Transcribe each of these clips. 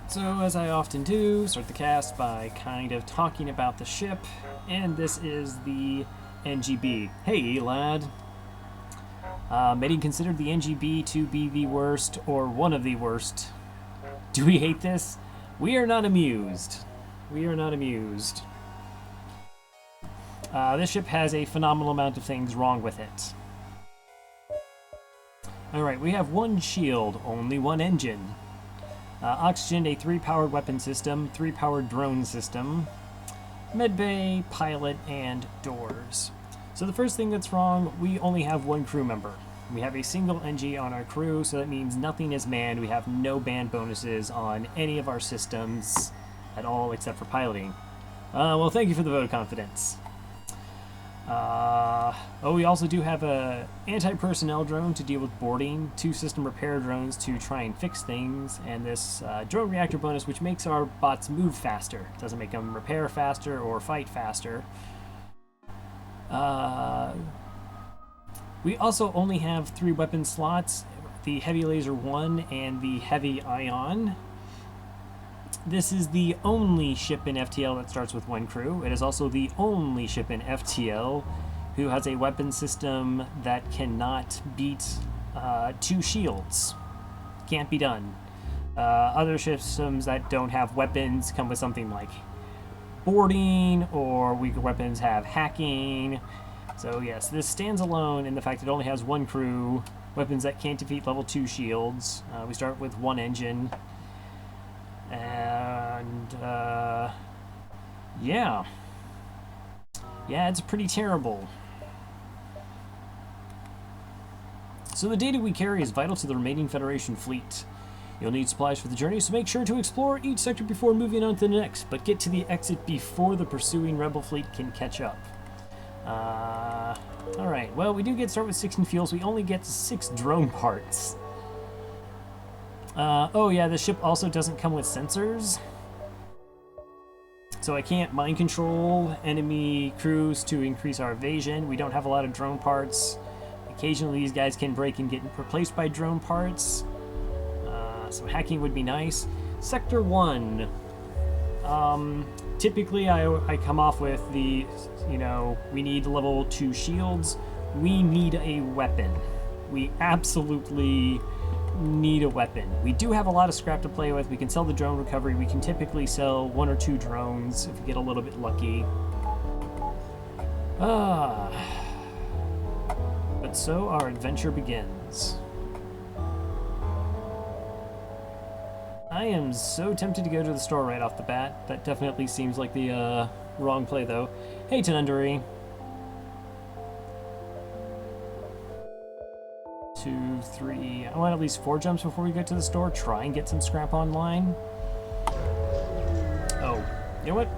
So, as I often do, start the cast by kind of talking about the ship, and this is the NGB. Hey, lad. Many consider the NGB to be the worst, or one of the worst. Do we hate this? We are not amused. We are not amused. This ship has a phenomenal amount of things wrong with it. Alright, we have one shield, only one engine. Oxygen, a 3-powered weapon system, 3-powered drone system, medbay, pilot, and doors. So the first thing that's wrong, we only have one crew member. We have a single Engi on our crew, so that means nothing is manned. We have no band bonuses on any of our systems at all except for piloting. Well, thank you for the vote of confidence. We also do have a anti-personnel drone to deal with boarding, 2 system repair drones to try and fix things, and this drone reactor bonus which makes our bots move faster. It doesn't make them repair faster or fight faster. We also only have 3 weapon slots, the Heavy Laser 1 and the Heavy Ion. This is the only ship in FTL that starts with 1 crew. It is also the only ship in FTL who has a weapon system that cannot beat 2 shields. Can't be done. Other systems that don't have weapons come with something like boarding, or weaker weapons have hacking. So yes, this stands alone in the fact it only has 1 crew, weapons that can't defeat level 2 shields. We start with 1 engine. And, yeah. Yeah, it's pretty terrible. So the data we carry is vital to the remaining Federation fleet. You'll need supplies for the journey, so make sure to explore each sector before moving on to the next, but get to the exit before the pursuing Rebel fleet can catch up. Alright, well, we do get started with 16 fuels. We only get 6 drone parts. Oh yeah, the ship also doesn't come with sensors. So I can't mind control enemy crews to increase our evasion. We don't have a lot of drone parts. Occasionally these guys can break and get replaced by drone parts. So hacking would be nice. Sector 1. Typically I come off with the, we need level 2 shields. We need a weapon. We absolutely need a weapon. We do have a lot of scrap to play with. We can sell the drone recovery. We can typically sell 1 or 2 drones if we get a little bit lucky. But so our adventure begins. I am so tempted to go to the store right off the bat. That definitely seems like the wrong play though. Hey Tenundari. 2, 3. I want at least 4 jumps before we get to the store. Try and get some scrap online. Oh, you know what?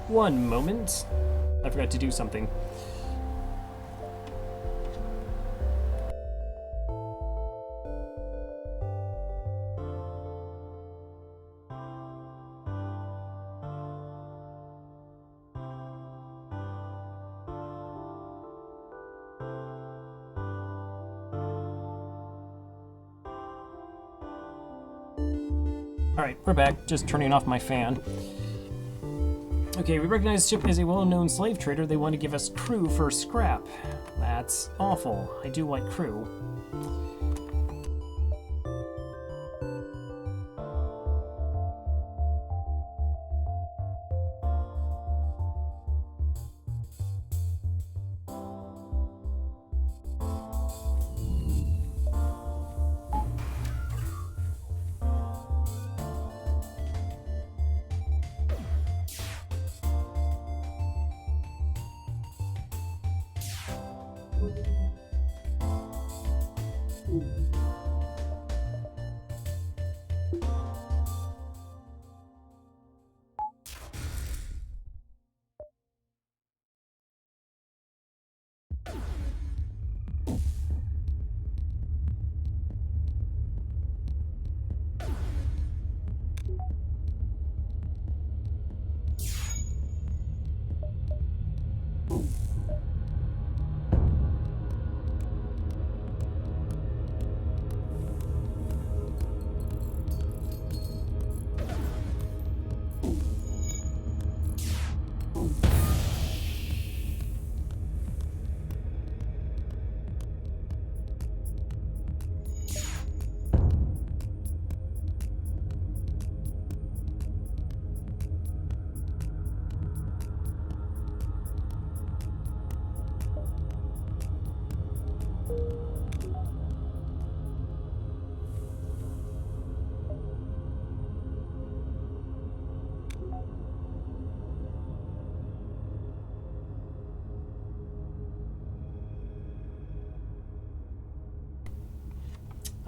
One moment. I forgot to do something. Alright, we're back. Just turning off my fan. Okay, we recognize the ship as a well-known slave trader. They want to give us crew for scrap. That's awful. I do like crew.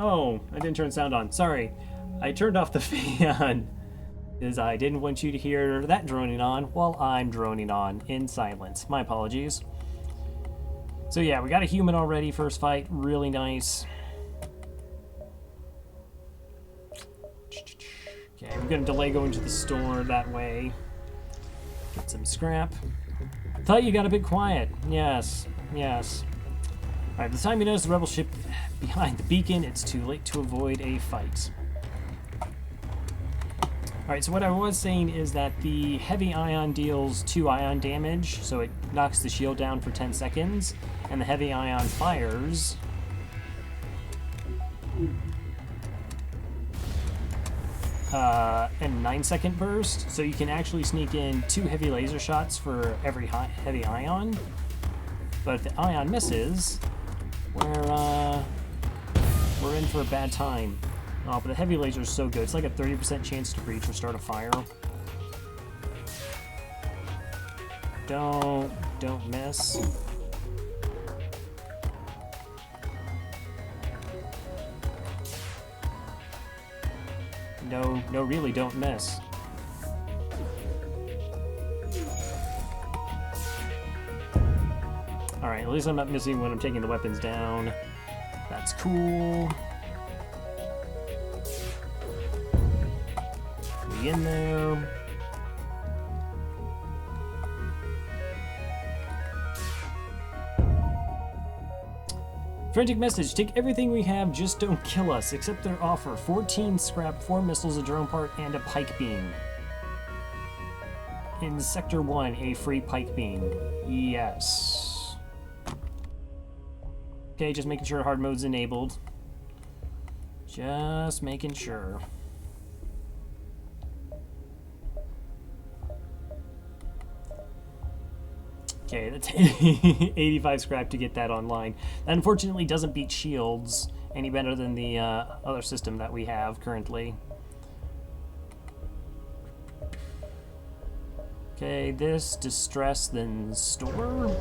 Oh, I didn't turn sound on. Sorry. I turned off the fan because I didn't want you to hear that droning on while I'm droning on in silence. My apologies. So yeah, we got a human already, first fight. Really nice. Okay, I'm going to delay going to the store that way. Get some scrap. Thought you got a bit quiet. Yes, yes. Alright, by the time you notice the rebel ship behind the beacon, it's too late to avoid a fight. Alright, so what I was saying is that the heavy ion deals 2 ion damage, so it knocks the shield down for 10 seconds, and the heavy ion fires in a 9-second burst, so you can actually sneak in 2 heavy laser shots for every heavy ion. But if the ion misses, we're in for a bad time. Oh, but the heavy laser is so good. It's like a 30% chance to breach or start a fire. Don't miss. No, really, don't miss. Alright, at least I'm not missing when I'm taking the weapons down. That's cool. We in there. Frantic message, take everything we have, just don't kill us. Accept their offer. 14 scrap, 4 missiles, a drone part, and a pike beam. In Sector 1, a free pike beam. Yes. Okay, just making sure hard mode's enabled. Just making sure. Okay, that's 85 scrap to get that online. That unfortunately doesn't beat shields any better than the other system that we have currently. Okay, this distress then store?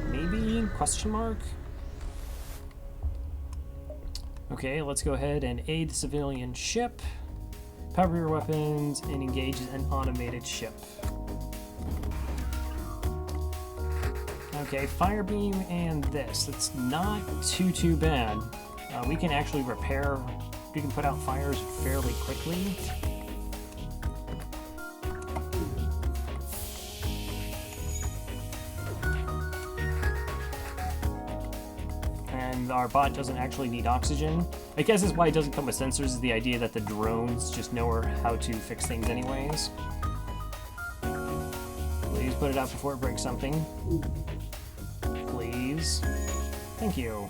Maybe? Question mark? Okay, let's go ahead and aid the civilian ship. Power your weapons and engage an automated ship. Okay, fire beam and this. That's not too bad. We can actually repair. We can put out fires fairly quickly. And our bot doesn't actually need oxygen. I guess that's why it doesn't come with sensors, is the idea that the drones just know how to fix things anyways. Please put it out before it breaks something. Please. Thank you.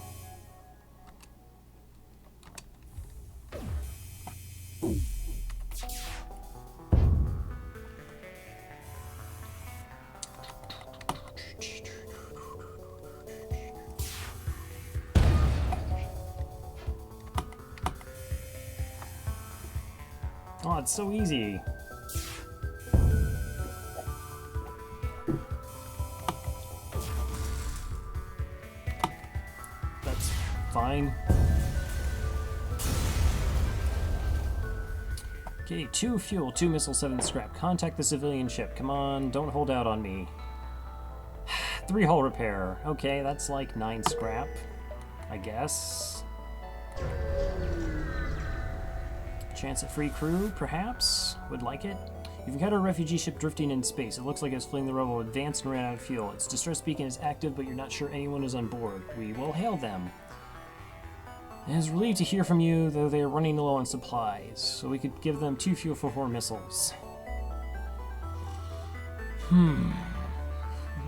Oh, it's so easy. That's fine. Okay, 2 fuel, 2 missile, 7 scrap. Contact the civilian ship. Come on, don't hold out on me. 3 hull repair. Okay, that's like 9 scrap, I guess. Chance at free crew, perhaps? Would like it. You've encountered a refugee ship drifting in space. It looks like it's fleeing the rebel, advanced and ran out of fuel. Its distress beacon is active, but you're not sure anyone is on board. We will hail them. It is relieved to hear from you, though they are running low on supplies, so we could give them 2 fuel for 4 missiles.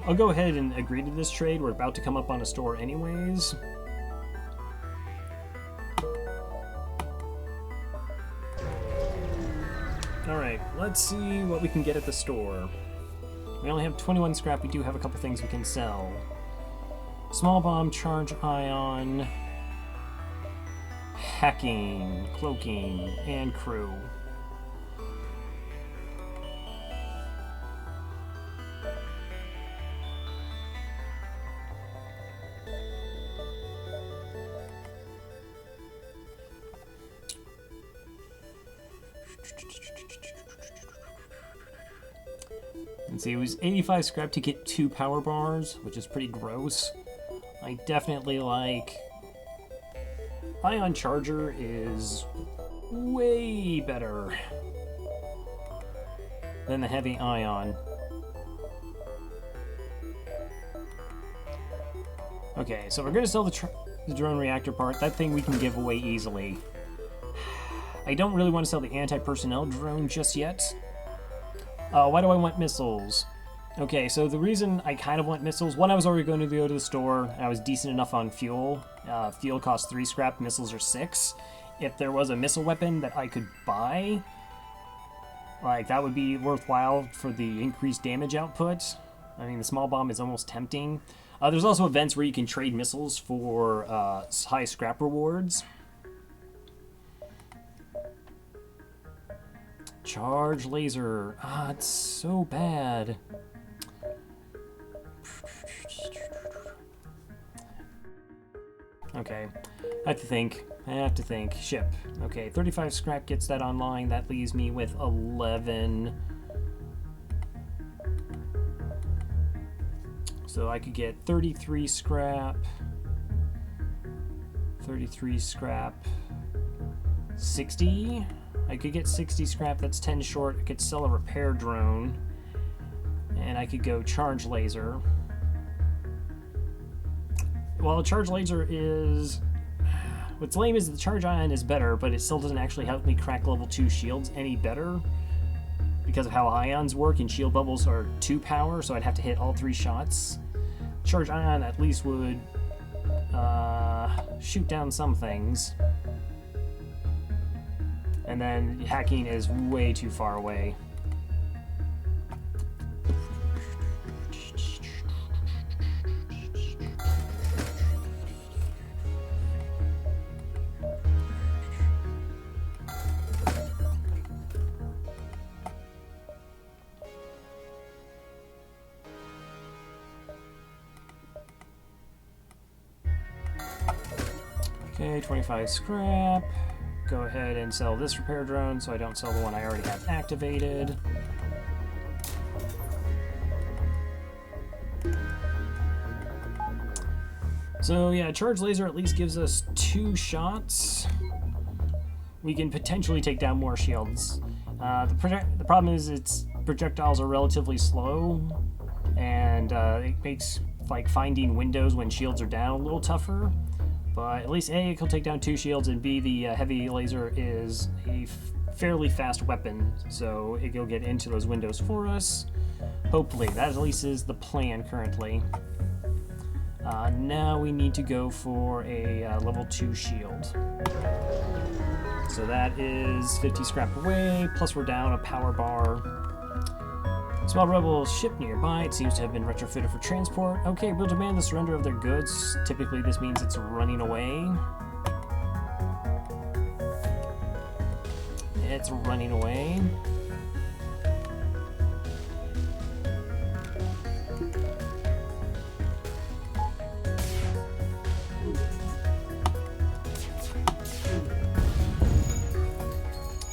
I'll go ahead and agree to this trade. We're about to come up on a store anyways. Alright, let's see what we can get at the store. We only have 21 scrap. We do have a couple things we can sell. Small bomb, charge ion, hacking, cloaking, and crew. Let's see, it was 85 scrap to get 2 power bars, which is pretty gross. I definitely like... Ion Charger is way better than the heavy ion. Okay, so we're going to sell the drone reactor part. That thing we can give away easily. I don't really want to sell the anti-personnel drone just yet. Why do I want missiles? Okay, so the reason I kind of want missiles, one, I was already going to go to the store, and I was decent enough on fuel. Fuel costs 3 scrap, missiles are 6. If there was a missile weapon that I could buy, like, that would be worthwhile for the increased damage output. I mean, the small bomb is almost tempting. There's also events where you can trade missiles for high scrap rewards. Charge laser. Ah, it's so bad. Okay, I have to think. Ship. Okay, 35 scrap gets that online. That leaves me with 11. So I could get 33 scrap. 33 scrap. 60. I could get 60 scrap. That's 10 short. I could sell a repair drone. And I could go charge laser. Well, a charge laser is... What's lame is the charge ion is better, but it still doesn't actually help me crack level 2 shields any better because of how ions work, and shield bubbles are 2 power, so I'd have to hit all 3 shots. Charge ion at least would shoot down some things. And then hacking is way too far away. Okay, 25 scrap. Go ahead and sell this repair drone so I don't sell the one I already have activated. So yeah, charge laser at least gives us 2 shots. We can potentially take down more shields. The problem is its projectiles are relatively slow, and it makes like finding windows when shields are down a little tougher. But at least A, it can take down 2 shields, and B, the heavy laser is a fairly fast weapon, so it'll get into those windows for us. Hopefully, that at least is the plan currently. Now we need to go for a level 2 shield. So that is 50 scrap away, plus we're down a power bar. Small rebel ship nearby. It seems to have been retrofitted for transport. Okay, we'll demand the surrender of their goods. Typically this means it's running away. It's running away.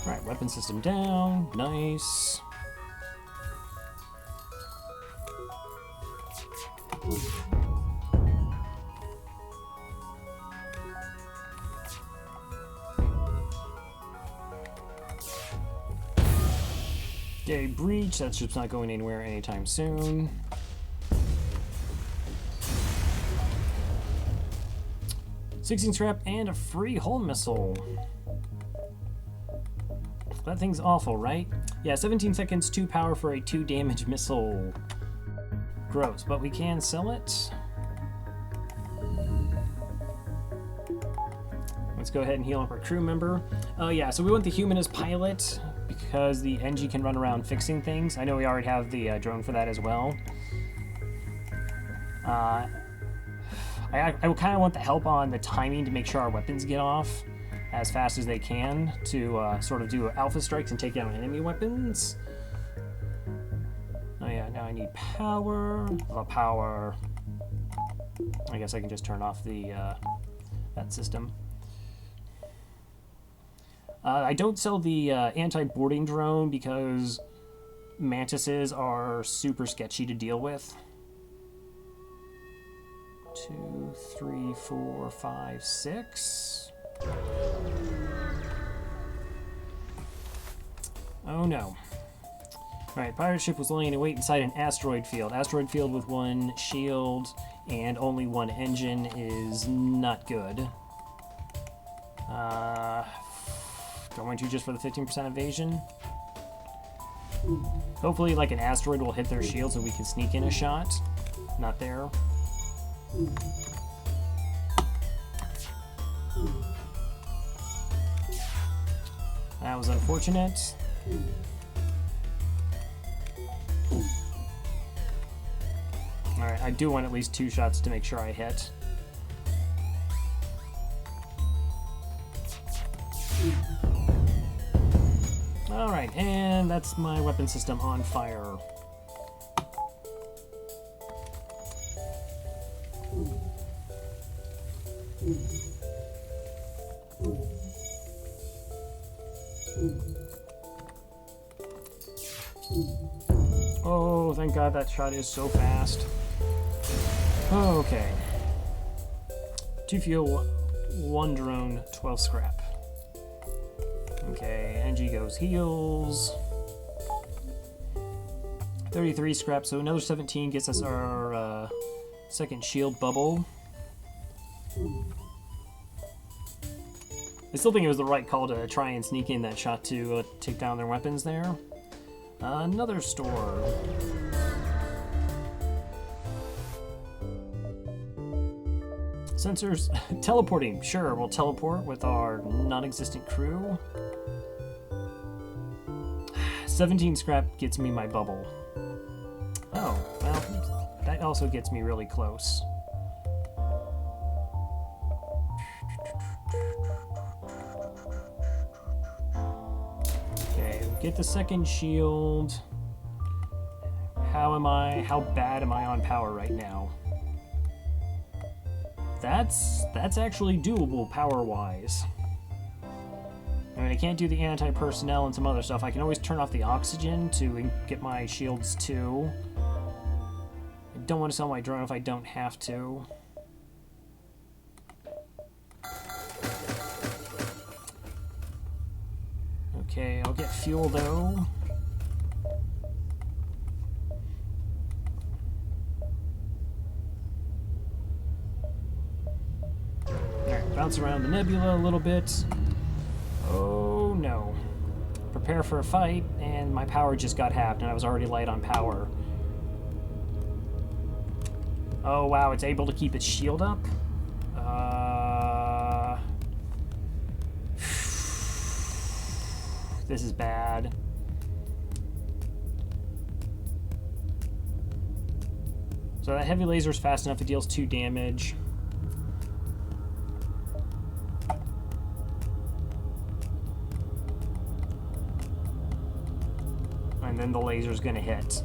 Alright, weapon system down. Nice. Okay, breach. That ship's not going anywhere anytime soon. $16 scrap and a free hull missile. That thing's awful, right? Yeah, 17 seconds, 2 power for a 2 damage missile. Gross, but we can sell it. Let's go ahead and heal up our crew member. Yeah, so we want the human as pilot because the Engi can run around fixing things. I know we already have the drone for that as well. I kind of want the help on the timing to make sure our weapons get off as fast as they can to sort of do alpha strikes and take down enemy weapons. Oh yeah, now I need power. The power. I guess I can just turn off the that system. I don't sell the anti-boarding drone because mantises are super sketchy to deal with. 2, 3, 4, 5, 6. Oh no. Alright, pirate ship was lying in wait inside an asteroid field. Asteroid field with 1 shield and only 1 engine is not good. Going to just for the 15% evasion. Hopefully, like, an asteroid will hit their shield so we can sneak in a shot. Not there. That was unfortunate. Alright, I do want at least 2 shots to make sure I hit. Alright, and that's my weapon system on fire. Oh, thank God that shot is so fast. Okay. 2 fuel, 1 drone, 12 scrap. Okay, Engi goes heals. 33 scrap, so another 17 gets us our second shield bubble. I still think it was the right call to try and sneak in that shot to take down their weapons there. Another store. Sensors. Teleporting. Sure, we'll teleport with our non-existent crew. 17 scrap gets me my bubble. Oh, well, that also gets me really close. Okay, get the second shield. How bad am I on power right now? That's actually doable power-wise. I mean, I can't do the anti-personnel and some other stuff. I can always turn off the oxygen to get my shields too. I don't want to sell my drone if I don't have to. Okay, I'll get fuel though. Alright, bounce around the nebula a little bit. Oh no. Prepare for a fight, and my power just got halved, and I was already light on power. Oh wow, it's able to keep its shield up? This is bad. So that heavy laser is fast enough, it deals 2 damage. And then the laser's gonna hit.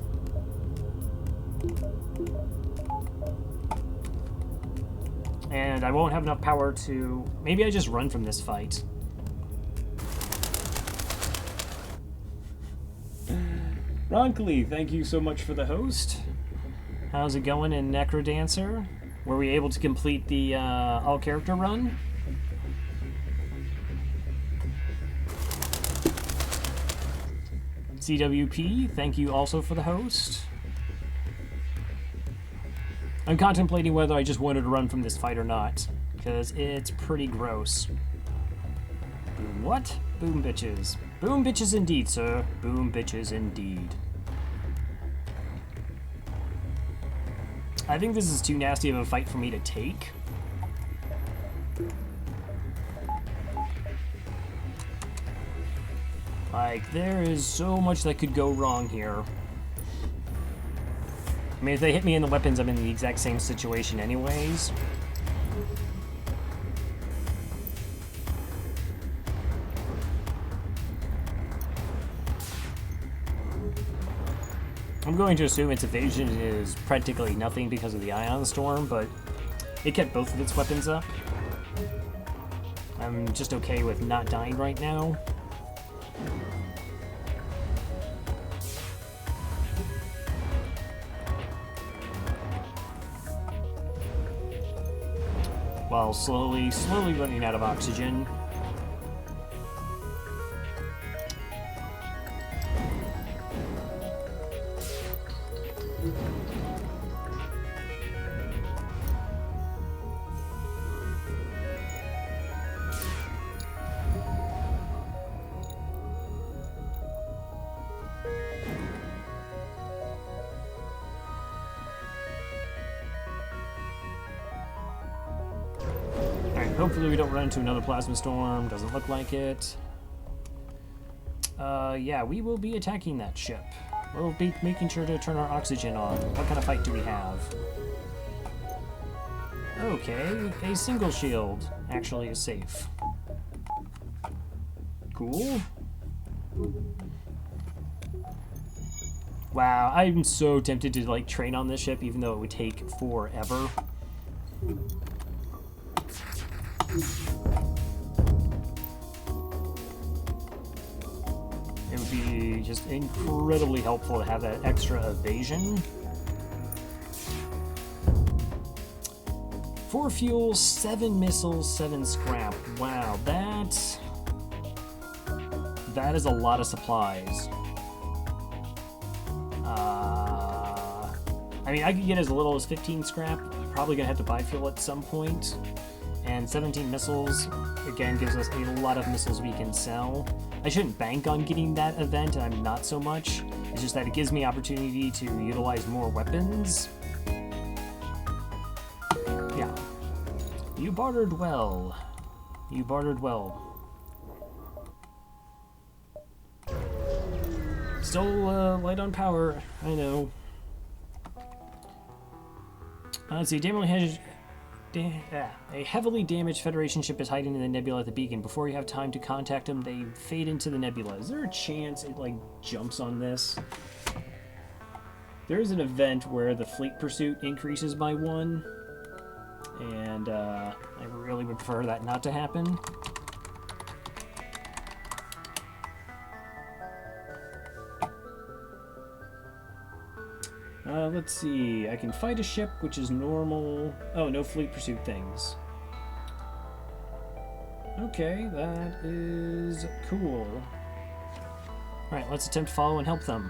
And I won't have enough power to... Maybe I just run from this fight. Ronkly, thank you so much for the host. How's it going in Necrodancer? Were we able to complete the all-character run? CWP, thank you also for the host. I'm contemplating whether I just wanted to run from this fight or not, because it's pretty gross. Boom what? Boom bitches. Boom bitches indeed, sir. Boom bitches indeed. I think this is too nasty of a fight for me to take. Like, there is so much that could go wrong here. I mean, if they hit me in the weapons, I'm in the exact same situation anyways. I'm going to assume its evasion is practically nothing because of the ion storm, but it kept both of its weapons up. I'm just okay with not dying right now. while slowly running out of oxygen. Hopefully we don't run into another plasma storm. Doesn't look like it. Yeah, we will be attacking that ship. We'll be making sure to turn our oxygen on. What kind of fight do we have? Okay, a single shield actually is safe. Cool. Wow, I'm so tempted to like train on this ship even though it would take forever. It would be just incredibly helpful to have that extra evasion. 4 fuel, 7 missiles, 7 scrap. Wow, that is a lot of supplies. I mean, I could get as little as 15 scrap. I'm probably gonna have to buy fuel at some point. And 17 missiles, again, gives us a lot of missiles we can sell. I shouldn't bank on getting that event, and I'm not so much. It's just that it gives me opportunity to utilize more weapons. Yeah. You bartered well. You bartered well. Still light on power, I know. Let's see, a heavily damaged Federation ship is hiding in the nebula at the beacon. Before you have time to contact them, they fade into the nebula. Is there a chance it, like, jumps on this? There is an event where the fleet pursuit increases by 1, and I really would prefer that not to happen. Let's see, I can fight a ship, which is normal. Oh, no fleet pursuit things. Okay, that is cool. Alright, let's attempt to follow and help them.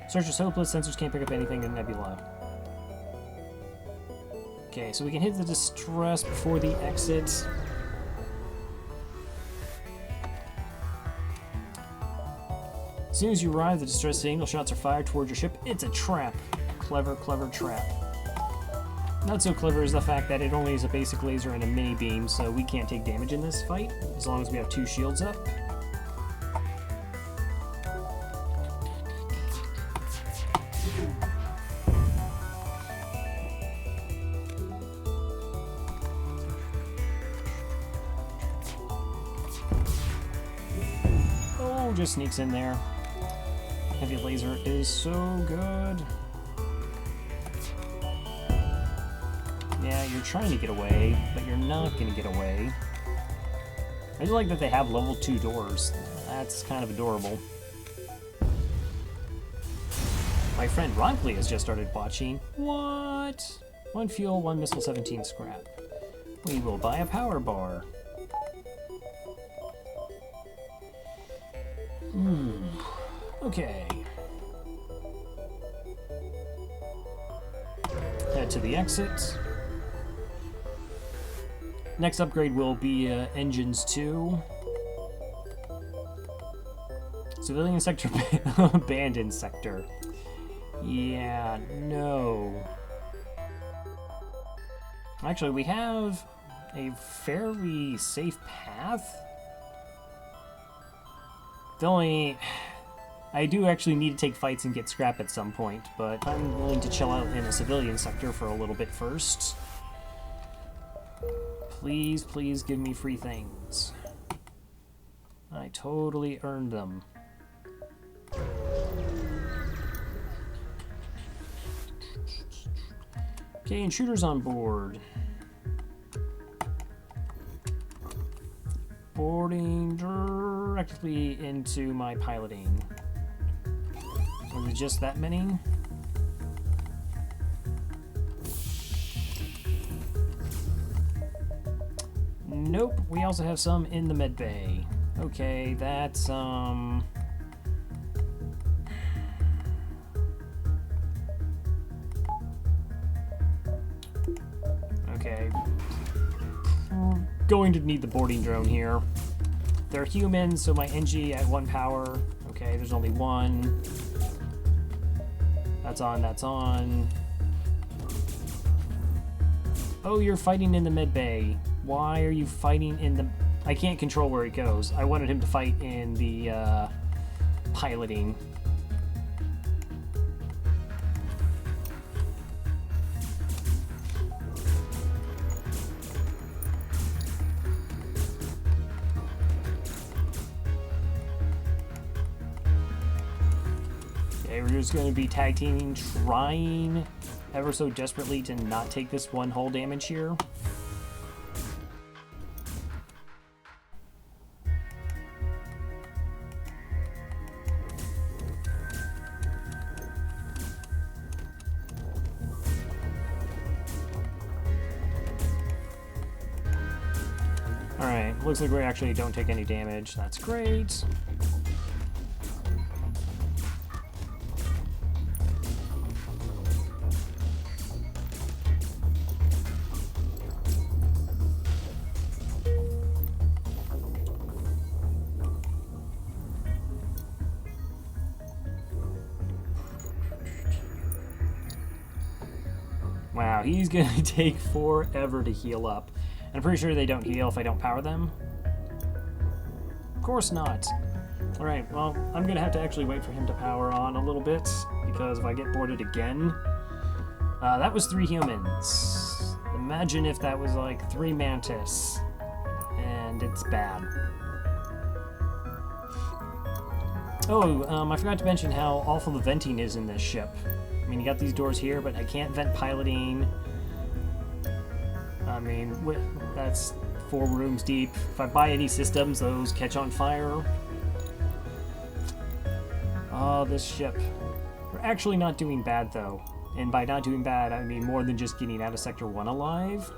Search is hopeless, sensors can't pick up anything in Nebula. Okay, so we can hit the distress before the exit. As soon as you arrive, the distress signal shots are fired towards your ship. It's a trap. Clever, clever trap. Not so clever is the fact that it only is a basic laser and a mini beam, so we can't take damage in this fight, as long as we have 2 shields up. Oh, just sneaks in there. Heavy laser is so good. Yeah, you're trying to get away, but you're not going to get away. I do like that they have level 2 doors. That's kind of adorable. My friend Ronkley has just started watching. What? 1 fuel, 1 missile, 17 scrap. We will buy a power bar. Okay. Head to the exit. Next upgrade will be engines 2. Civilian sector, abandoned sector. Yeah, no. Actually, we have a fairly safe path. The only... I do actually need to take fights and get scrap at some point, but I'm willing to chill out in a civilian sector for a little bit first. Please, please give me free things. I totally earned them. Okay, intruders on board. Boarding directly into my piloting. Was it just that many? Nope, we also have some in the med bay. Okay, that's, okay. Going to need the boarding drone here. They're humans, so my Engi at 1 power. Okay, there's only one. That's on, that's on. Oh, you're fighting in the med bay. Why are you fighting in the... I can't control where he goes. I wanted him to fight in the piloting. Okay, we're just going to be tag teaming, trying ever so desperately to not take this one hull damage here. Alright, looks like we actually don't take any damage. That's great. Wow, he's gonna take forever to heal up. I'm pretty sure they don't heal if I don't power them. Of course not. Alright, well, I'm gonna have to actually wait for him to power on a little bit, because if I get boarded again... that was 3 humans. Imagine if that was like 3 mantis. And it's bad. Oh, I forgot to mention how awful the venting is in this ship. I mean, you got these doors here, but I can't vent piloting. I mean, that's 4 rooms deep. If I buy any systems, those catch on fire. Oh, this ship. We're actually not doing bad, though. And by not doing bad, I mean more than just getting out of Sector 1 alive.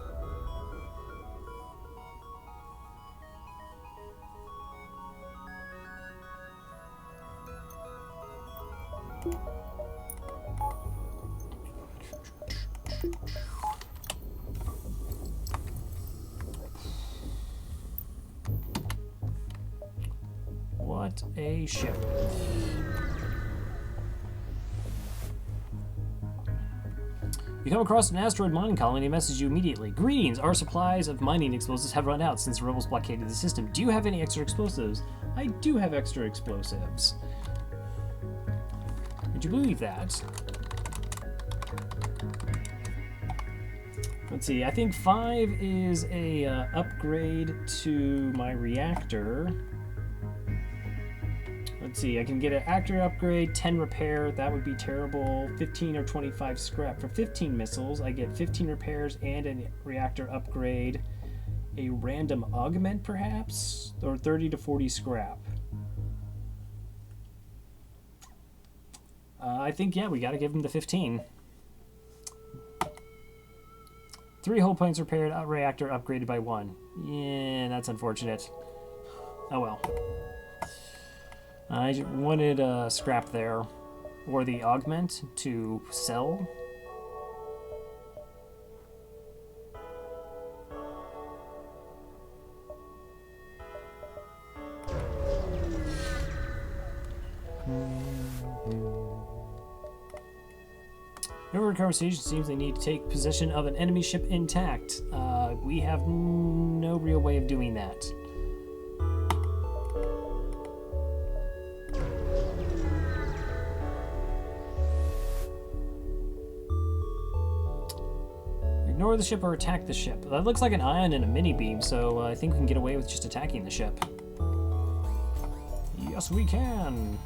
What a ship. You come across an asteroid mining colony and message you immediately. Greetings, our supplies of mining explosives have run out since the rebels blockaded the system. Do you have any extra explosives? I do have extra explosives. Would you believe that? Let's see, I think 5 is a upgrade to my reactor. Let's see, I can get an actor upgrade, 10 repair, that would be terrible. 15 or 25 scrap. For 15 missiles, I get 15 repairs and a reactor upgrade. A random augment, perhaps? Or 30 to 40 scrap. I think, yeah, we gotta give him the 15. 3 hull points repaired, reactor upgraded by 1. Yeah, that's unfortunate. Oh well. I wanted scrap there, or the augment to sell. Over the conversation, seems they need to take possession of an enemy ship intact. We have no real way of doing that. Ignore the ship or attack the ship. That looks like an ion and a mini beam, so I think we can get away with just attacking the ship. Yes, we can!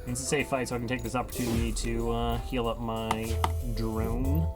It's a safe fight, so I can take this opportunity to heal up my drone.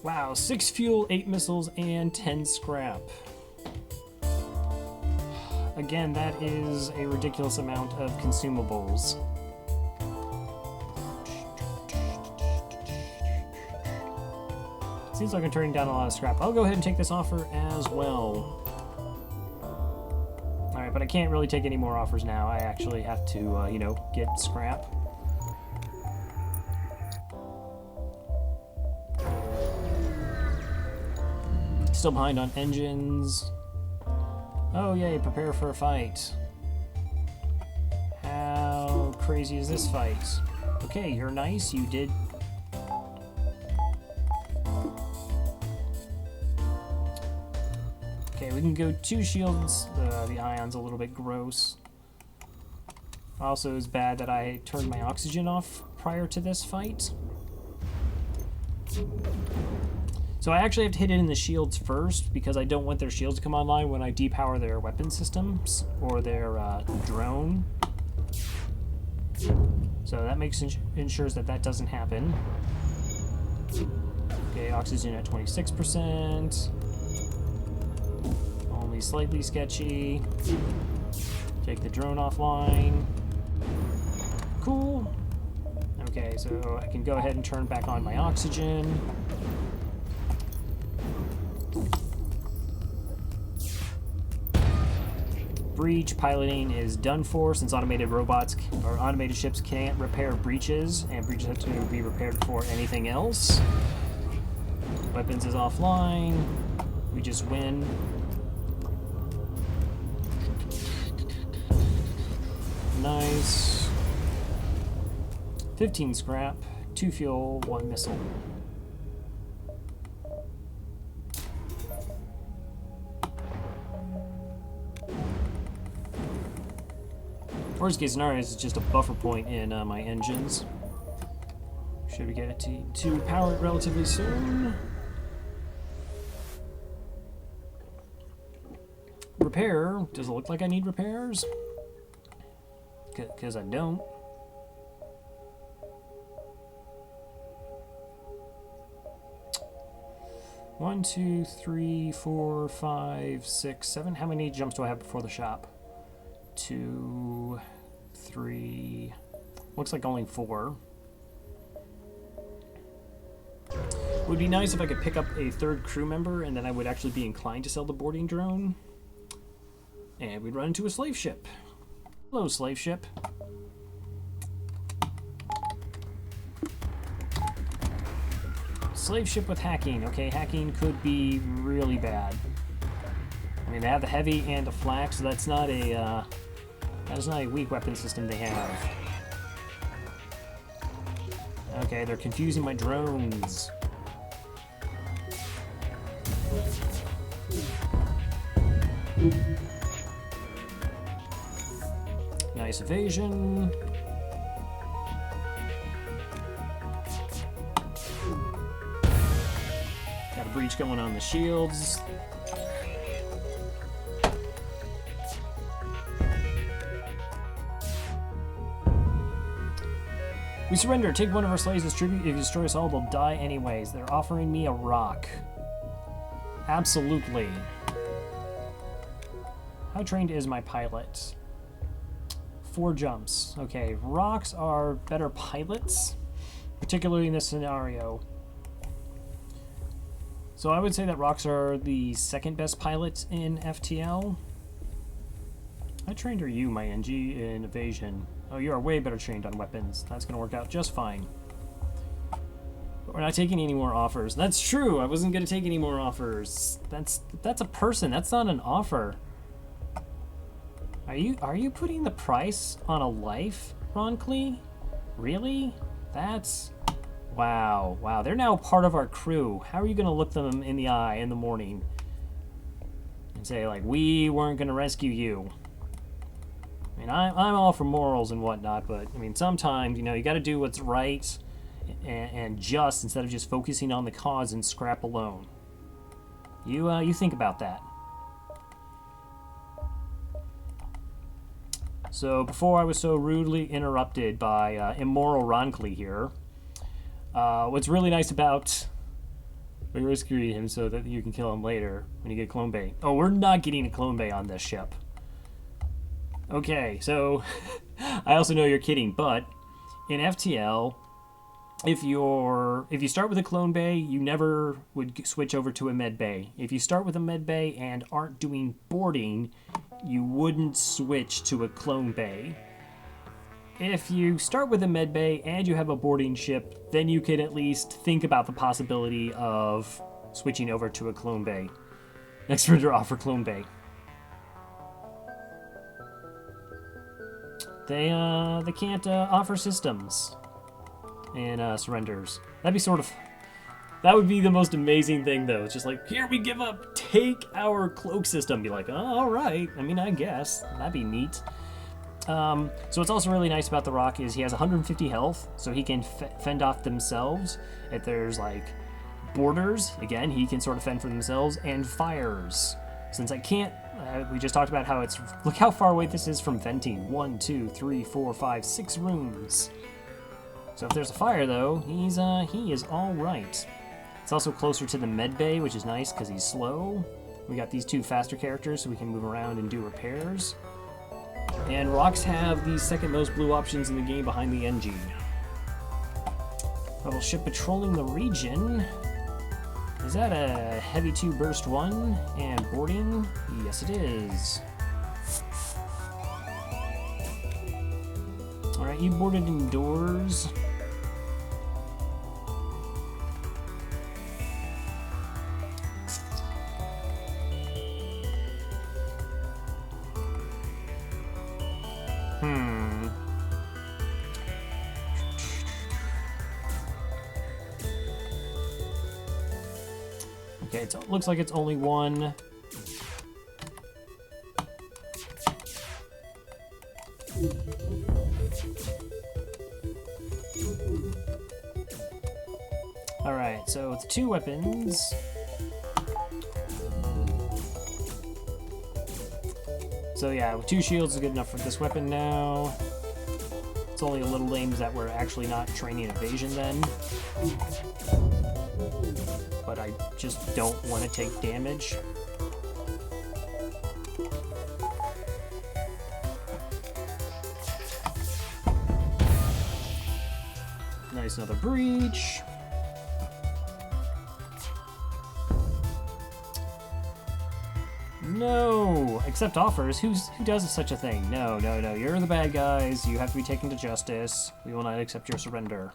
Wow, 6 fuel, 8 missiles, and 10 scrap. Again, that is a ridiculous amount of consumables. Seems like I'm turning down a lot of scrap. I'll go ahead and take this offer as well. Alright, but I can't really take any more offers now. I actually have to, you know, get scrap. Still behind on engines. Oh yay, prepare for a fight. How crazy is this fight? Okay, you're nice, you did. Okay, we can go 2 shields. The ion's a little bit gross. Also, it's bad that I turned my oxygen off prior to this fight. So I actually have to hit it in the shields first because I don't want their shields to come online when I depower their weapon systems or their drone. So that ensures that that doesn't happen. Okay, oxygen at 26%. Only slightly sketchy. Take the drone offline. Cool. Okay, so I can go ahead and turn back on my oxygen. Breach piloting is done for since automated robots or automated ships can't repair breaches, and breaches have to be repaired before anything else. Weapons is offline. We just win. Nice. 15 scrap, 2 fuel, 1 missile. Worst case scenario is just a buffer point in my engines. Should we get it to power it relatively soon? Repair. Does it look like I need repairs? Because I don't. One, two, three, 4, 5, 6, 7. How many jumps do I have before the shop? 2, 3. Looks like only 4. It would be nice if I could pick up a 3rd crew member, and then I would actually be inclined to sell the boarding drone. And we'd run into a slave ship. Hello, slave ship. Slave ship with hacking. Okay, hacking could be really bad. I mean, they have the heavy and the flak, so that's not a weak weapon system they have. Okay, they're confusing my drones. Nice evasion. Got a breach going on the shields. We surrender. Take one of our slaves as tribute. If you destroy us all, they'll die anyways. They're offering me a rock. Absolutely. How trained is my pilot? 4 jumps. Okay, rocks are better pilots, particularly in this scenario. So I would say that rocks are the 2nd best pilots in FTL. How trained are you, my Engi, in evasion? Oh, you are way better trained on weapons. That's going to work out just fine. But we're not taking any more offers. That's true. I wasn't going to take any more offers. That's a person. That's not an offer. Are you putting the price on a life, Ronclea? Really? That's... Wow. Wow. They're now part of our crew. How are you going to look them in the eye in the morning and say, like, we weren't going to rescue you? I mean, I'm all for morals and whatnot, but, I mean, sometimes, you know, you got to do what's right and just instead of just focusing on the cause and scrap alone. You think about that. So, before I was so rudely interrupted by immoral Ronclea here, What's really nice about... We rescued him so that you can kill him later when you get clone bay. Oh, we're not getting a clone bay on this ship. Okay, so... I also know you're kidding, but in FTL... If you start with a clone bay, you never would switch over to a med bay. If you start with a med bay and aren't doing boarding, you wouldn't switch to a clone bay. If you start with a med bay and you have a boarding ship, then you can at least think about the possibility of switching over to a clone bay. Next surrender offer clone bay. They can't offer systems and surrenders. That would be the most amazing thing, though. It's just like, here we give up, take our cloak system. Be like, oh, all right. I mean, I guess that'd be neat. So what's also really nice about the Rock is he has 150 health, so he can fend off themselves. If there's like borders, again, he can sort of fend for themselves, and fires. Since I can't, we just talked about how it's, look how far away this is from venting. 1, 2, 3, 4, 5, 6 rooms. So if there's a fire, though, he is all right. It's also closer to the med bay, which is nice because he's slow. We got these 2 faster characters, so we can move around and do repairs. And Rocks have the second most blue options in the game behind the Engi. Rebel ship patrolling the region. Is that a Heavy 2 Burst 1 and boarding? Yes, it is. Alright, you boarded indoors. Okay, it looks like it's only one. Alright, so it's 2 weapons. So yeah, 2 shields is good enough for this weapon now. It's only a little lame that we're actually not training evasion then. But I just don't want to take damage. Nice, another breach. No! Accept offers? Who does such a thing? No, no, no. You're the bad guys. You have to be taken to justice. We will not accept your surrender.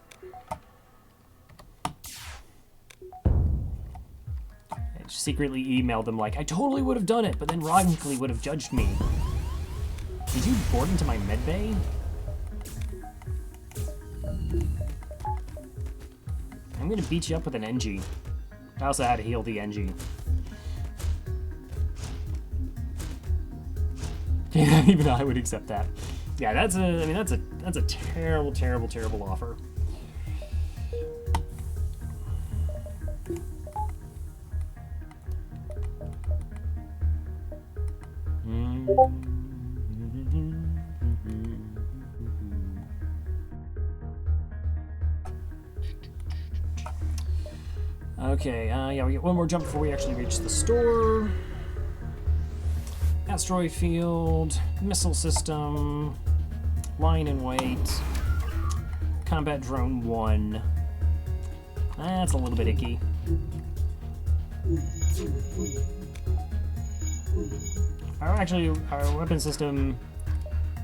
I just secretly emailed them like, I totally would have done it, but then wrongfully would have judged me. Did you board into my medbay? I'm gonna beat you up with an Engi. I also had to heal the Engi. Even I would accept that. Yeah, that's a terrible, terrible, terrible offer. Okay, yeah, we get one more jump before we actually reach the store. Asteroid field, missile system, line and wait, combat drone 1. That's a little bit icky. Our weapon system,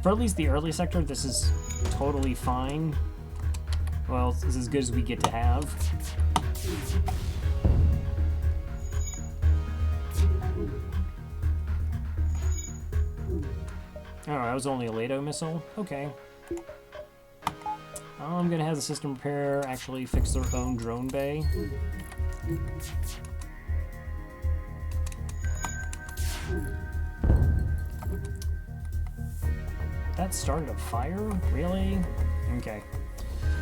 for at least the early sector, this is totally fine. Well, it's as good as we get to have. Oh, that was only a LATO missile? Okay. I'm gonna have the system repair actually fix their own drone bay. That started a fire? Really? Okay.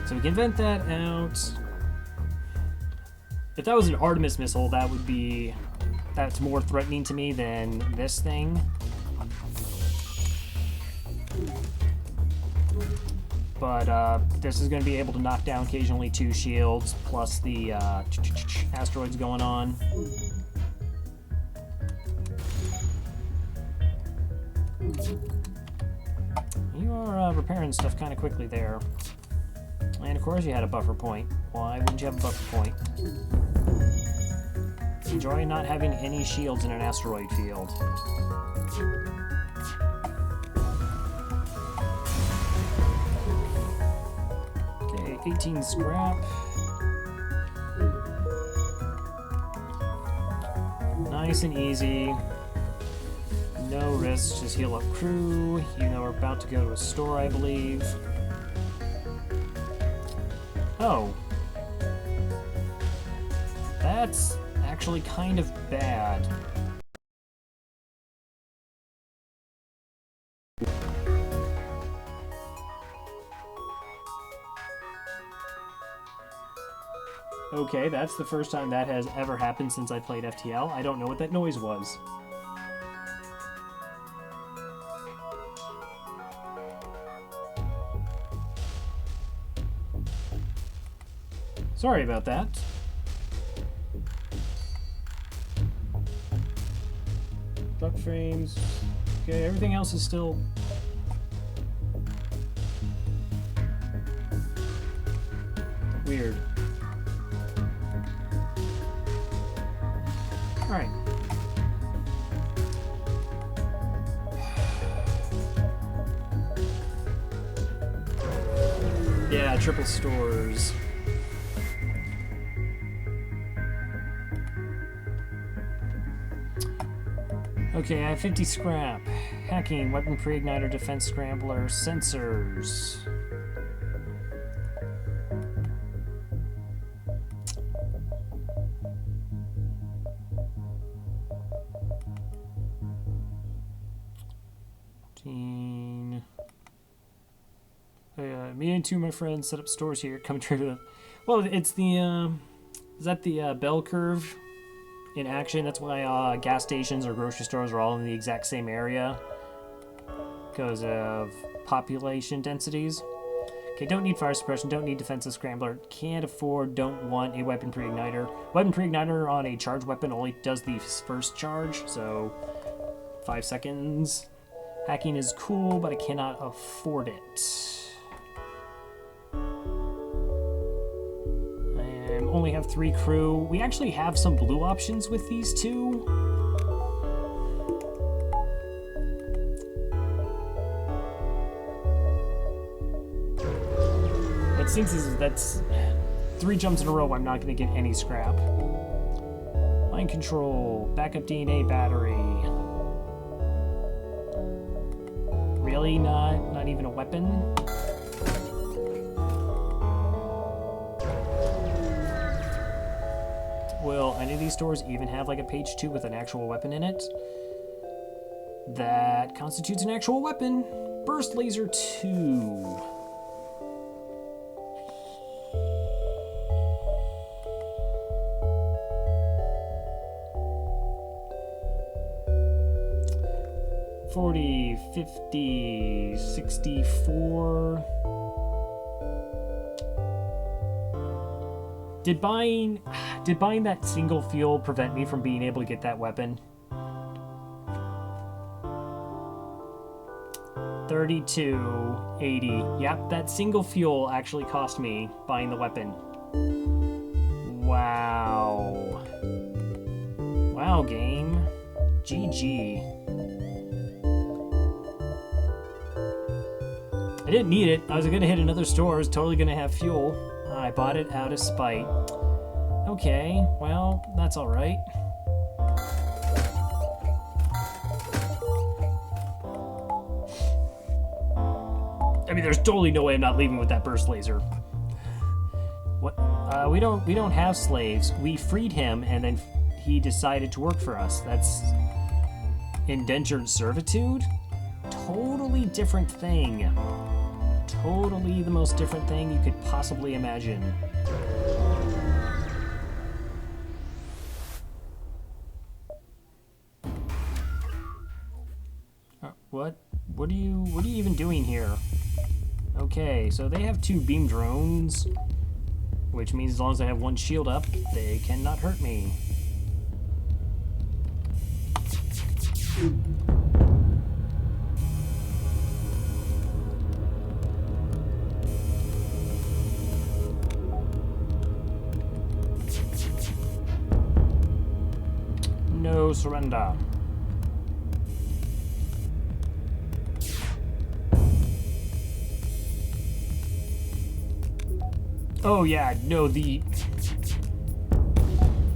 So we can vent that out. If that was an Artemis missile, that would be... that's more threatening to me than this thing. But this is going to be able to knock down occasionally 2 shields, plus the asteroids going on. You are repairing stuff kind of quickly there. And of course you had a buffer point. Why wouldn't you have a buffer point? Enjoy not having any shields in an asteroid field. Okay, 18 scrap. Nice and easy. No risks, just heal up crew. You know we're about to go to a store, I believe. Oh. That's actually kind of bad. Okay, that's the first time that has ever happened since I played FTL. I don't know what that noise was. Sorry about that. Duck frames. Okay, everything else is still... weird. Alright. Yeah, triple stores. Okay, I have 50 scrap. Hacking, weapon pre-igniter, defense scrambler, sensors. Me and two of my friends set up stores here. Come trade with. Well, it's the is that the bell curve in action? That's why gas stations or grocery stores are all in the exact same area because of population densities. Okay, don't need fire suppression, don't need defensive scrambler, can't afford, don't want a weapon pre-igniter. Weapon pre-igniter on a charged weapon only does the first charge, so 5 seconds. Hacking is cool, but I cannot afford it. I only have 3 crew. We actually have some blue options with these two. What stinks is that's 3 jumps in a row I'm not going to get any scrap. Mind control, backup DNA battery. Really? Not even a weapon? Will any of these stores even have like a page 2 with an actual weapon in it? That constitutes an actual weapon. Burst laser 2. $40, $50, $64. Did buying that single fuel prevent me from being able to get that weapon? 32.80. Yep, that single fuel actually cost me buying the weapon. Wow. Wow, game. GG. I didn't need it. I was gonna hit another store. I was totally gonna have fuel. I bought it out of spite. Okay, well, that's alright. I mean, there's totally no way I'm not leaving with that burst laser. What? We don't have slaves. We freed him, and then he decided to work for us. That's indentured servitude? Totally different thing. Totally the most different thing you could possibly imagine. What? What are you even doing here? Okay, so they have 2 beam drones, which means as long as I have 1 shield up, they cannot hurt me. No surrender. Oh yeah, no,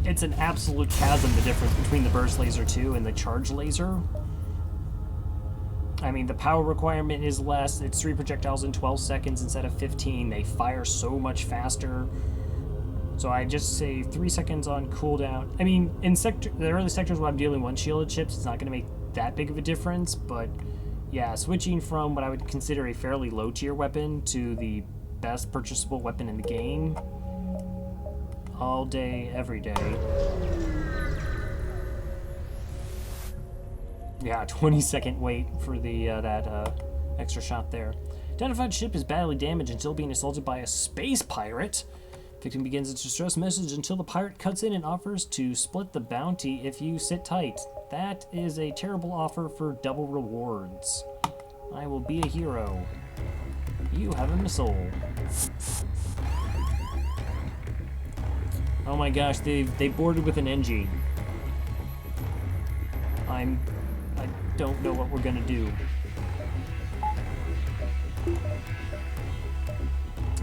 it's an absolute chasm, the difference between the burst laser 2 and the charge laser. I mean, the power requirement is less. It's 3 projectiles in 12 seconds instead of 15. They fire so much faster. So I just say 3 seconds on cooldown. I mean, in the early sectors where I'm dealing 1 shielded ships, it's not going to make that big of a difference. But yeah, switching from what I would consider a fairly low tier weapon to the best purchasable weapon in the game, all day, every day. Yeah, 20-second wait for the that extra shot there. Identified ship is badly damaged until being assaulted by a space pirate. Victim begins its distress message until the pirate cuts in and offers to split the bounty if you sit tight. That is a terrible offer for double rewards. I will be a hero. You have a missile. Oh my gosh, they boarded with an Engi. I don't know what we're gonna do.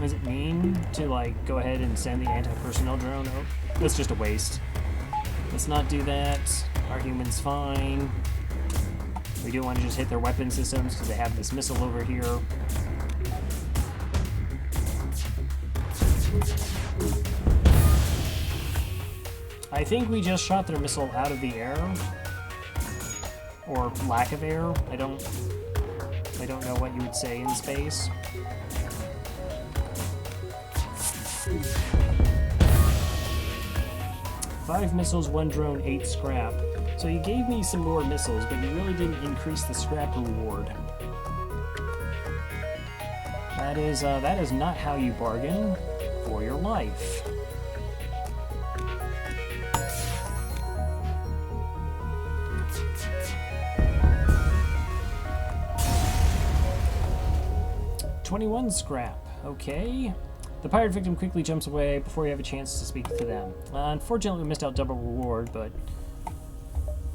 Is it mean to, like, go ahead and send the anti-personnel drone? Oh, that's just a waste. Let's not do that. Our human's fine. We do want to just hit their weapon systems because they have this missile over here. I think we just shot their missile out of the air. Or lack of air. I don't know what you would say in space. Five missiles, 1 drone, 8 scrap. So you gave me some more missiles, but you really didn't increase the scrap reward. That is not how you bargain for your life. $21 scrap. Okay. The pirate victim quickly jumps away before you have a chance to speak to them. Unfortunately, we missed out double reward, but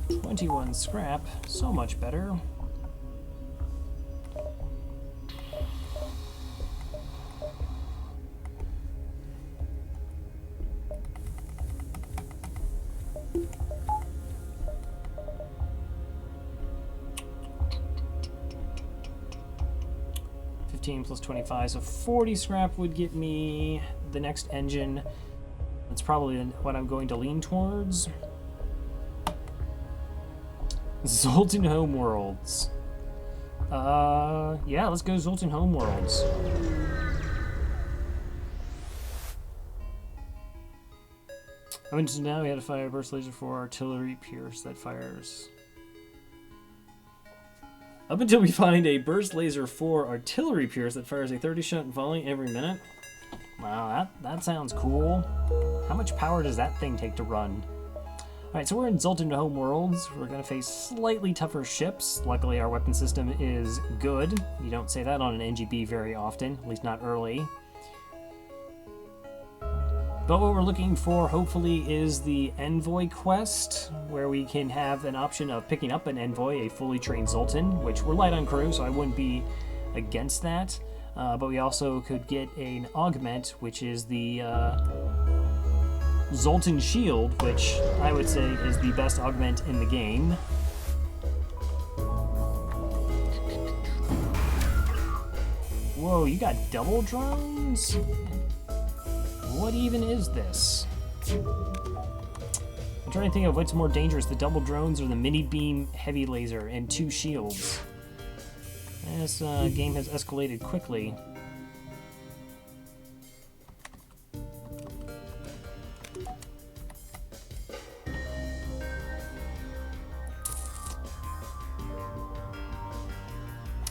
21 scrap, so much better. Plus 25, so 40 scrap would get me the next engine. That's probably what I'm going to lean towards. Zoltan Homeworlds. Yeah, let's go Zoltan Homeworlds. I mean, so now we had to fire a burst laser for artillery pierce that fires. Up until we find a burst laser for artillery pierce that fires a 30-shot volley every minute. Wow, that sounds cool. How much power does that thing take to run? Alright, so we're in Zoltan Homeworlds. We're going to face slightly tougher ships. Luckily, our weapon system is good. You don't say that on an NGB very often, at least not early. But what we're looking for, hopefully, is the Envoy quest, where we can have an option of picking up an Envoy, a fully trained Zoltan, which we're light on crew, so I wouldn't be against that. But we also could get an augment, which is the Zoltan Shield, which I would say is the best augment in the game. Whoa, you got double drones? What even is this? I'm trying to think of what's more dangerous, the double drones or the mini beam heavy laser and 2 shields. This game has escalated quickly.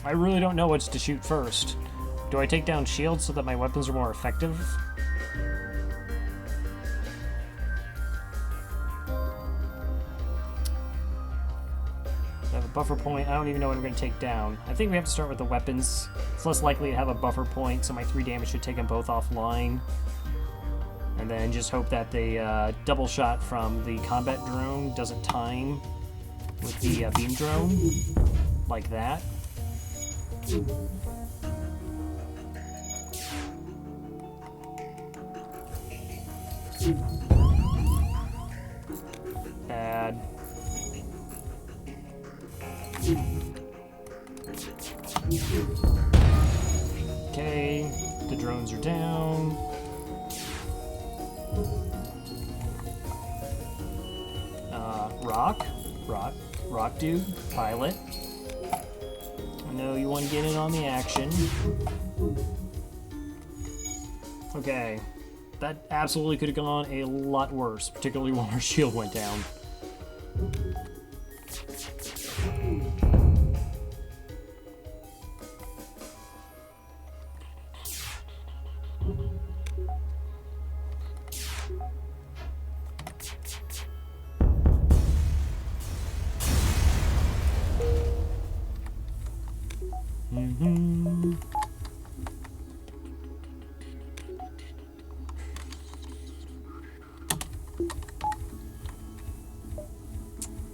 I really don't know what's to shoot first. Do I take down shields so that my weapons are more effective? I have a buffer point. I don't even know what I'm going to take down. I think we have to start with the weapons. It's less likely to have a buffer point, so my 3 damage should take them both offline. And then just hope that the double shot from the combat drone doesn't time with the beam drone. Like that. Bad. Okay, the drones are down. Rock dude, pilot. I know you want to get in on the action. Okay, that absolutely could have gone a lot worse, particularly when our shield went down.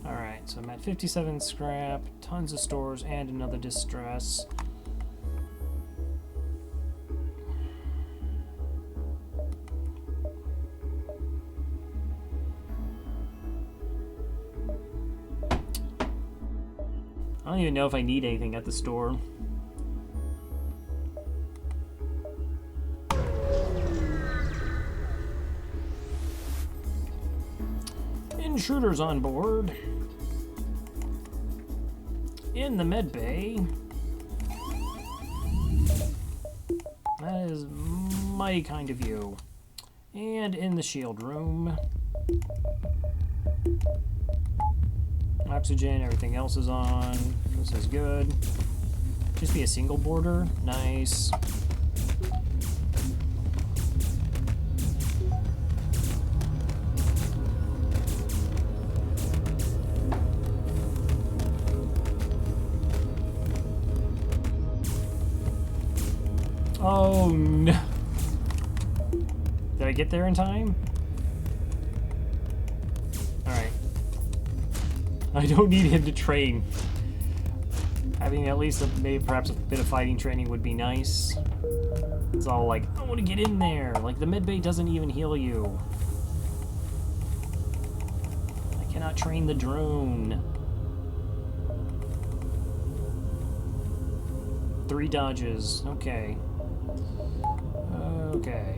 Alright, so I'm at 57 scrap, tons of stores, and another distress. I don't even know if I need anything at the store. Intruders on board. In the med bay. That is mighty kind of you. And in the shield room. Oxygen, everything else is on. This is good. Just be a single border. Nice. Oh no. Did I get there in time? Alright. I don't need him to train. Having at least maybe perhaps a bit of fighting training would be nice. It's all like, I want to get in there. Like, the medbay doesn't even heal you. I cannot train the drone. 3 dodges. Okay. Okay.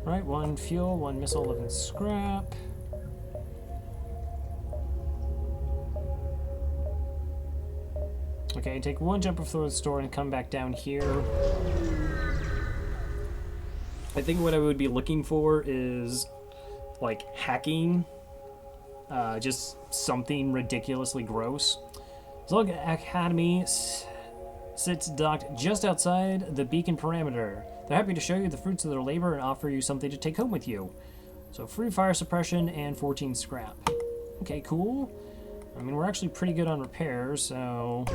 Right, 1 fuel, 1 missile, 11 scrap. Okay, take 1 jump through the store and come back down here. I think what I would be looking for is, like, hacking. Just something ridiculously gross. Zog Academy sits docked just outside the beacon perimeter. They're happy to show you the fruits of their labor and offer you something to take home with you. So free fire suppression and 14 scrap. Okay, cool. I mean, we're actually pretty good on repairs, so...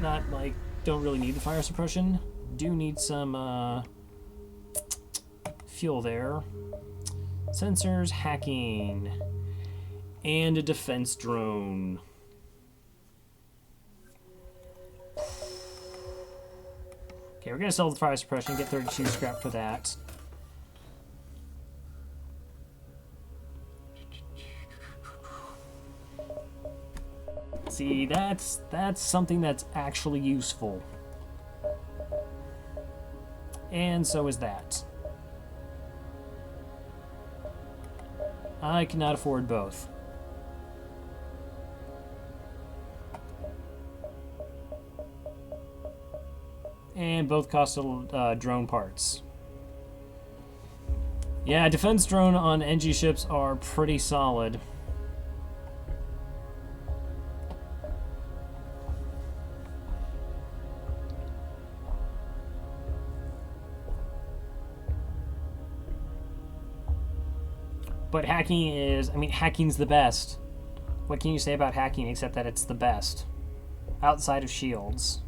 Not, like, don't really need the fire suppression. Do need some, fuel there. Sensors, hacking, and a defense drone. Okay, we're gonna sell the fire suppression, get 32 scrap for that. See, that's something that's actually useful. And so is that. I cannot afford both. And both cost drone parts. Yeah, defense drone on Engi ships are pretty solid. But hacking is, I mean, hacking's the best. What can you say about hacking except that it's the best? Outside of shields.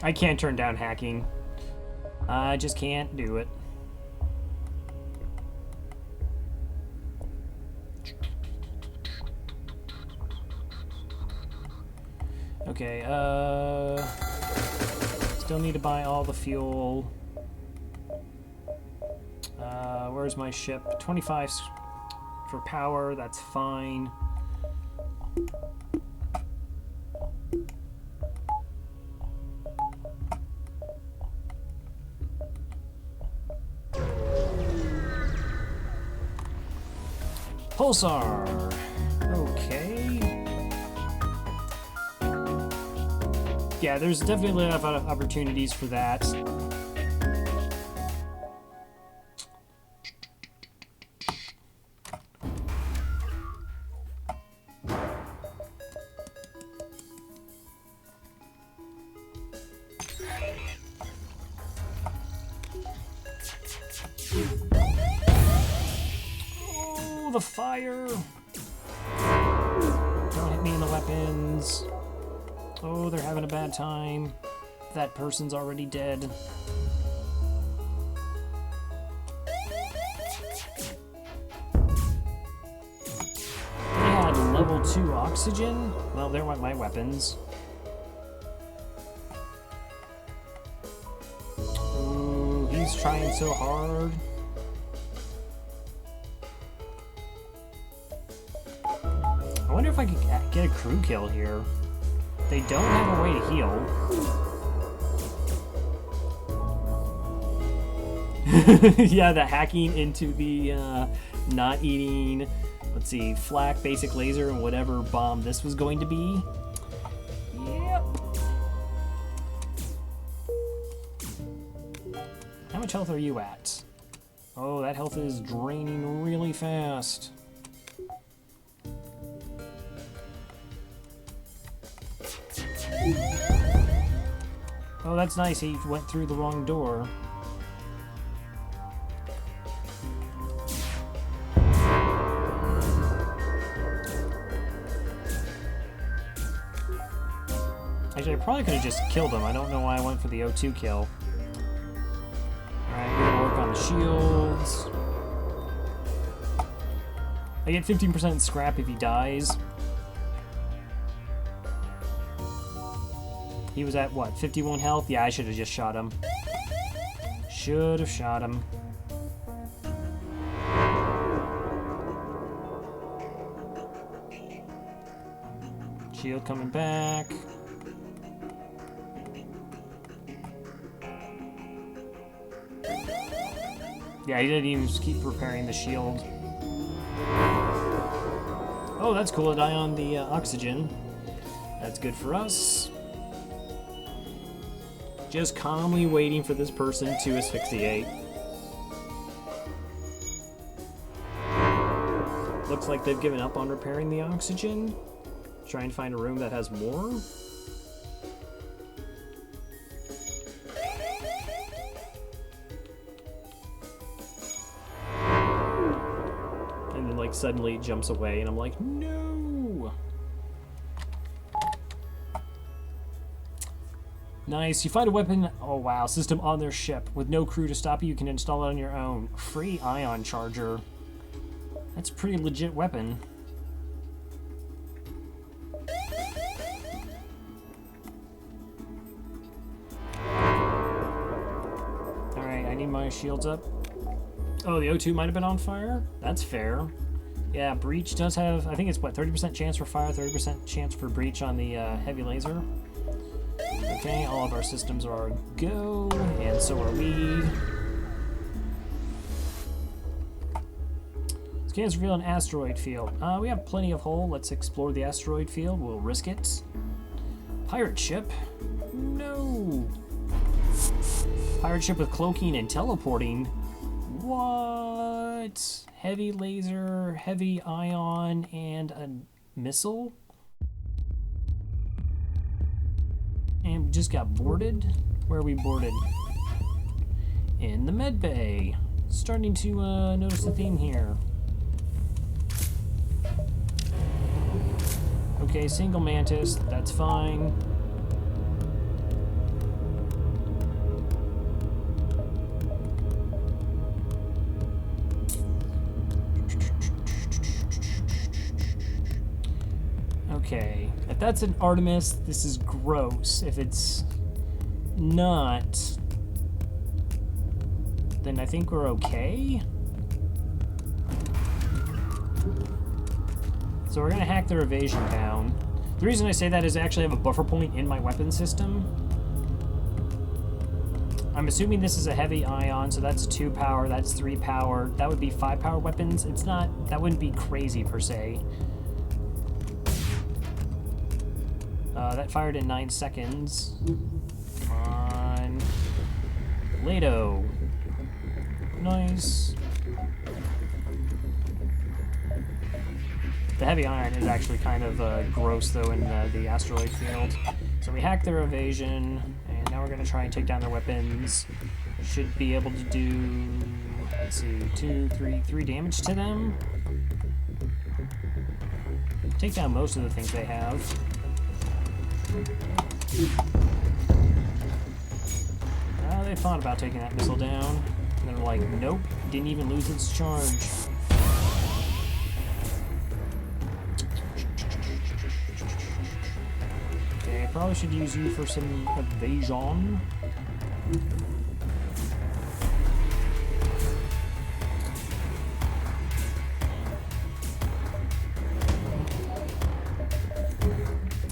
I can't turn down hacking. I just can't do it. Okay, still need to buy all the fuel. Where's my ship? 25 for power, that's fine. Pulsar. Okay. Yeah, there's definitely enough opportunities for that. The fire. Don't hit me in the weapons. Oh, they're having a bad time. That person's already dead. They had level 2 oxygen. Well, there went my weapons. Ooh, he's trying so hard. I wonder if I could get a crew kill here. They don't have a way to heal. Yeah, the hacking into the not eating, let's see, flak, basic laser, and whatever bomb this was going to be. Yep. How much health are you at? Oh, that health is draining really fast. Oh, that's nice. He went through the wrong door. Actually, I probably could have just killed him. I don't know why I went for the O2 kill. Alright, we're gonna work on the shields. I get 15% scrap if he dies. He was at, what, 51 health? Yeah, I should have just shot him. Should have shot him. Shield coming back. Yeah, he didn't even just keep repairing the shield. Oh, that's cool. To die on the oxygen. That's good for us. Just calmly waiting for this person to asphyxiate. Looks like they've given up on repairing the oxygen. Trying to find a room that has more. And then, like, suddenly it jumps away, and I'm like, no! Nice. You find a weapon, oh wow, system on their ship. With no crew to stop you, you can install it on your own. Free ion charger. That's a pretty legit weapon. Alright, I need my shields up. Oh, the O2 might have been on fire? That's fair. Yeah, breach does have, I think it's what, 30% chance for fire, 30% chance for breach on the heavy laser. Okay, all of our systems are go, and so are we. Scans reveal an asteroid field. We have plenty of hull. Let's explore the asteroid field. We'll risk it. Pirate ship? No. Pirate ship with cloaking and teleporting? What? Heavy laser, heavy ion, and a missile? And we just got boarded? Where are we boarded? In the med bay. Starting to notice a theme here. Okay, single mantis, that's fine. Okay, if that's an Artemis, this is gross. If it's not, then I think we're okay. So we're gonna hack their evasion down. The reason I say that is I actually have a buffer point in my weapon system. I'm assuming this is a heavy ion, so that's 2 power, that's 3 power. That would be 5 power weapons. It's not, that wouldn't be crazy per se. That fired in 9 seconds. Come on. Lato. Nice. The heavy iron is actually kind of gross, though, in the asteroid field. So we hacked their evasion, and now we're going to try and take down their weapons. Should be able to do, let's see, 3 damage to them. Take down most of the things they have. They thought about taking that missile down, and they're like, nope, didn't even lose its charge. Okay, probably should use you for some evasion.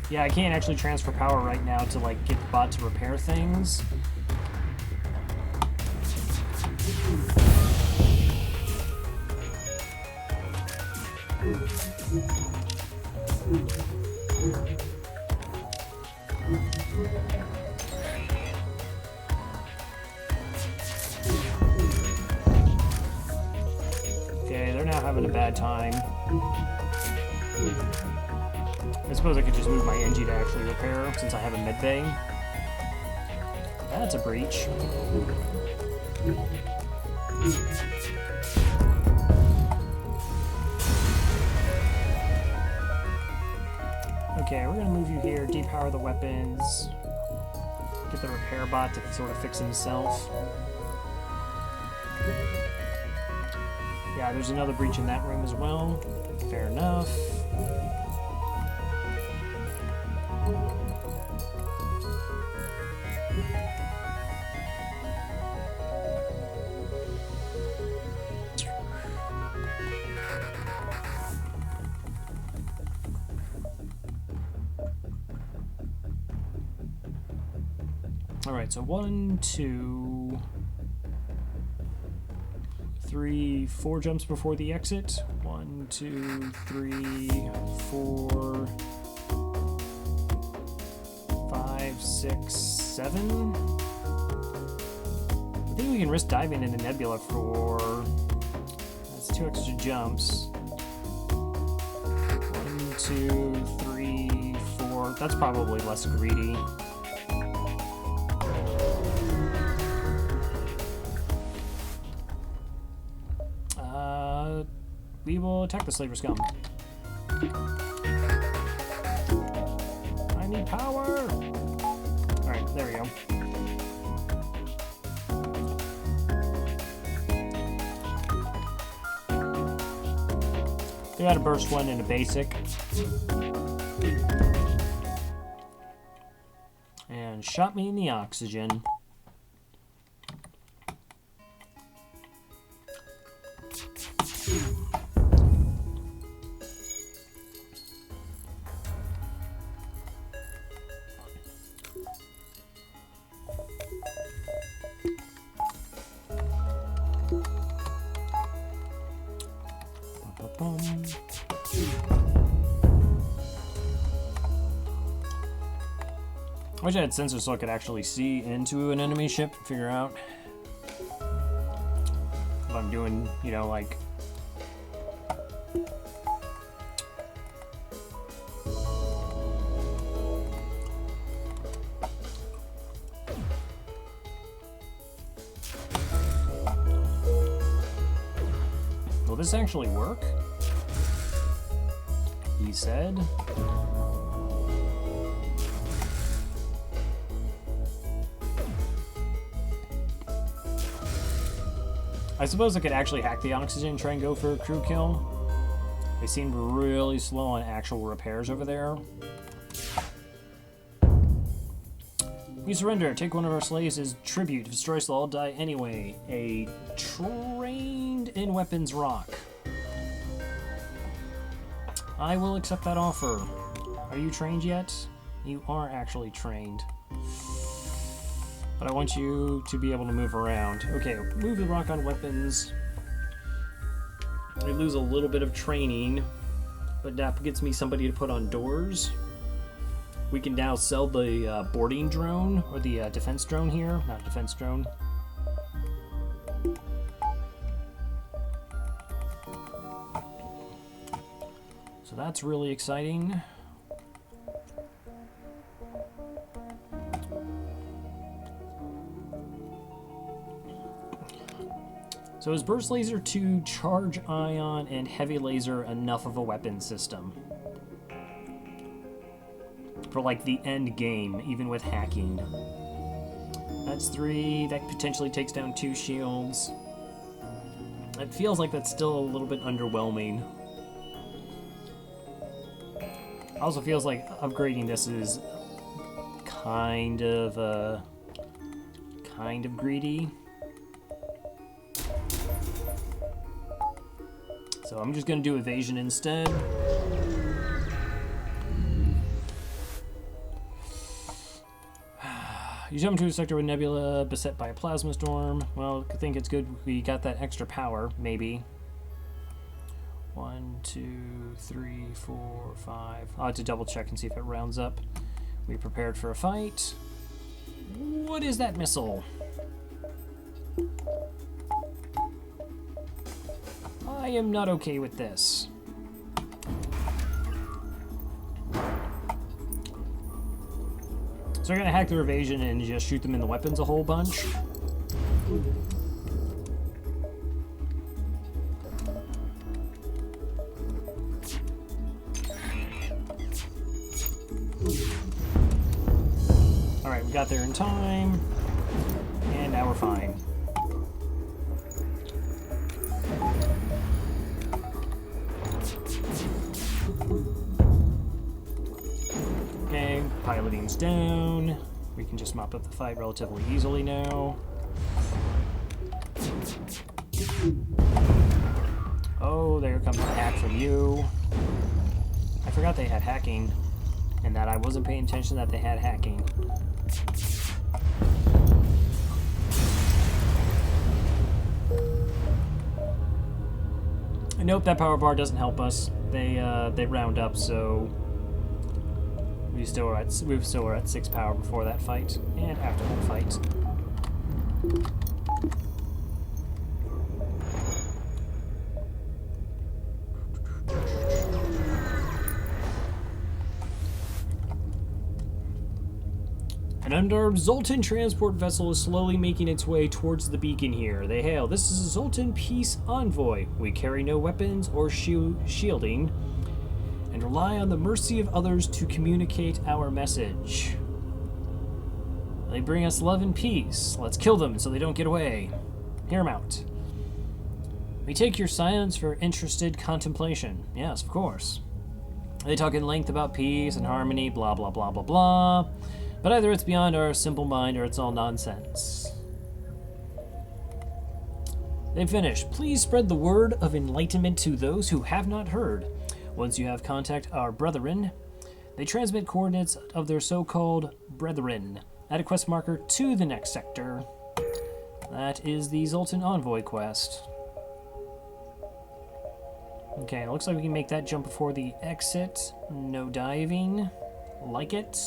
Yeah, I can't actually transfer power right now to like get the bot to repair things. Okay, they're now having a bad time. I suppose I could just move my Engi to actually repair, since I have a med bay. That's a breach. Okay, we're gonna move you here, depower the weapons, get the repair bot to sort of fix himself. Yeah, there's another breach in that room as well. Fair enough. Alright, so 1, 2, 3, 4 jumps before the exit. 1, 2, 3, 4, 5, 6, 7. I think we can risk diving into Nebula for... That's 2 extra jumps. 1, 2, 3, 4. That's probably less greedy. We will attack the Slaver Scum. I need power! Alright, there we go. They got a burst one and a basic. And shot me in the oxygen. I wish I had sensors so I could actually see into an enemy ship, figure out if I'm doing, you know, like... Will this actually work? He said. I suppose I could actually hack the oxygen and try and go for a crew kill. They seemed really slow on actual repairs over there. We surrender. Take one of our slaves as tribute. If destroys, they'll all die anyway. A trained in weapons rock. I will accept that offer. Are you trained yet? You are actually trained. But I want you to be able to move around. Okay, move the rock on weapons. I lose a little bit of training, but that gets me somebody to put on doors. We can now sell the boarding drone, or the defense drone here. Not defense drone. So that's really exciting. So is Burst Laser 2, Charge Ion, and Heavy Laser enough of a weapon system? For like the end game, even with hacking. That's 3, that potentially takes down 2 shields. It feels like that's still a little bit underwhelming. Also feels like upgrading this is kind of greedy. So I'm just going to do evasion instead. You jump into a sector with nebula beset by a plasma storm. Well, I think it's good we got that extra power, maybe. 1, 2, 3, 4, 5. I'll have to double check and see if it rounds up. We prepared for a fight. What is that missile? I am not okay with this. So we're gonna hack their evasion and just shoot them in the weapons a whole bunch. Alright, we got there in time. And now we're fine. Okay, piloting's down. We can just mop up the fight relatively easily now. Oh, there comes the hack from you. I forgot they had hacking, and that I wasn't paying attention that they had hacking. Nope, that power bar doesn't help us. They round up, so we still were at 6 power before that fight and after that fight. An unarmed Zoltan transport vessel is slowly making its way towards the beacon here. They hail, "This is a Zoltan peace envoy. We carry no weapons or shielding and rely on the mercy of others to communicate our message. They bring us love and peace. Let's kill them so they don't get away. Hear them out. We take your silence for interested contemplation." Yes, of course. They talk in length about peace and harmony, blah, blah, blah, blah, blah. But either it's beyond our simple mind or it's all nonsense. They finish. "Please spread the word of enlightenment to those who have not heard. Once you have contact our brethren, they transmit coordinates of their so-called brethren. Add a quest marker to the next sector." That is the Zoltan Envoy quest. Okay, it looks like we can make that jump before the exit. No diving. Like it.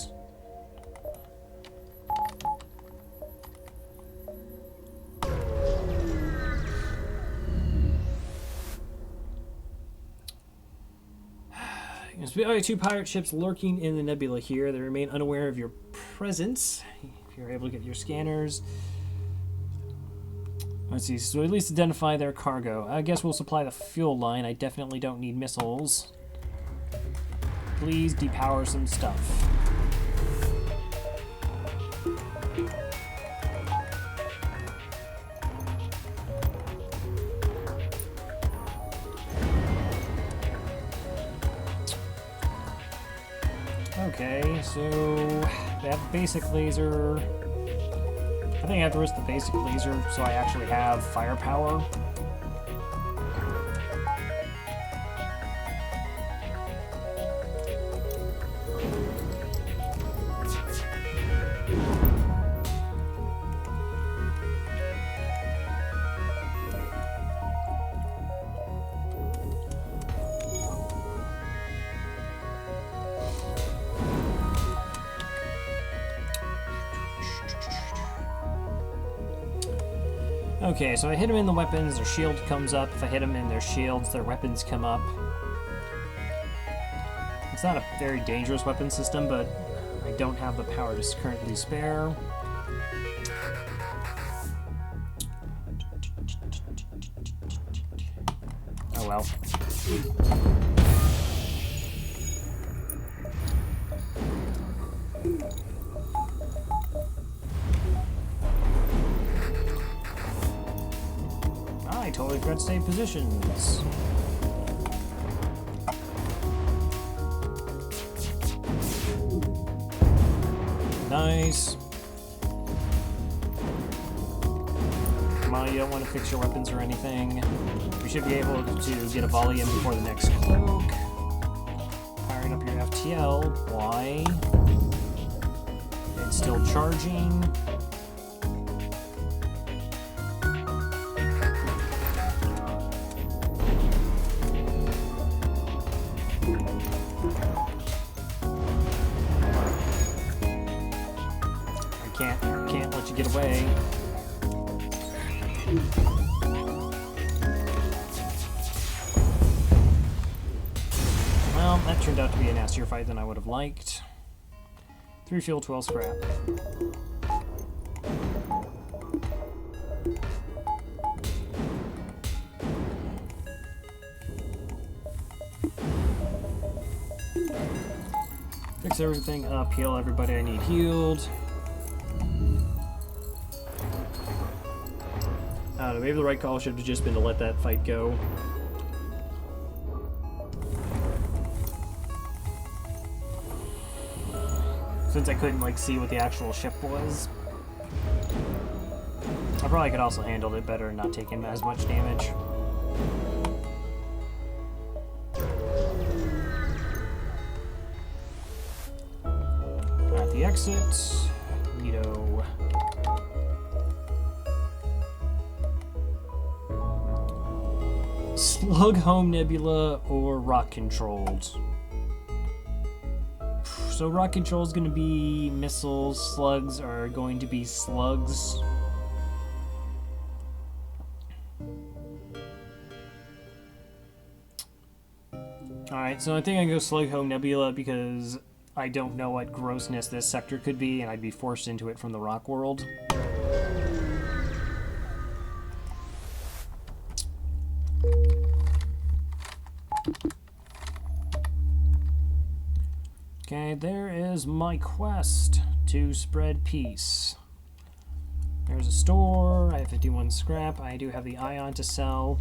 There's 2 pirate ships lurking in the nebula here. They remain unaware of your presence. If you're able to get your scanners. Let's see, so at least identify their cargo. I guess we'll supply the fuel line. I definitely don't need missiles. Please depower some stuff. Okay, so that basic laser. I think I have to risk the basic laser so I actually have firepower. Okay, so I hit them in the weapons, their shield comes up. If I hit them in their shields, their weapons come up. It's not a very dangerous weapon system, but I don't have the power to currently spare. Oh well. I totally forgot to save positions. Nice. Come on, you don't want to fix your weapons or anything. We should be able to get a volley in before the next cloak. Firing up your FTL. Why? It's still charging. Can't let you get away. Well, that turned out to be a nastier fight than I would have liked. 3 fuel, 12 scrap. Fix everything up, heal everybody I need healed. I don't know, maybe the right call should have just been to let that fight go. Since I couldn't, like, see what the actual ship was. I probably could also handle it better and not take in as much damage. At the exit, Lido. Slug home nebula or rock controlled. So rock control is going to be missiles, slugs are going to be slugs. Alright, so I think I can go slug home nebula because I don't know what grossness this sector could be and I'd be forced into it from the rock world. Okay, there is my quest to spread peace. There's a store, I have 51 scrap, I do have the ion to sell,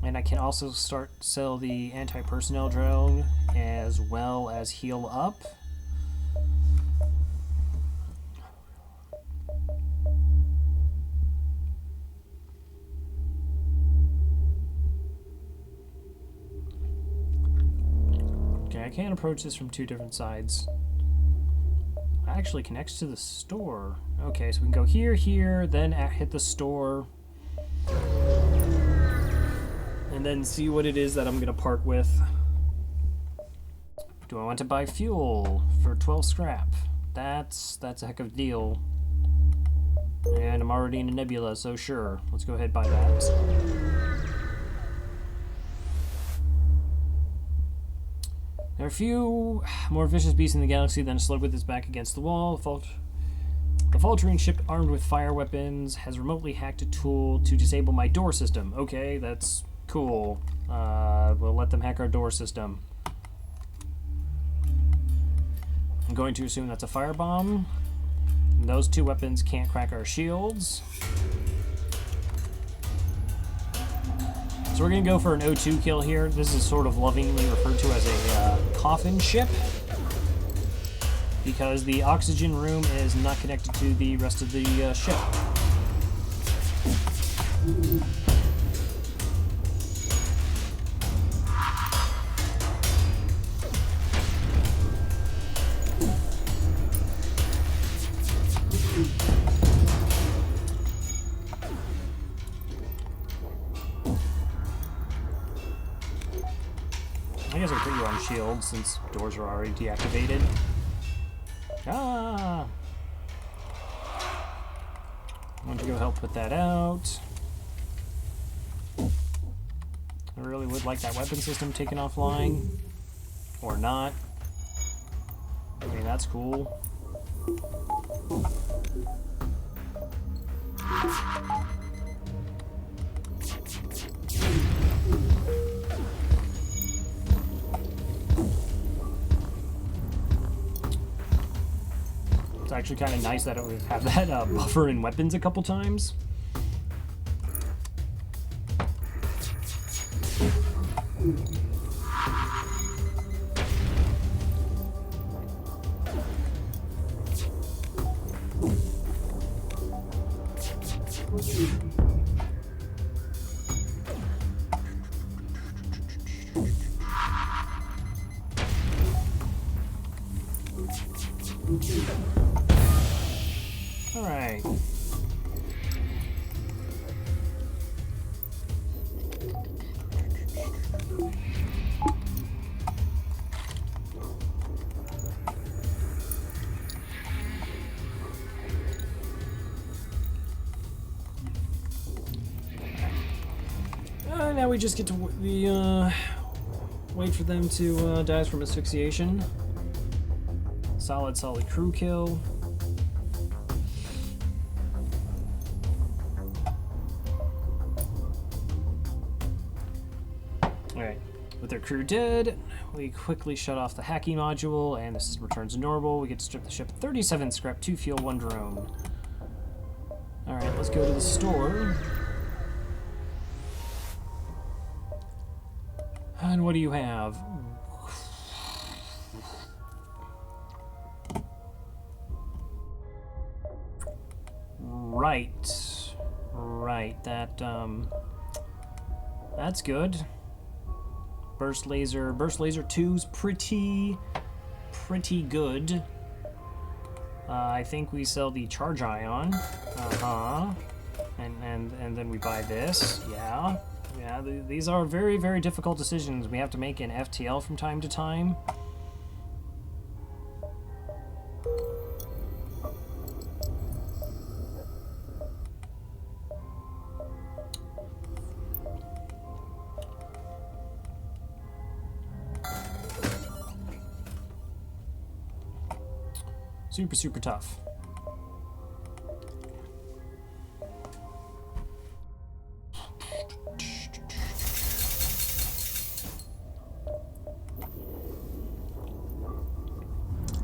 and I can also start sell the anti-personnel drone as well as heal up. I can't approach this from 2 different sides. It actually connects to the store. Okay, so we can go here, here, then hit the store. and then see what it is that I'm gonna part with. Do I want to buy fuel for 12 scrap? That's a heck of a deal. And I'm already in a nebula, so sure. Let's go ahead and buy that. There are a few more vicious beasts in the galaxy than a slug with its back against the wall. The faltering ship armed with fire weapons has remotely hacked a tool to disable my door system. Okay, that's cool. We'll let them hack our door system. I'm going to assume that's a firebomb. And those two weapons can't crack our shields. So we're going to go for an O2 kill here. This is sort of lovingly referred to as a coffin ship, because the oxygen room is not connected to the rest of the ship. I guess I'll put you on shield since doors are already deactivated. Ah! I want to go help put that out. I really would like that weapon system taken offline. Or not. I mean, that's cool. It's actually kind of nice that it would have that buffer in weapons a couple times. All right. Now we just get to wait for them to die from asphyxiation. Solid crew kill. Alright, with their crew dead, we quickly shut off the hacking module, and the system returns to normal. We get to strip the ship 37 scrap, 2 fuel, 1 drone. Alright, let's go to the store. And what do you have? Right, that's good. Burst laser 2's pretty good. I think we sell the charge ion. And then we buy this. Yeah, these are very, very difficult decisions we have to make in FTL from time to time. Super tough.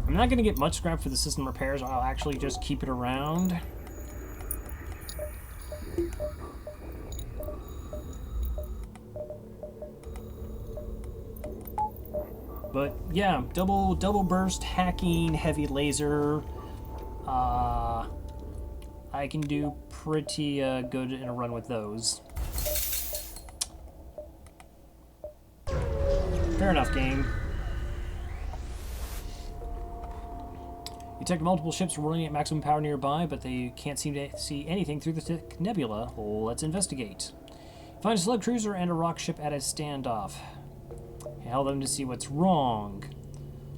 I'm not going to get much scrap for the system repairs. I'll actually just keep it around. But yeah, double burst hacking, heavy laser. I can do pretty good in a run with those. Fair enough, game. You detect multiple ships running at maximum power nearby, but they can't seem to see anything through the thick nebula. Let's investigate. Find a slug cruiser and a rock ship at a standoff. Hail them to see what's wrong.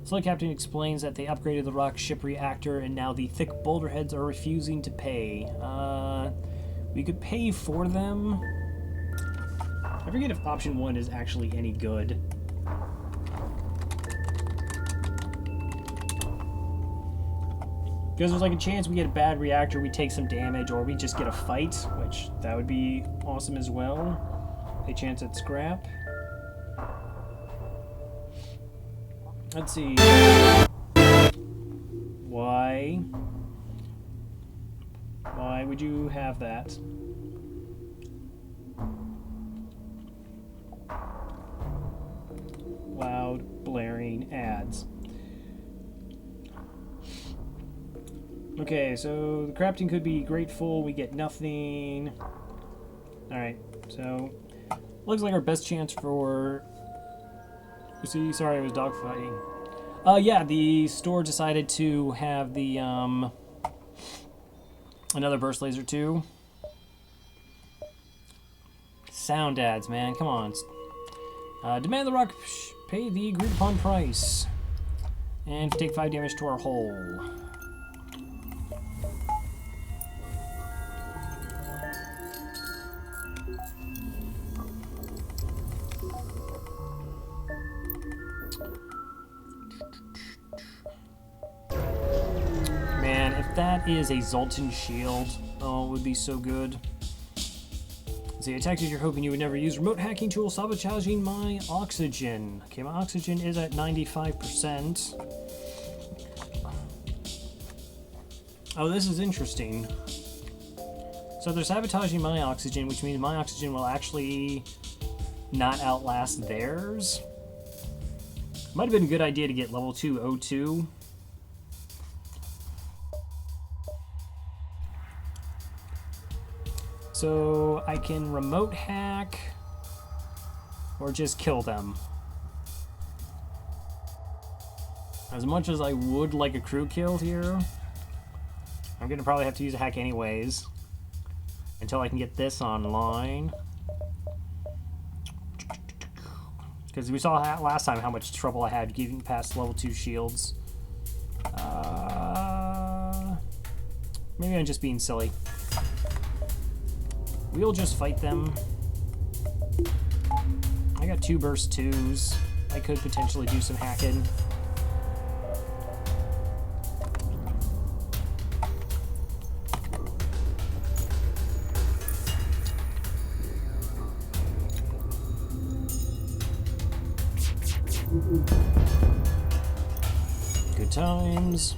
Slug captain explains that they upgraded the rock ship reactor and now the thick boulder heads are refusing to pay. We could pay for them. I forget if option 1 is actually any good. Because there's like a chance we get a bad reactor, we take some damage, or we just get a fight, which that would be awesome as well. A chance at scrap. Let's see. Why? Why would you have that? Loud, blaring ads. Okay, so the crafting could be grateful. We get nothing. Alright, so looks like our best chance for... See, sorry, I was dogfighting. Yeah, the store decided to have the, another burst laser too. Sound ads, man, come on. Demand the rock, pay the agreed upon price. And take 5 damage to our hull. Man, if that is a Zoltan shield, oh, it would be so good. The tactics you're hoping you would never use. Remote hacking tool sabotaging my oxygen. Okay, my oxygen is at 95%. Oh, this is interesting. So they're sabotaging my oxygen, which means my oxygen will actually not outlast theirs. Might have been a good idea to get level 2 O2. So I can remote hack or just kill them. As much as I would like a crew kill here, I'm gonna probably have to use a hack anyways until I can get this online. Because we saw last time how much trouble I had getting past level 2 shields. Maybe I'm just being silly. We'll just fight them. I got 2 burst 2s. I could potentially do some hacking. Good times.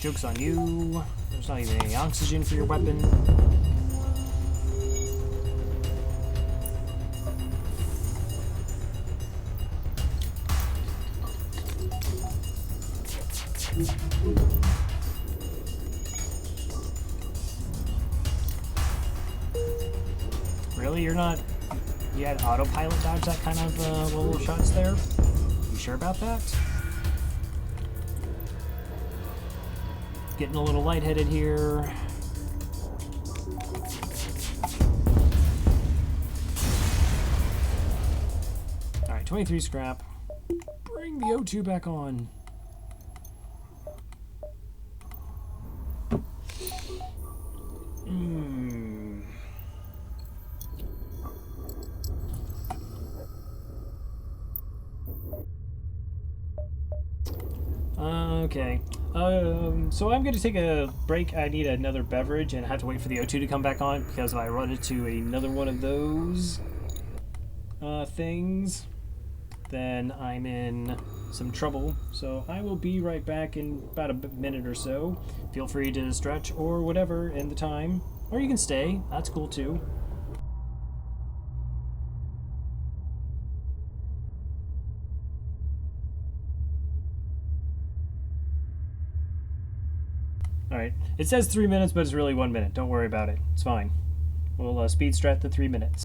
Joke's on you. There's not even any oxygen for your weapon. Really? You're not... You had autopilot dodge that kind of little shots there? You sure about that? Getting a little lightheaded here. Alright, 23 scrap. Bring the O2 back on. Okay. So I'm going to take a break. I need another beverage, and I have to wait for the O2 to come back on, because if I run into another one of those things, then I'm in some trouble. So I will be right back in about a minute or so. Feel free to stretch or whatever in the time. Or you can stay. That's cool too. Alright, it says 3 minutes, but it's really 1 minute. Don't worry about it. It's fine. We'll speed strat to 3 minutes.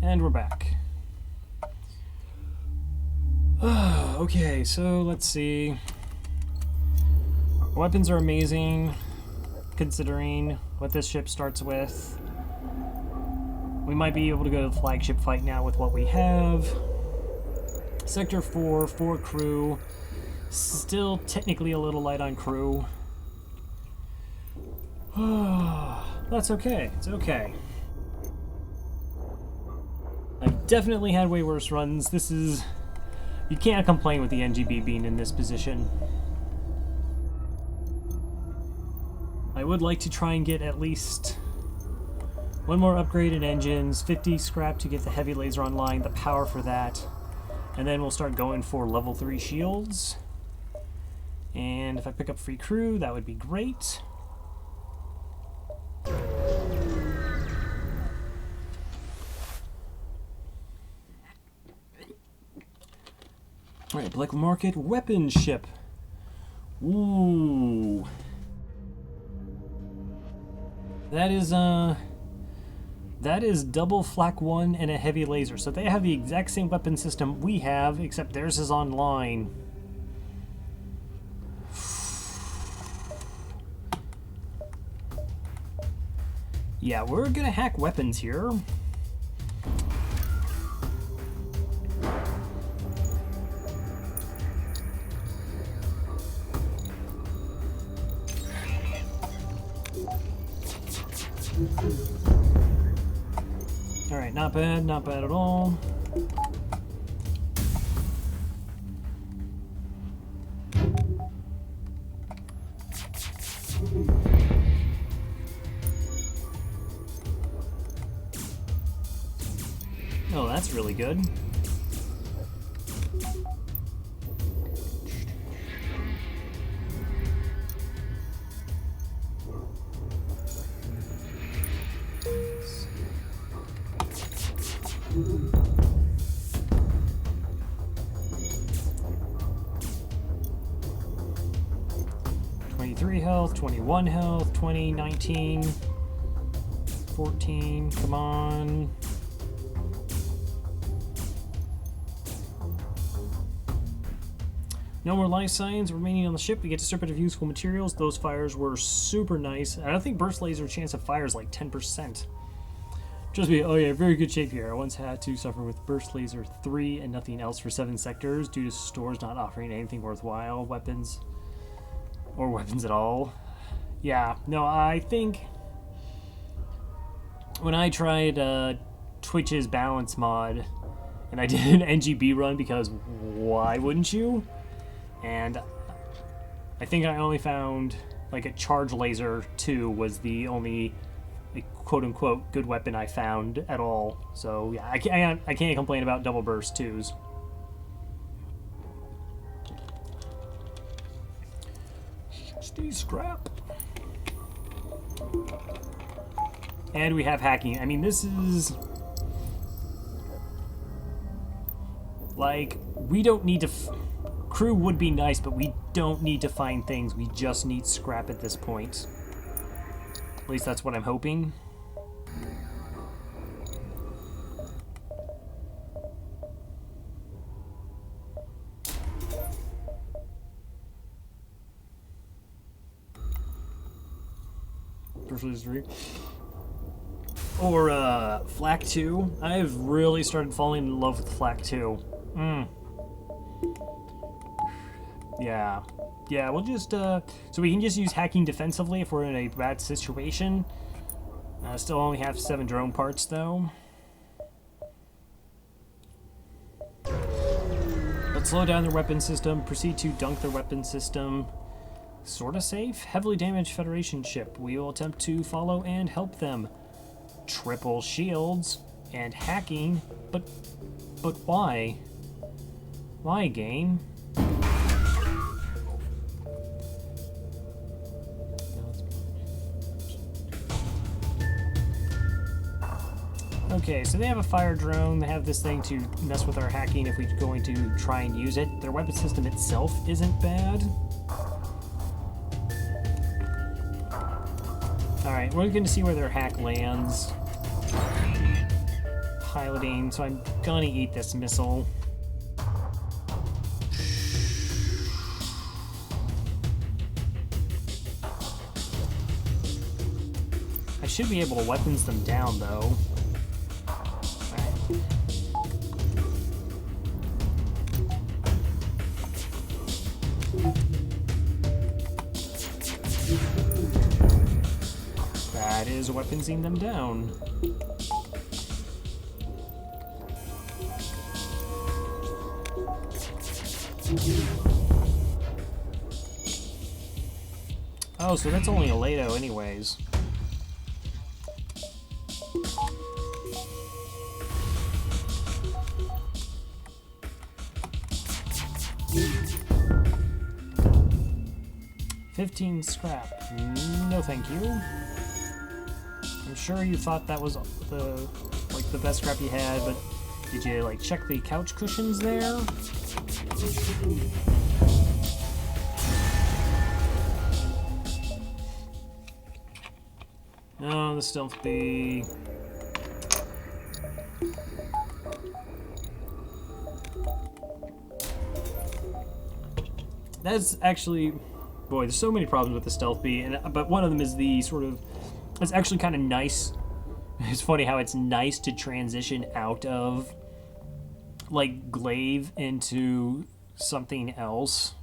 And we're back. Okay, so let's see. Weapons are amazing, considering what this ship starts with. We might be able to go to the flagship fight now with what we have. Sector 4, 4 crew. Still technically a little light on crew. That's okay. It's okay. I've definitely had way worse runs. This is... You can't complain with the NGB being in this position. I would like to try and get at least one more upgrade in engines, 50 scrap to get the heavy laser online, the power for that, and then we'll start going for level 3 shields. And if I pick up free crew, that would be great. Alright, Black Market weapon ship. Ooh. That is double flak 1 and a heavy laser. So they have the exact same weapon system we have, except theirs is online. Yeah, we're gonna hack weapons here. Alright, not bad at all. Oh, that's really good. Health, 21 health, 20, 19, 14, come on. No more life signs remaining on the ship. We get to strip it of useful materials. Those fires were super nice. I don't think burst laser chance of fire is like 10%. Trust me, oh yeah, very good shape here. I once had to suffer with burst laser 3 and nothing else for 7 sectors due to stores not offering anything worthwhile, weapons, or weapons at all. Yeah, no, I think when I tried Twitch's balance mod, and I did an NGB run because why wouldn't you? And I think I only found like a charge laser 2 was the only like, quote-unquote good weapon I found at all. So yeah, I can't complain about double burst 2s. Stay scrap. And we have hacking. I mean, this is like, we don't need to crew would be nice, but we don't need to find things. We just need scrap at this point. At least that's what I'm hoping. Or Flak 2. I've really started falling in love with Flak 2. Yeah. Yeah, we'll just, so we can just use hacking defensively if we're in a bad situation. Still only have 7 drone parts, though. Let's slow down their weapon system, proceed to dunk their weapon system. Sorta safe. Heavily damaged Federation ship. We will attempt to follow and help them. Triple shields and hacking, but why? Why, game? Okay, so they have a fire drone. They have this thing to mess with our hacking if we're going to try and use it. Their weapon system itself isn't bad. Alright, we're going to see where their hack lands. piloting, so I'm gonna eat this missile. I should be able to weapons them down, though. Alright. That is weaponsing them down. Oh, so that's only a Lato anyways. $15 scrap. No, thank you. I'm sure you thought that was the best scrap you had, but did you like check the couch cushions there? No, the stealth bee. That's actually, boy, there's so many problems with the stealth bee, but one of them is the sort of, it's actually kind of nice. It's funny how it's nice to transition out of like glaive into something else.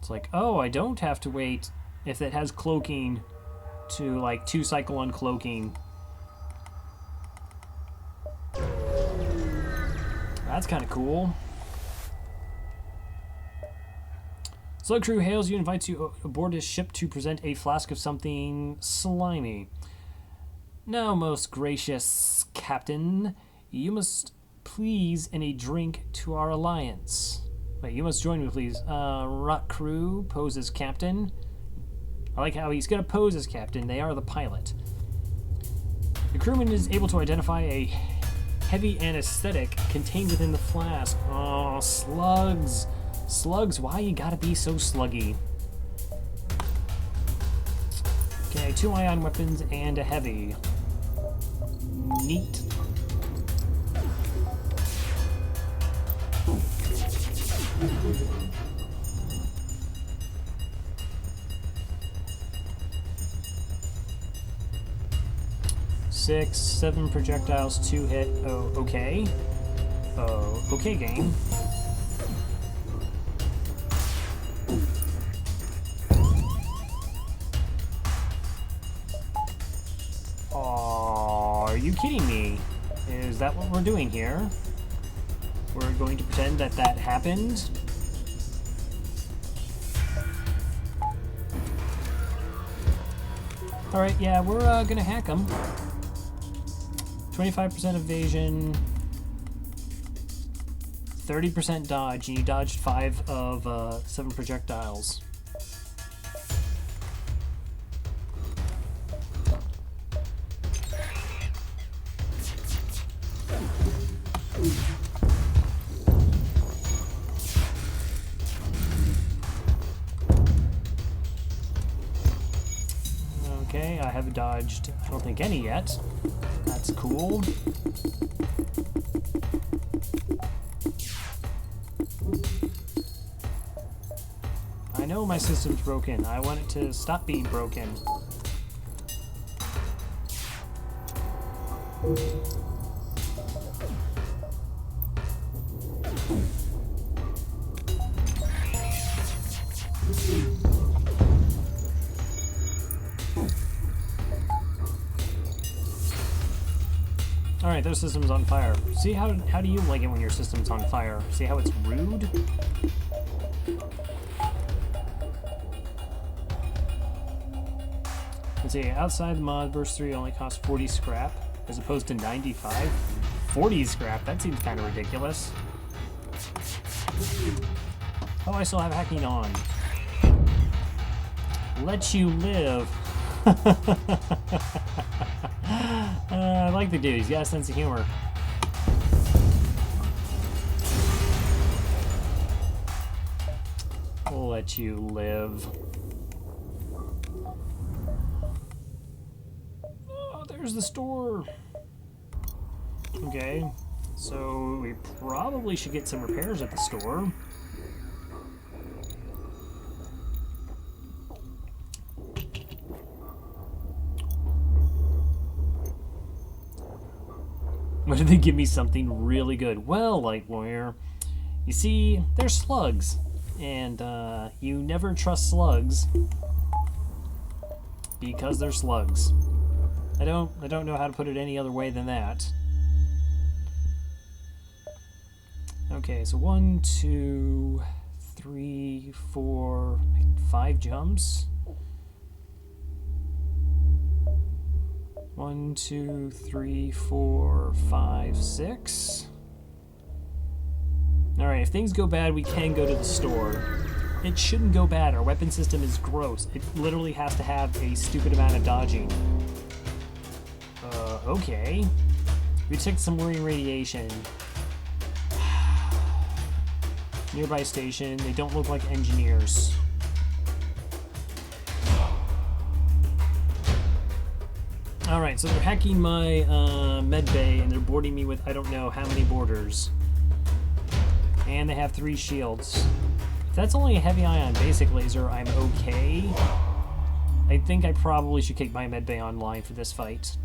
It's like, oh, I don't have to wait if it has cloaking to like 2-cycle uncloaking. That's kind of cool. Slug crew hails you and invites you aboard his ship to present a flask of something slimy. Now, most gracious captain, you must please in a drink to our alliance. Wait, you must join me, please. Rock crew, pose as captain. I like how he's gonna pose as captain. They are the pilot. The crewman is able to identify a heavy anesthetic contained within the flask. Oh, slugs. Slugs, why you gotta be so sluggy? Okay, 2 ion weapons and a heavy. Neat. Six, 7 projectiles, 2 hit. Oh, okay. Oh, okay, game. Are you kidding me? Is that what we're doing here? We're going to pretend that that happened? Alright, yeah, we're gonna hack them. 25% evasion, 30% dodge, and you dodged 5 of 7 projectiles. Okay, I have dodged, I don't think any yet. That's cool. I know my system's broken. I want it to stop being broken. Alright, their system's on fire. See, how do you like it when your system's on fire? See how it's rude? Let's see, outside the mod, burst 3 only costs 40 scrap, as opposed to 95. 40 scrap, that seems kind of ridiculous. Oh, I still have hacking on. Let you live. I like the dude, he's got a sense of humor. Let you live. Oh, there's the store. Okay, so we probably should get some repairs at the store. What did they give me something really good? Well, Light Warrior, you see, they're slugs, and you never trust slugs because they're slugs. I don't know how to put it any other way than that. Okay, so 1, 2, 3, 4, 5 jumps. 1, 2, 3, 4, 5, 6. Alright, if things go bad, we can go to the store. It shouldn't go bad. Our weapon system is gross. It literally has to have a stupid amount of dodging. Okay. We took some worrying radiation. Nearby station. They don't look like engineers. Alright, so they're hacking my med bay and they're boarding me with I don't know how many boarders. And they have 3 shields. If that's only a heavy ion basic laser, I'm okay. I think I probably should kick my med bay online for this fight.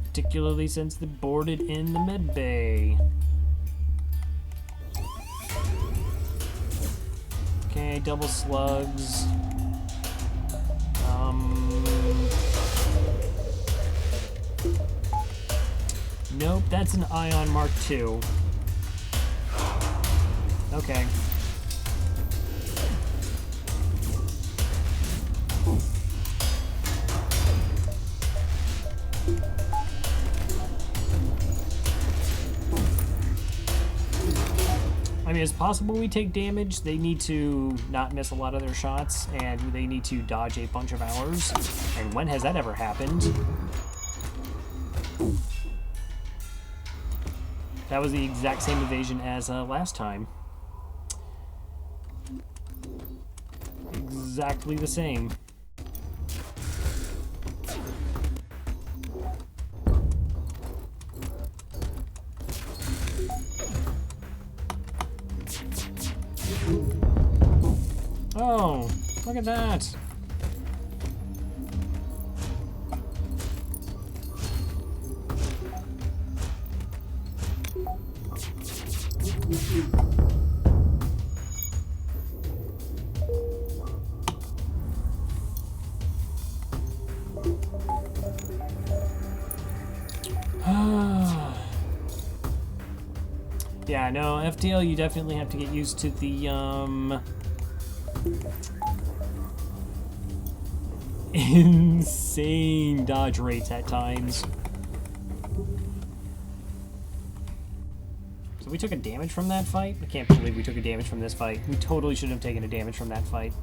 Particularly since they boarded in the med bay. Okay, double slugs. Nope, that's an Ion Mark II. Okay. I mean, it's possible we take damage. They need to not miss a lot of their shots, and they need to dodge a bunch of ours. And when has that ever happened? That was the exact same evasion as last time. Exactly the same. Oh, look at that. Yeah, no, FTL, you definitely have to get used to the, insane dodge rates at times. So we took a damage from that fight? I can't believe we took a damage from this fight. We totally should have taken a damage from that fight.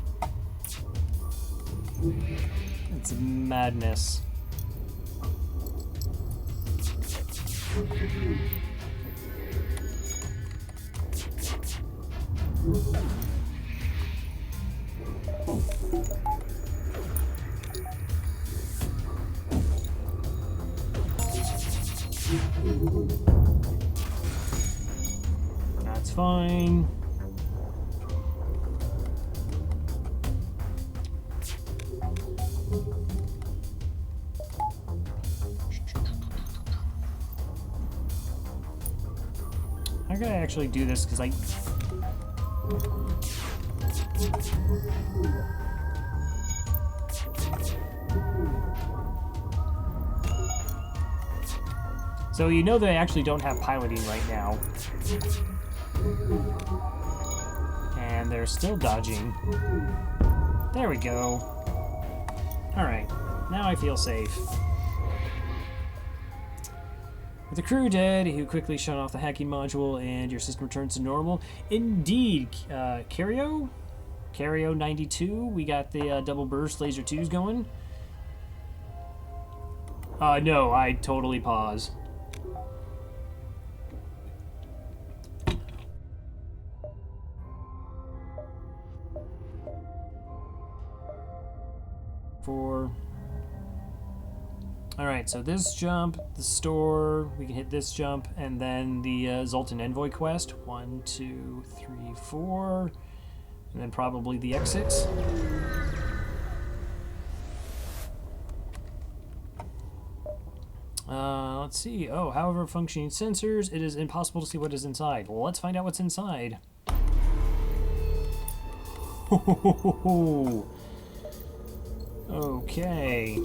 It's madness. That's fine. I'm gonna actually do this because I... So you know they actually don't have piloting right now. And they're still dodging. There we go. Alright, now I feel safe. With the crew dead, you quickly shut off the hacking module and your system returns to normal. Indeed, Cario 92, we got the double burst laser 2s going. No, I totally pause. Alright, so this jump, the store, we can hit this jump, and then the Zoltan Envoy quest. 1, 2, 3, 4. And then probably the exit. Let's see. Oh, however, functioning sensors, it is impossible to see what is inside. Well, let's find out what's inside. Okay.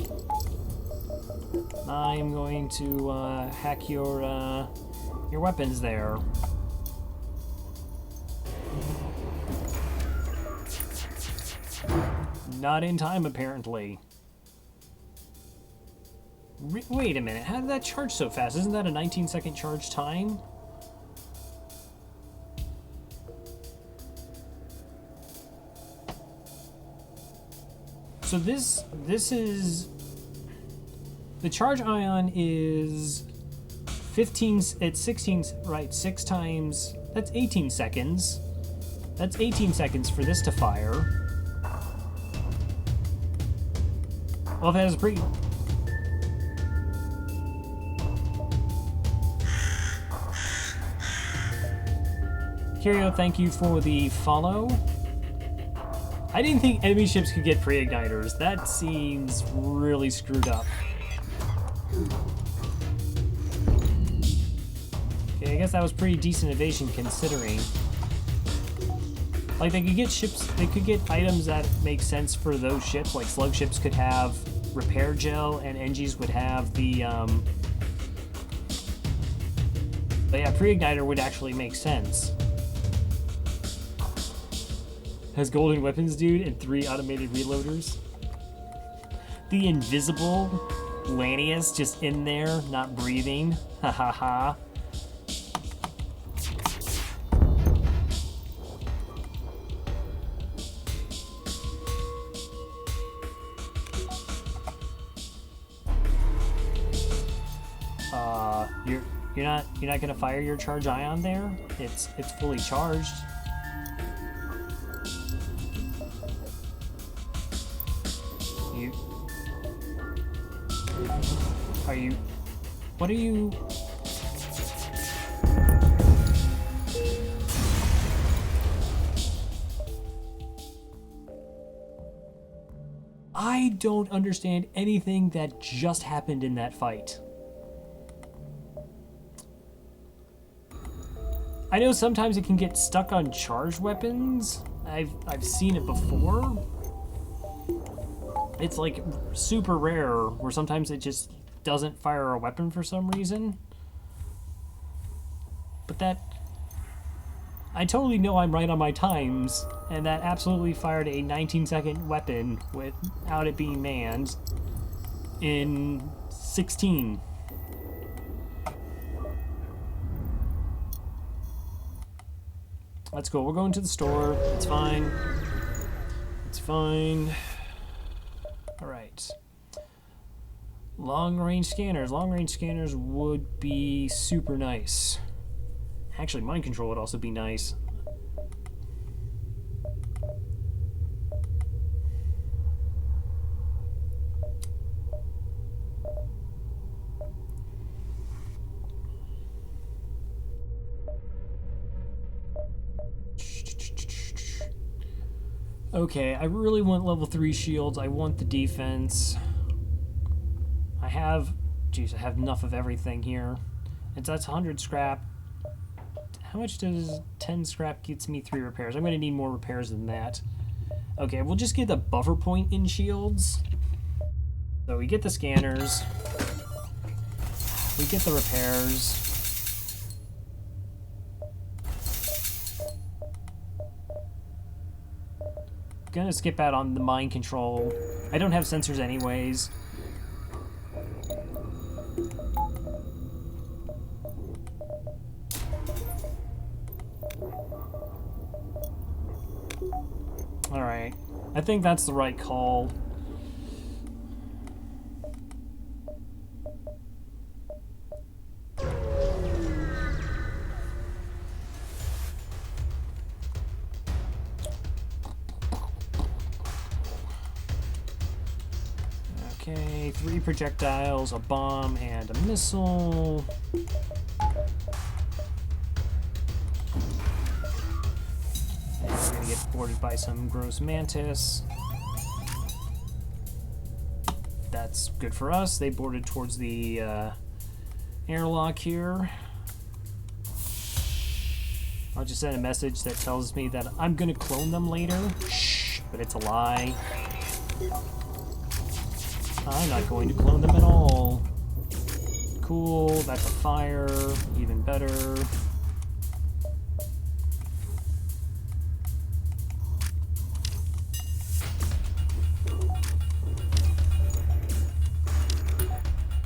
I'm going to hack your weapons there. Not in time, apparently. Wait a minute, how did that charge so fast? Isn't that a 19-second charge time? So this is... The charge ion is 15... It's 16... Right, 6 times... That's 18 seconds. That's 18 seconds for this to fire. Well, if it has a pretty... Curio, thank you for the follow. I didn't think enemy ships could get pre-igniters. That seems really screwed up. Okay, I guess that was pretty decent evasion considering. Like, they could get ships, they could get items that make sense for those ships. Like, slug ships could have repair gel, and Engis would have the, But yeah, pre-igniter would actually make sense. Has golden weapons, dude, and 3 automated reloaders. The invisible Lanius just in there, not breathing. Ha ha ha. You're not gonna fire your charge ion there? It's fully charged. What are you... I don't understand anything that just happened in that fight. I know sometimes it can get stuck on charged weapons. I've seen it before. It's like super rare where sometimes it just doesn't fire a weapon for some reason. But that... I totally know I'm right on my times, and that absolutely fired a 19-second weapon without it being manned in 16. Let's go. We're going to the store. It's fine. It's fine. Alright. Long-range scanners. Long-range scanners would be super nice. Actually, mind control would also be nice. Okay, I really want level 3 shields. I want the defense. I have enough of everything here. That's 100 scrap. How much does 10 scrap gets me 3 repairs? I'm going to need more repairs than that. Okay, we'll just get the buffer point in shields. So we get the scanners. We get the repairs. Gonna skip out on the mind control. I don't have sensors anyways. Alright. I think that's the right call. Okay, 3 projectiles, a bomb, and a missile. And we're gonna get boarded by some gross mantis. That's good for us. They boarded towards the airlock here. I'll just send a message that tells me that I'm gonna clone them later. Shh, but it's a lie. I'm not going to clone them at all. Cool, that's a fire, even better.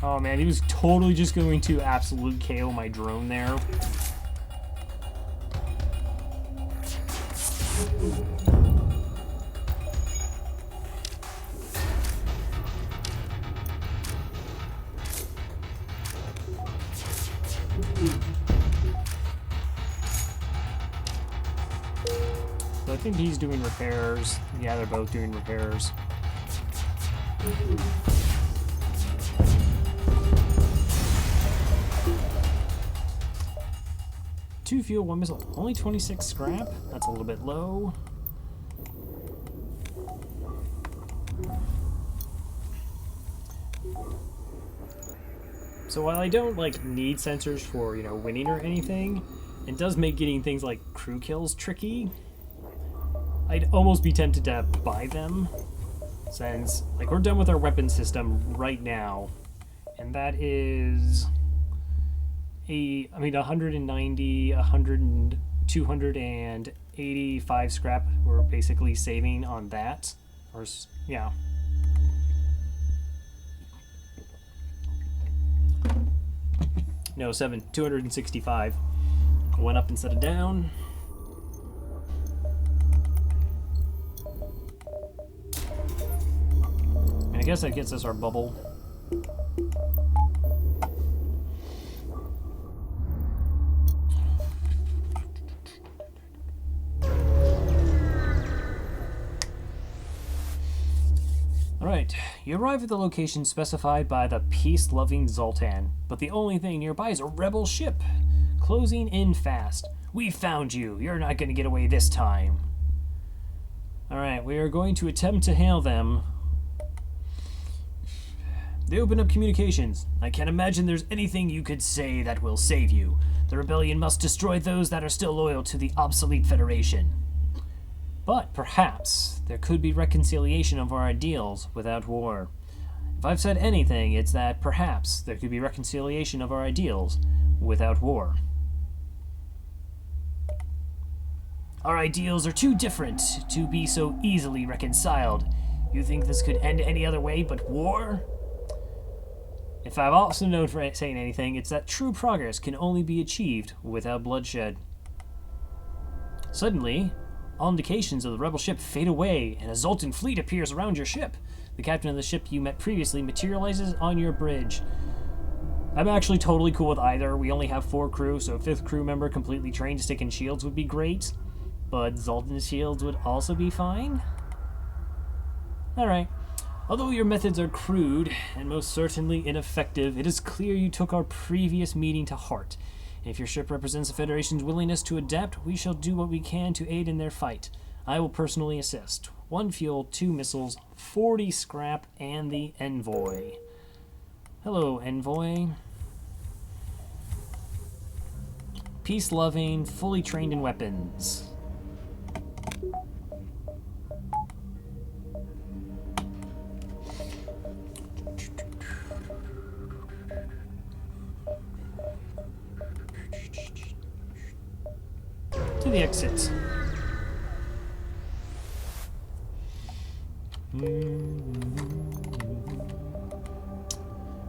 Oh man, he was totally just going to absolute KO my drone there. So I think he's doing repairs. Yeah, they're both doing repairs. 2 fuel, 1 missile. Only 26 scrap? That's a little bit low. So while I don't need sensors for, winning or anything, it does make getting things like crew kills tricky. I'd almost be tempted to buy them, since we're done with our weapon system right now, and that is 190, 100, and 285 scrap. We're basically saving on that, or yeah. No, 265. Went up instead of down. And I guess that gets us our bubble. Alright, you arrive at the location specified by the peace-loving Zoltan, but the only thing nearby is a rebel ship. Closing in fast. We found you. You're not going to get away this time. Alright, we are going to attempt to hail them. They open up communications. I can't imagine there's anything you could say that will save you. The rebellion must destroy those that are still loyal to the obsolete Federation. But perhaps there could be reconciliation of our ideals without war. If I've said anything, it's that perhaps there could be reconciliation of our ideals without war. Our ideals are too different to be so easily reconciled. You think this could end any other way but war? If I've also known for saying anything, it's that true progress can only be achieved without bloodshed. Suddenly, all indications of the rebel ship fade away, and a Zoltan fleet appears around your ship. The captain of the ship you met previously materializes on your bridge. I'm actually totally cool with either. We only have 4 crew, so a 5th crew member completely trained to stick in shields would be great. But Zoltan shields would also be fine. Alright. Although your methods are crude and most certainly ineffective, it is clear you took our previous meeting to heart. If your ship represents the Federation's willingness to adapt, we shall do what we can to aid in their fight. I will personally assist. 1 fuel, 2 missiles, 40 scrap, and the Envoy. Hello, Envoy. Peace-loving, fully trained in weapons. To the exit.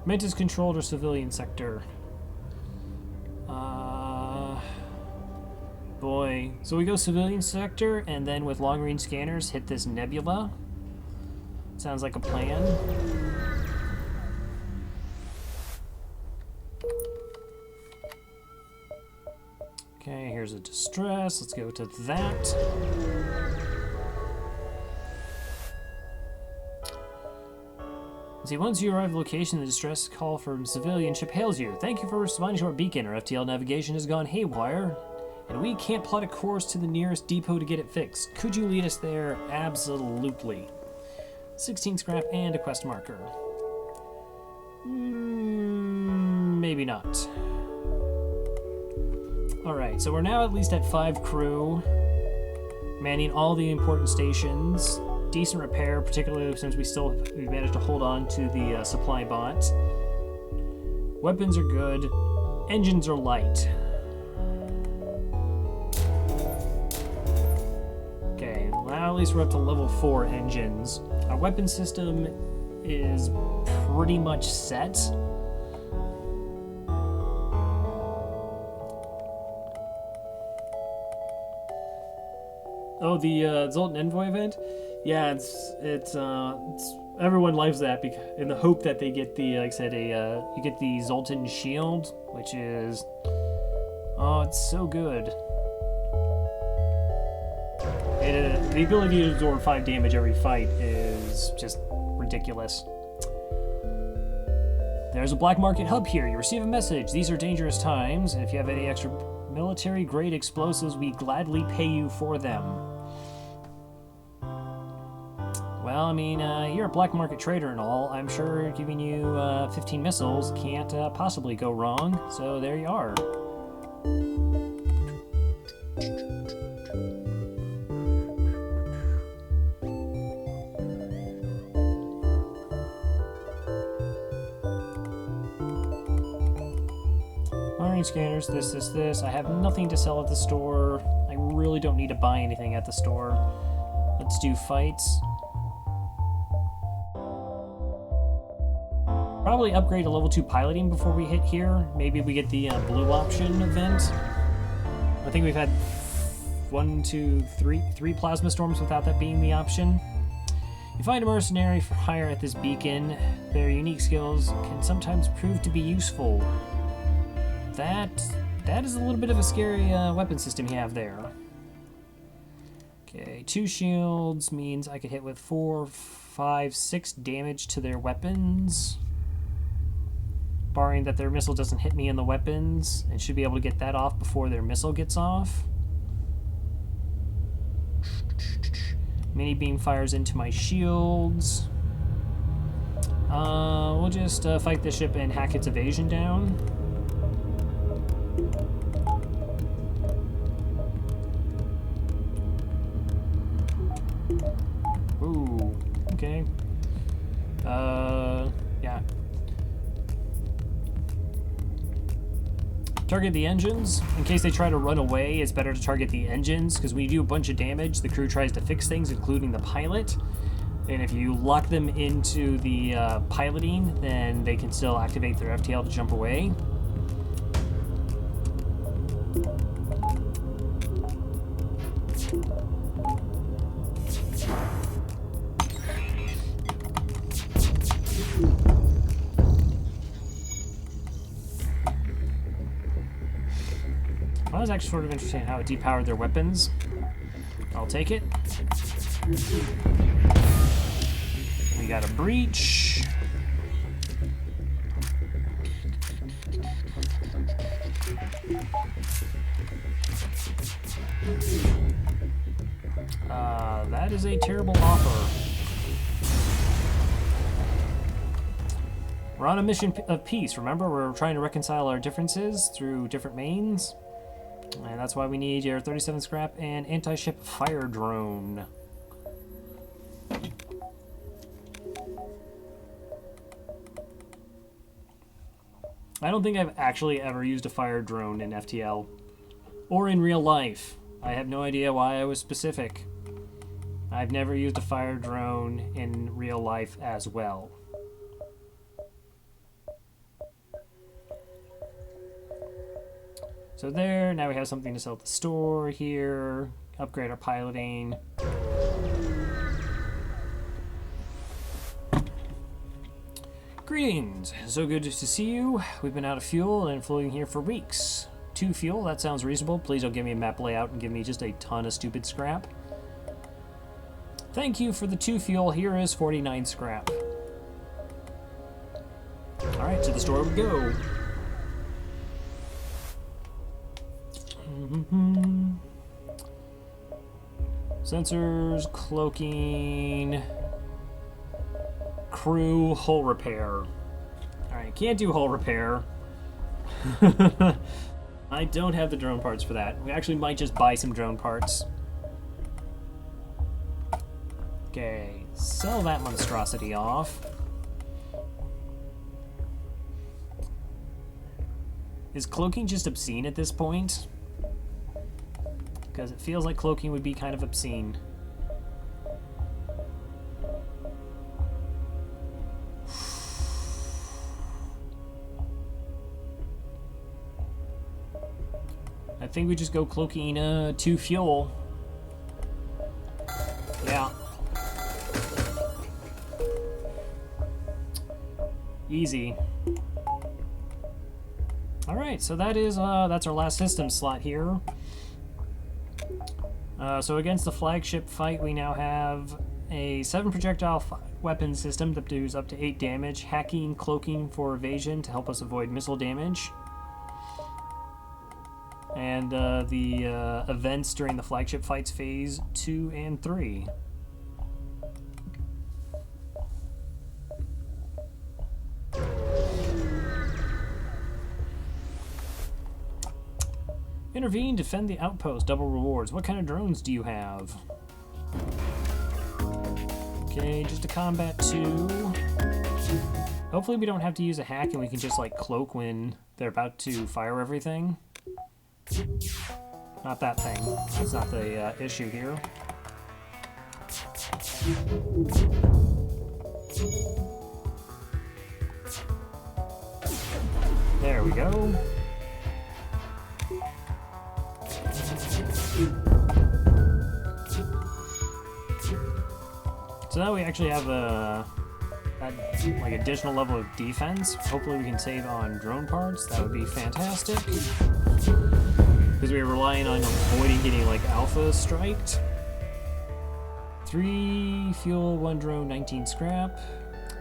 Mantis controlled or civilian sector. Boy. So we go civilian sector, and then with long-range scanners hit this nebula. Sounds like a plan. Okay, here's a distress. Let's go to that. Let's see, once you arrive at the location, the distress call from civilian ship hails you. Thank you for responding to our beacon. Our FTL navigation has gone haywire, and we can't plot a course to the nearest depot to get it fixed. Could you lead us there? Absolutely. 16 scrap and a quest marker. Maybe not. Alright, so we're now at least at 5 crew, manning all the important stations. Decent repair, particularly since we managed to hold on to the supply bot. Weapons are good. Engines are light. Okay, now at least we're up to level 4 engines. Our weapon system is pretty much set. Oh, the Zoltan Envoy event? Yeah, it's everyone loves that in the hope that they get the, like I said, you get the Zoltan shield, which is, oh, it's so good. The ability to absorb 5 damage every fight is just ridiculous. There's a black market hub here. You receive a message. These are dangerous times. If you have any extra military-grade explosives, we gladly pay you for them. Well, I mean, you're a black market trader and all. I'm sure giving you 15 missiles can't possibly go wrong. So there you are. Firing scanners, this. I have nothing to sell at the store. I really don't need to buy anything at the store. Let's do fights. Probably upgrade to level 2 piloting before we hit here. Maybe we get the blue option event. I think we've had 3 plasma storms without that being the option. You find a mercenary for hire at this beacon. Their unique skills can sometimes prove to be useful. That is a little bit of a scary weapon system you have there. Okay, 2 shields means I could hit with 4, 5, 6 damage to their weapons. Barring that their missile doesn't hit me in the weapons, and should be able to get that off before their missile gets off. Mini beam fires into my shields. We'll just fight the ship and hack its evasion down. Ooh, okay. Yeah. Target the engines. In case they try to run away, it's better to target the engines, because when you do a bunch of damage, the crew tries to fix things, including the pilot. And if you lock them into the piloting, then they can still activate their FTL to jump away. Well, that was actually sort of interesting how it depowered their weapons. I'll take it. We got a breach. That is a terrible offer. We're on a mission of peace, remember? We're trying to reconcile our differences through different mains. And that's why we need your 37 scrap and anti-ship fire drone. I don't think I've actually ever used a fire drone in FTL. Or in real life. I have no idea why I was specific. I've never used a fire drone in real life as well. So there, now we have something to sell at the store here. Upgrade our piloting. Greetings, so good to see you. We've been out of fuel and floating here for weeks. 2 fuel, that sounds reasonable. Please don't give me a map layout and give me just a ton of stupid scrap. Thank you for the 2 fuel, here is 49 scrap. Alright, to the store we go. Sensors, cloaking, crew, hull repair. Alright, can't do hull repair. I don't have the drone parts for that. We actually might just buy some drone parts. Okay, sell that monstrosity off. Is cloaking just obscene at this point? Because it feels like cloaking would be kind of obscene. I think we just go cloaking to fuel. Yeah. Easy. Alright, so that is that's our last system slot here. So against the flagship fight, we now have a 7 projectile weapon system that does up to 8 damage, hacking, cloaking for evasion to help us avoid missile damage, and the events during the flagship fights phase 2 and 3. Intervene, defend the outpost, double rewards. What kind of drones do you have? Okay, just a combat 2. Hopefully we don't have to use a hack and we can just like cloak when they're about to fire everything. Not that thing. That's not the issue here. There we go. So now we actually have a like additional level of defense. Hopefully we can save on drone parts. That would be fantastic. Because we were relying on avoiding getting like alpha striked. 3 fuel, 1 drone, 19 scrap.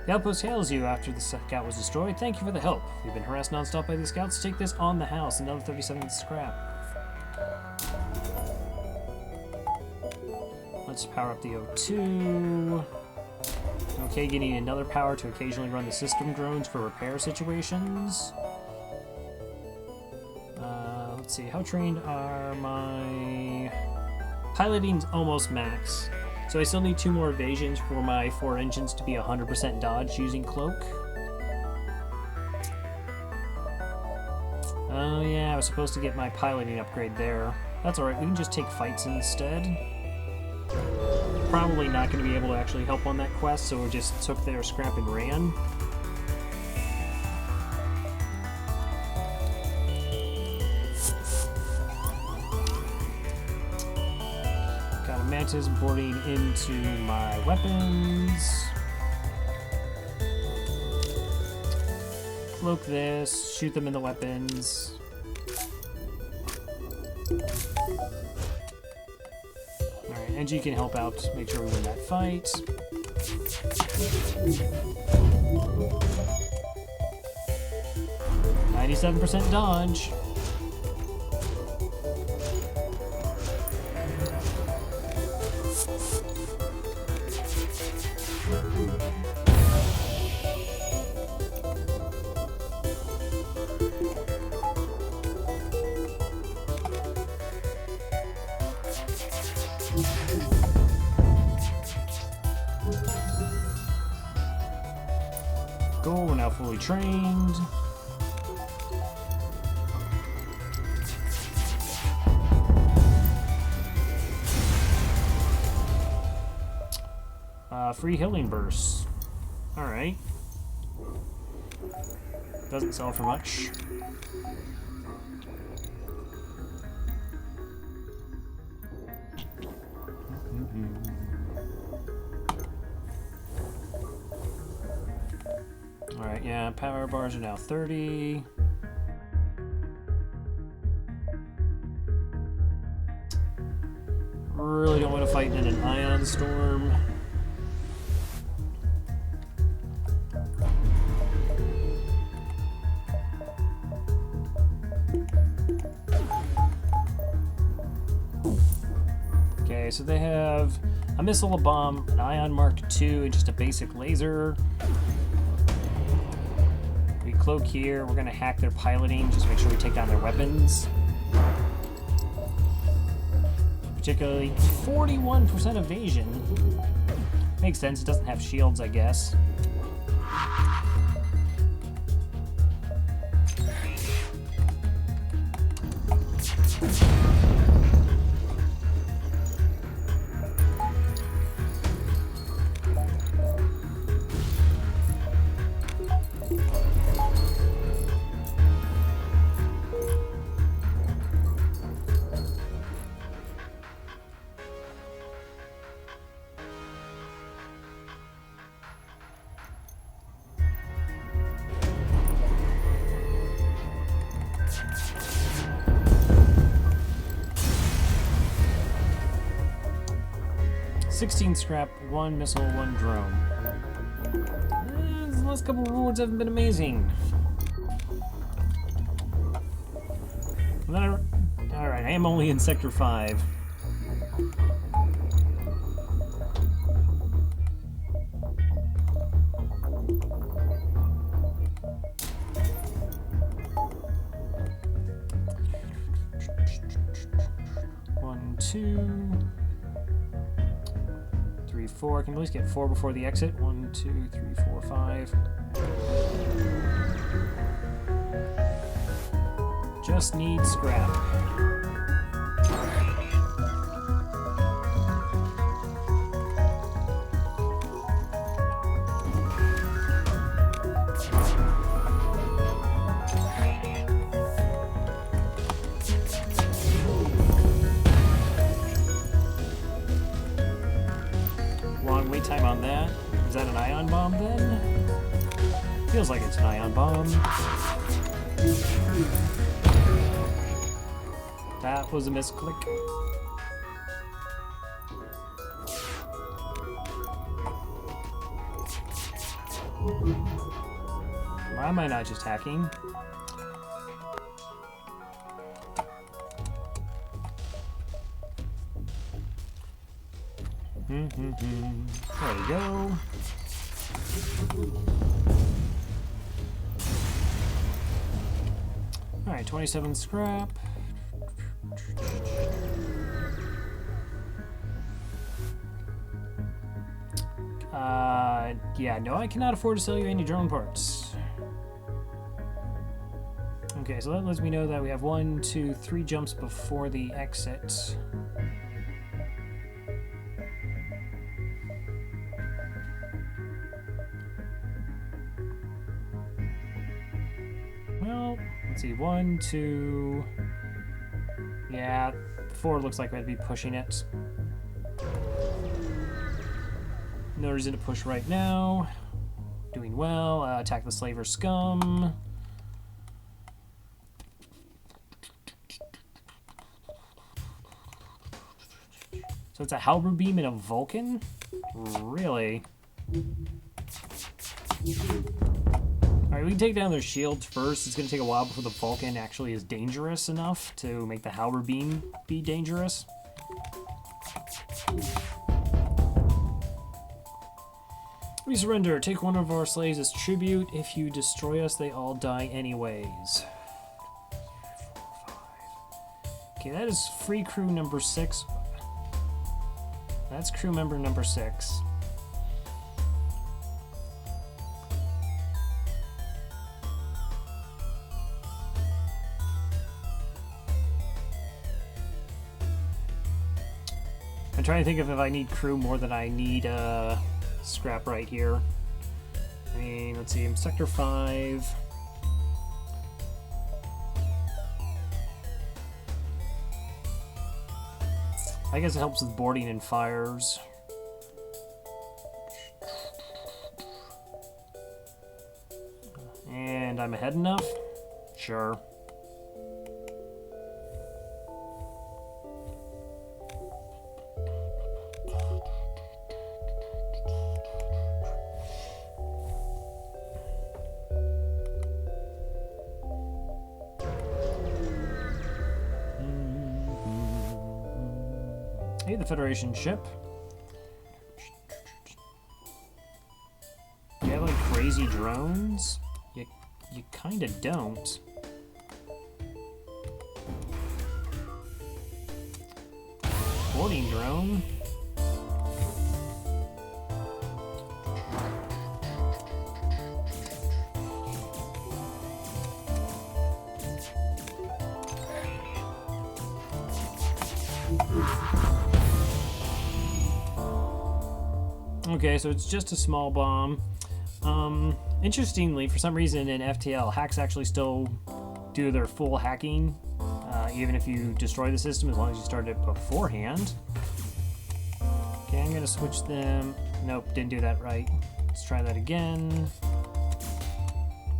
The outpost hails you after the scout was destroyed. Thank you for the help. We've been harassed non-stop by the scouts. Take this on the house. Another 37 scrap. Let's power up the O2. Okay, getting another power to occasionally run the system drones for repair situations. Let's see, how trained are my... Piloting's almost max. So I still need 2 more evasions for my 4 engines to be 100% dodge using cloak. Oh yeah, I was supposed to get my piloting upgrade there. That's alright, we can just take fights instead. Probably not going to be able to actually help on that quest, so we just took their scrap and ran. Got a mantis boarding into my weapons. Cloak this, shoot them in the weapons. Alright, Engi can help out, make sure we win that fight. %dodge. Cool, we're now fully trained. Free healing bursts. Alright. Doesn't sell for much. Alright, yeah, power bars are now 30. Really don't want to fight in an ion storm. so they have a missile, a bomb, an ion Mark II, and just a basic laser. We cloak here. We're going to hack their piloting, just make sure we take down their weapons. Particularly 41% evasion. Makes sense, it doesn't have shields, I guess. 16 scrap, 1 missile, 1 drone. The last couple rewards haven't been amazing. Alright, I am only in Sector 5. One, two, 3, 4. I can at least get 4 before the exit. 1, 2, 3, 4, 5. Just need scrap. Long wait time on that. Is that an ion bomb then? Feels like it's an ion bomb. That was a misclick. Why am I not just hacking? There we go. Alright, 27 scrap. Yeah, no, I cannot afford to sell you any drone parts. Okay, so that lets me know that we have 1, 2, 3 jumps before the exit. Well, let's see, 1, 2... Yeah, 4 looks like we'd be pushing it. No reason to push right now. Doing well. Attack the slaver scum. So it's a halberd beam and a Vulcan? Really? Alright, we can take down their shields first. It's going to take a while before the Vulcan actually is dangerous enough to make the halberd beam be dangerous. We surrender. Take one of our slaves as tribute. If you destroy us, they all die anyways. Okay, that is free crew number 6. That's crew member number 6. I'm trying to think of if I need crew more than I need scrap right here. I mean, let's see, I'm Sector 5. I guess it helps with boarding and fires. And I'm ahead enough? Sure. Hey, the Federation ship. You have like crazy drones? You kinda don't. Boarding drone. Okay, so it's just a small bomb. Interestingly, for some reason in FTL, hacks actually still do their full hacking, even if you destroy the system, as long as you start it beforehand. Okay, I'm gonna switch them. Nope, didn't do that right. Let's try that again.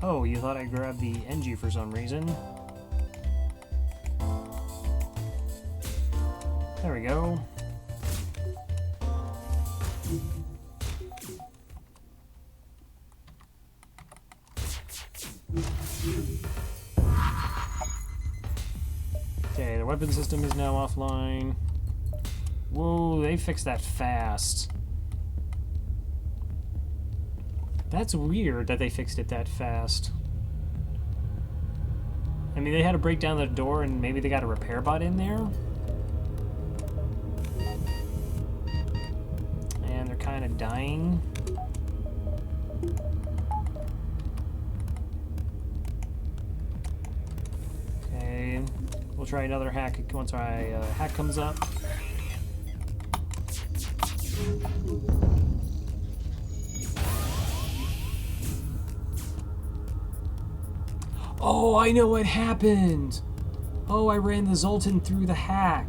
Oh, you thought I grabbed the Engi for some reason. There we go. Okay, the weapon system is now offline. Whoa, they fixed that fast. That's weird that they fixed it that fast. I mean, they had to break down the door and maybe they got a repair bot in there. And they're kind of dying. Okay, we'll try another hack once our hack comes up. Oh, I know what happened! Oh, I ran the Zoltan through the hack.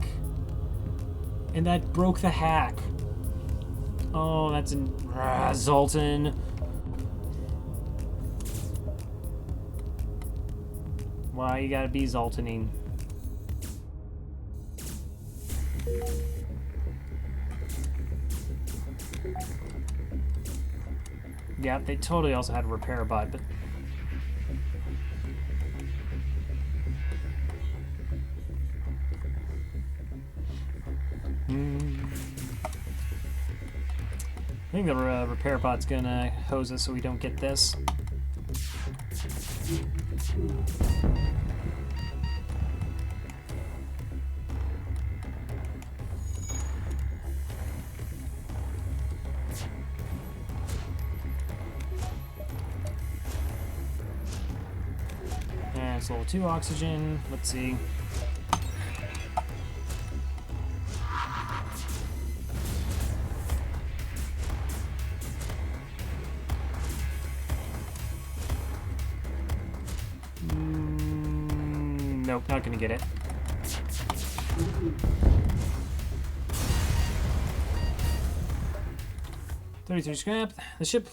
And that broke the hack. Oh, that's an... Zoltan. Why you gotta be Zoltaning? Yeah, they totally also had a repair bot, but... I think the repair bot's gonna hose us so we don't get this. And it's level 2 oxygen. Let's see. Nope, not gonna get it. $33 scrap. The ship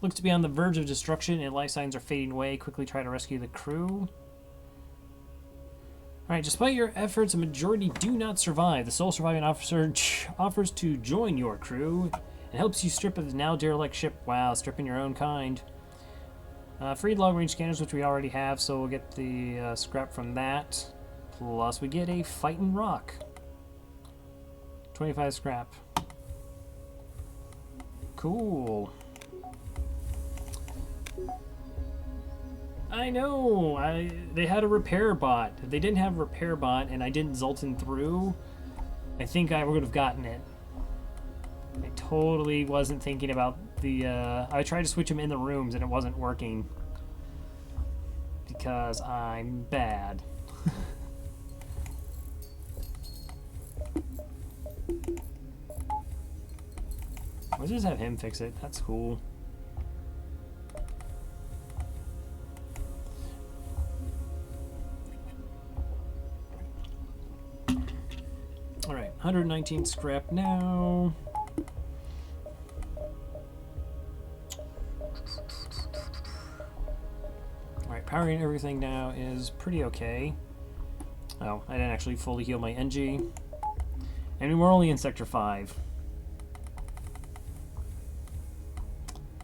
looks to be on the verge of destruction and life signs are fading away. Quickly try to rescue the crew. Alright, despite your efforts, a majority do not survive. The sole surviving officer offers to join your crew and helps you strip of the now derelict ship. Wow, stripping your own kind. Freed long-range scanners, which we already have, so we'll get the scrap from that. Plus, we get a fighting rock. 25 scrap. Cool. I know! They had a repair bot. If they didn't have a repair bot and I didn't Zoltan through, I think I would have gotten it. I totally wasn't thinking about the... I tried to switch them in the rooms and it wasn't working. Because I'm bad. Let's just have him fix it. That's cool. Alright, 119 scrap now. Alright, powering everything now is pretty okay. Oh, I didn't actually fully heal my Engi. And we're only in Sector 5.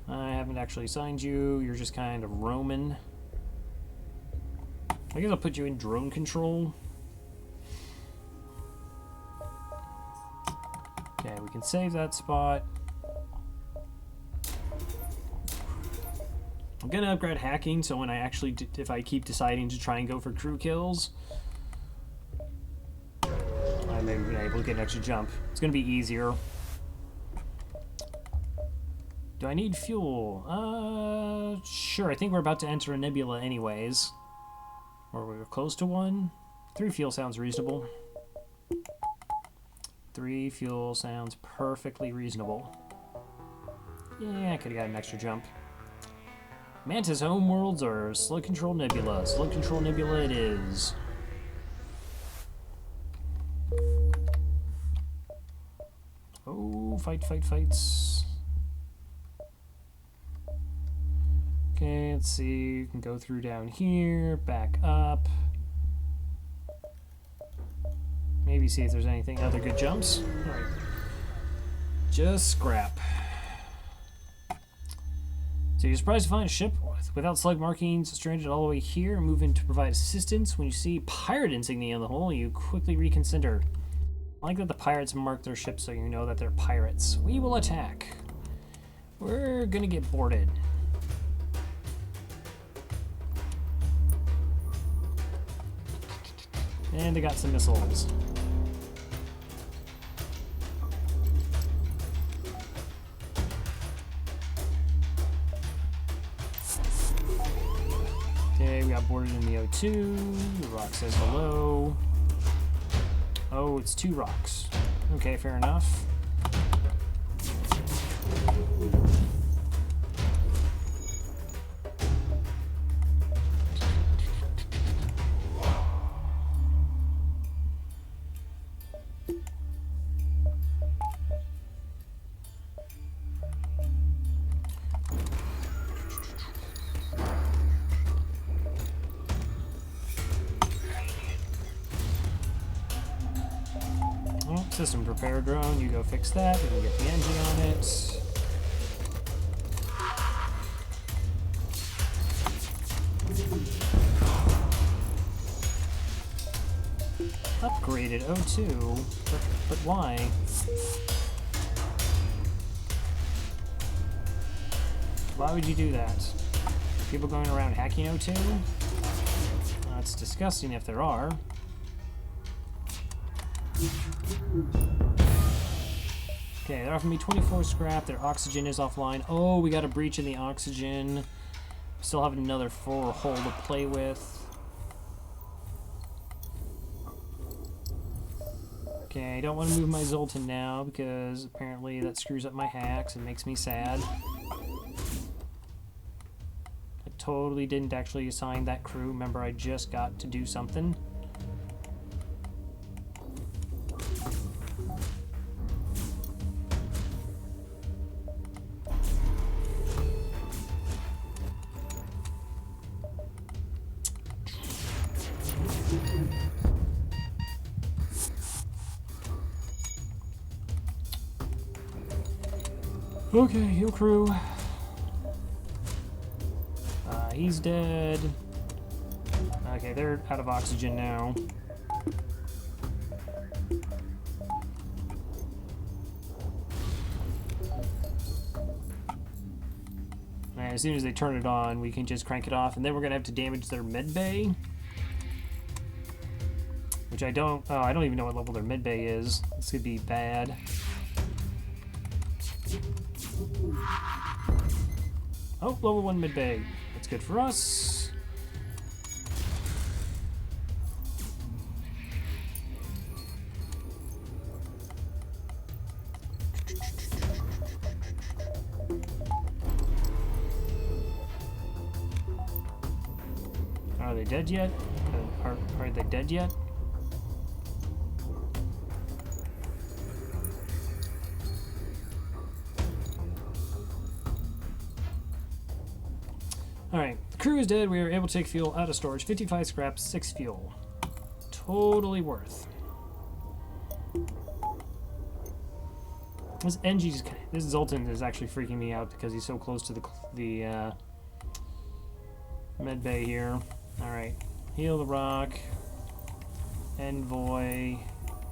I haven't actually assigned you. You're just kind of roaming. I guess I'll put you in drone control. Okay, we can save that spot. I'm gonna upgrade hacking, so when I actually, if I keep deciding to try and go for crew kills, I'm able to get an extra jump. It's gonna be easier. Do I need fuel? Sure. I think we're about to enter a nebula anyways. Or we're close to one. 3 fuel sounds reasonable. 3 fuel sounds perfectly reasonable. Yeah, I could have got an extra jump. Mantis homeworlds or Slug Control Nebula? Slug Control Nebula it is. Oh, fights. Okay, let's see. You can go through down here, back up. Maybe see if there's anything other good jumps. Alright. Just scrap. So you're surprised to find a ship without slug markings stranded all the way here and move in to provide assistance. When you see pirate insignia on the hull, you quickly reconsider. I like that the pirates mark their ship so you know that they're pirates. We will attack. We're gonna get boarded. And they got some missiles. Okay, we got boarded in the O2. The rock says hello. Oh, it's 2 rocks. Okay, fair enough. System prepare drone, you go fix that. We can get the Engi on it. Upgraded O2, but why? Why would you do that? People going around hacking O2? That's disgusting if there are. Okay, they're offering me 24 scrap. Their oxygen is offline. Oh, we got a breach in the oxygen. Still have another 4 hull to play with. Okay, I don't want to move my Zoltan now because apparently that screws up my hacks and makes me sad. I totally didn't actually assign that crew. Remember, I just got to do something. Okay, heal crew. He's dead. Okay, they're out of oxygen now. And as soon as they turn it on, we can just crank it off, and then we're gonna have to damage their med bay. Which I don't even know what level their med bay is. This could be bad. Oh, level 1 mid bay. That's good for us. Are they dead yet? Are they dead yet? Alright, the crew is dead. We are able to take fuel out of storage. 55 scrap, 6 fuel. Totally worth. This Zoltan is actually freaking me out because he's so close to the med bay here. Alright, heal the rock. Envoy.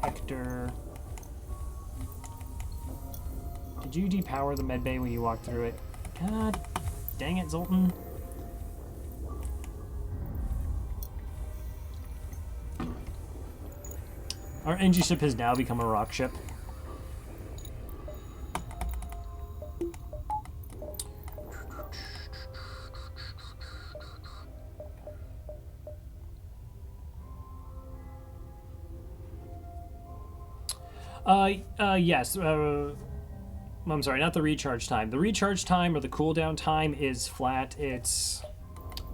Hector. Did you depower the medbay when you walked through it? God dang it, Zoltan. Our Engi ship has now become a rock ship. Yes. I'm sorry, not the recharge time. The recharge time or the cooldown time is flat. It's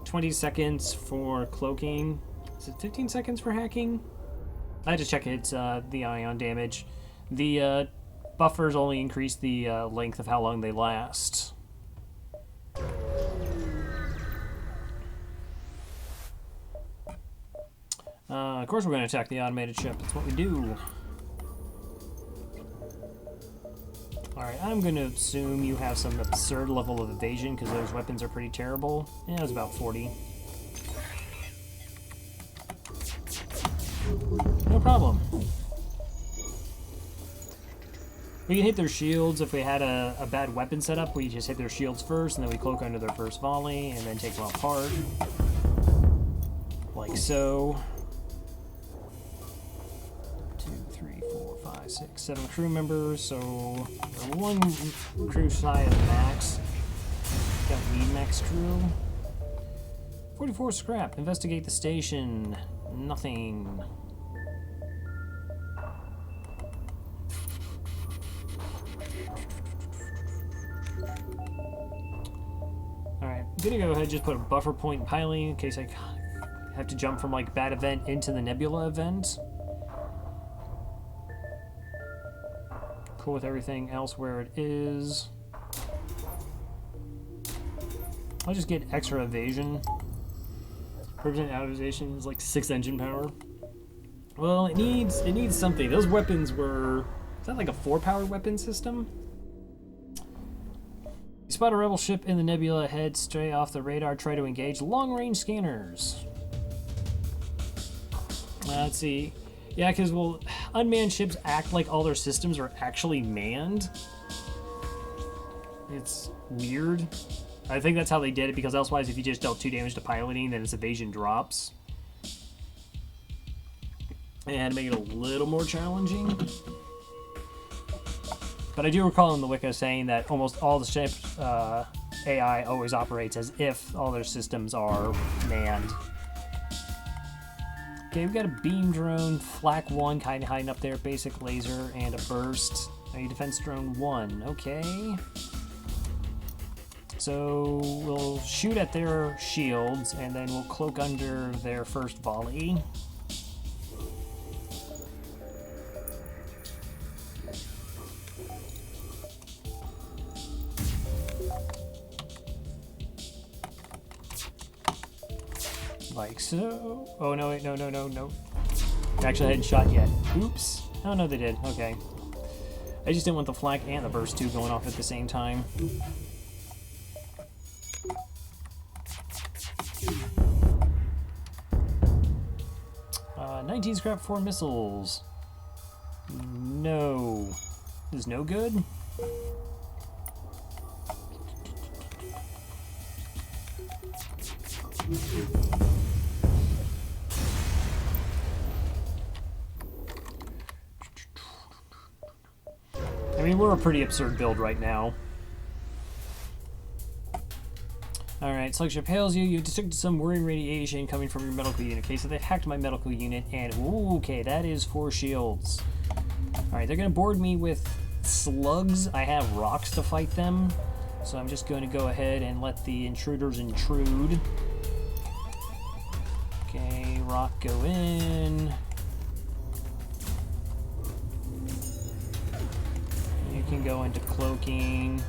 20 seconds for cloaking. Is it 15 seconds for hacking? I had to check it. The ion damage. The buffers only increase the length of how long they last. Of course we're going to attack the automated ship. That's what we do. Alright, I'm going to assume you have some absurd level of evasion because those weapons are pretty terrible. Yeah, it was about 40. No problem. We can hit their shields if we had a bad weapon setup. We just hit their shields first, and then we cloak under their first volley, and then take them apart. Like so. 2, 3, 4, 5, 6, 7 crew members, so we're one crew shy of max. Got lead max crew. 44 scrap. Investigate the station. Nothing. Alright, I'm gonna go ahead and just put a buffer point in piling in case I have to jump from like bad event into the nebula event. Cool with everything else where it is. I'll just get extra evasion. 100% outization is like 6 engine power. Well, it needs something. Those weapons were... Is that like a 4-powered weapon system? You spot a rebel ship in the nebula, head straight off the radar, try to engage long-range scanners. Let's see. Yeah, because, well, unmanned ships act like all their systems are actually manned. It's weird. I think that's how they did it, because elsewise if you just dealt 2 damage to piloting, then its evasion drops. And to make it a little more challenging. But I do recall in the Wicca saying that almost all the ships' AI always operates as if all their systems are manned. Okay, we've got a beam drone, flak 1 kind of hiding up there, basic laser, and a burst. A defense drone 1, okay. So we'll shoot at their shields, and then we'll cloak under their first volley. Like so. Oh, no, wait, no. Actually, I hadn't shot yet. Oops. Oh, no, they did. Okay. I just didn't want the flak and the burst 2 going off at the same time. Uh, 19 scrap 4 missiles. No. This is no good? I mean, we're a pretty absurd build right now. Alright, Slugship hails you. You detected some worrying radiation coming from your medical unit. Okay, so they hacked my medical unit, and ooh, okay, that is 4 shields. Alright, they're gonna board me with slugs. I have rocks to fight them, so I'm just going to go ahead and let the intruders intrude. Okay, rock go in. You can go into cloaking.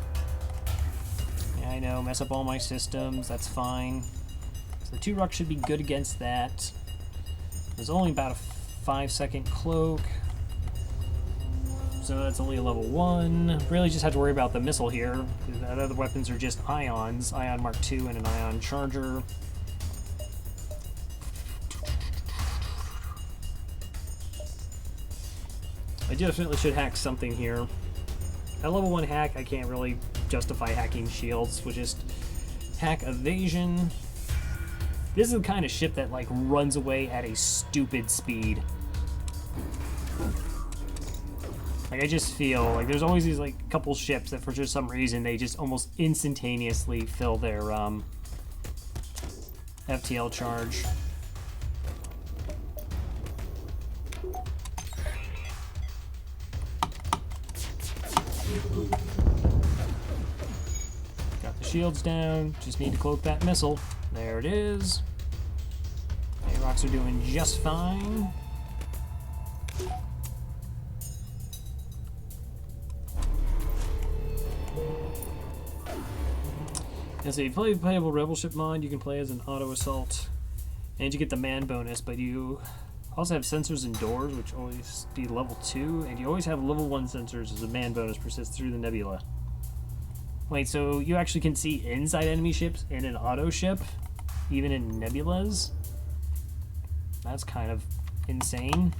Yeah, I know, mess up all my systems, that's fine. So the 2 rocks should be good against that. There's only about a 5-second cloak. So that's only a level 1. Really just have to worry about the missile here. The other weapons are just ions. Ion Mark II and an ion charger. I definitely should hack something here. At level 1 hack, I can't really justify hacking shields, with just hack evasion. This is the kind of ship that, like, runs away at a stupid speed. Like, I just feel like there's always these, like, couple ships that for just some reason they just almost instantaneously fill their, FTL charge. Got the shields down, just need to cloak that missile. There it is. A-Rocks are doing just fine. As a playable rebel ship mod, you can play as an auto assault, and you get the man bonus, but you also have sensors and doors, which always be level 2, and you always have level 1 sensors as a man bonus persists through the nebula. Wait, so you actually can see inside enemy ships in an auto ship, even in nebulas? That's kind of insane.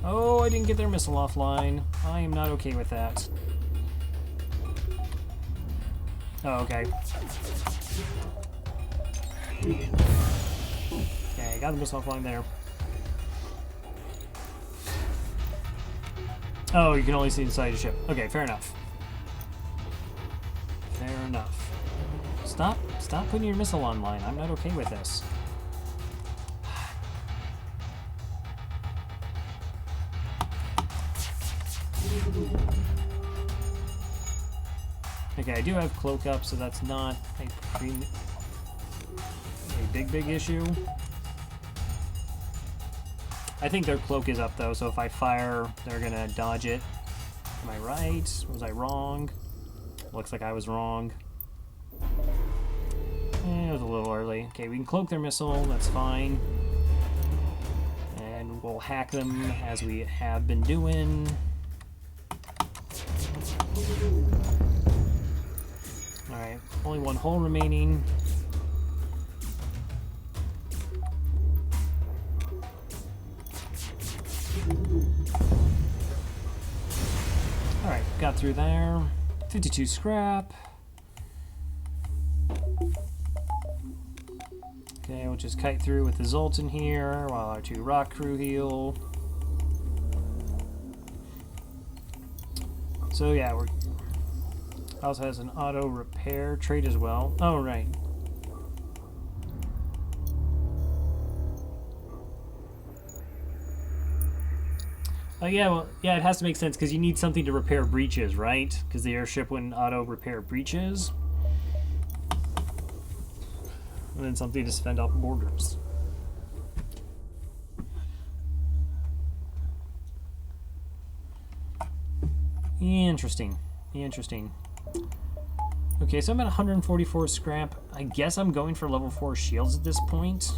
Oh, I didn't get their missile offline. I am not okay with that. Oh, okay. Okay, got the missile offline there. Oh, you can only see inside your ship. Okay, fair enough. Fair enough. Stop putting your missile online. I'm not okay with this. Okay, I do have cloak up, so that's not a big issue. I think their cloak is up though, so if I fire, they're gonna dodge it. Am I right? Was I wrong? Looks like I was wrong. It was a little early. Okay, we can cloak their missile, that's fine. And we'll hack them as we have been doing. Alright, only one hole remaining. Alright, got through there. 52 scrap. Okay, we'll just kite through with the Zoltan here while our 2 rock crew heal. So yeah, we're also has an auto repair trait as well. Oh, right. Oh yeah, well, yeah, it has to make sense because you need something to repair breaches, right? Because the airship wouldn't auto repair breaches. And then something to fend off borders. Interesting. Interesting. Okay, so I'm at 144 scrap. I guess I'm going for level 4 shields at this point.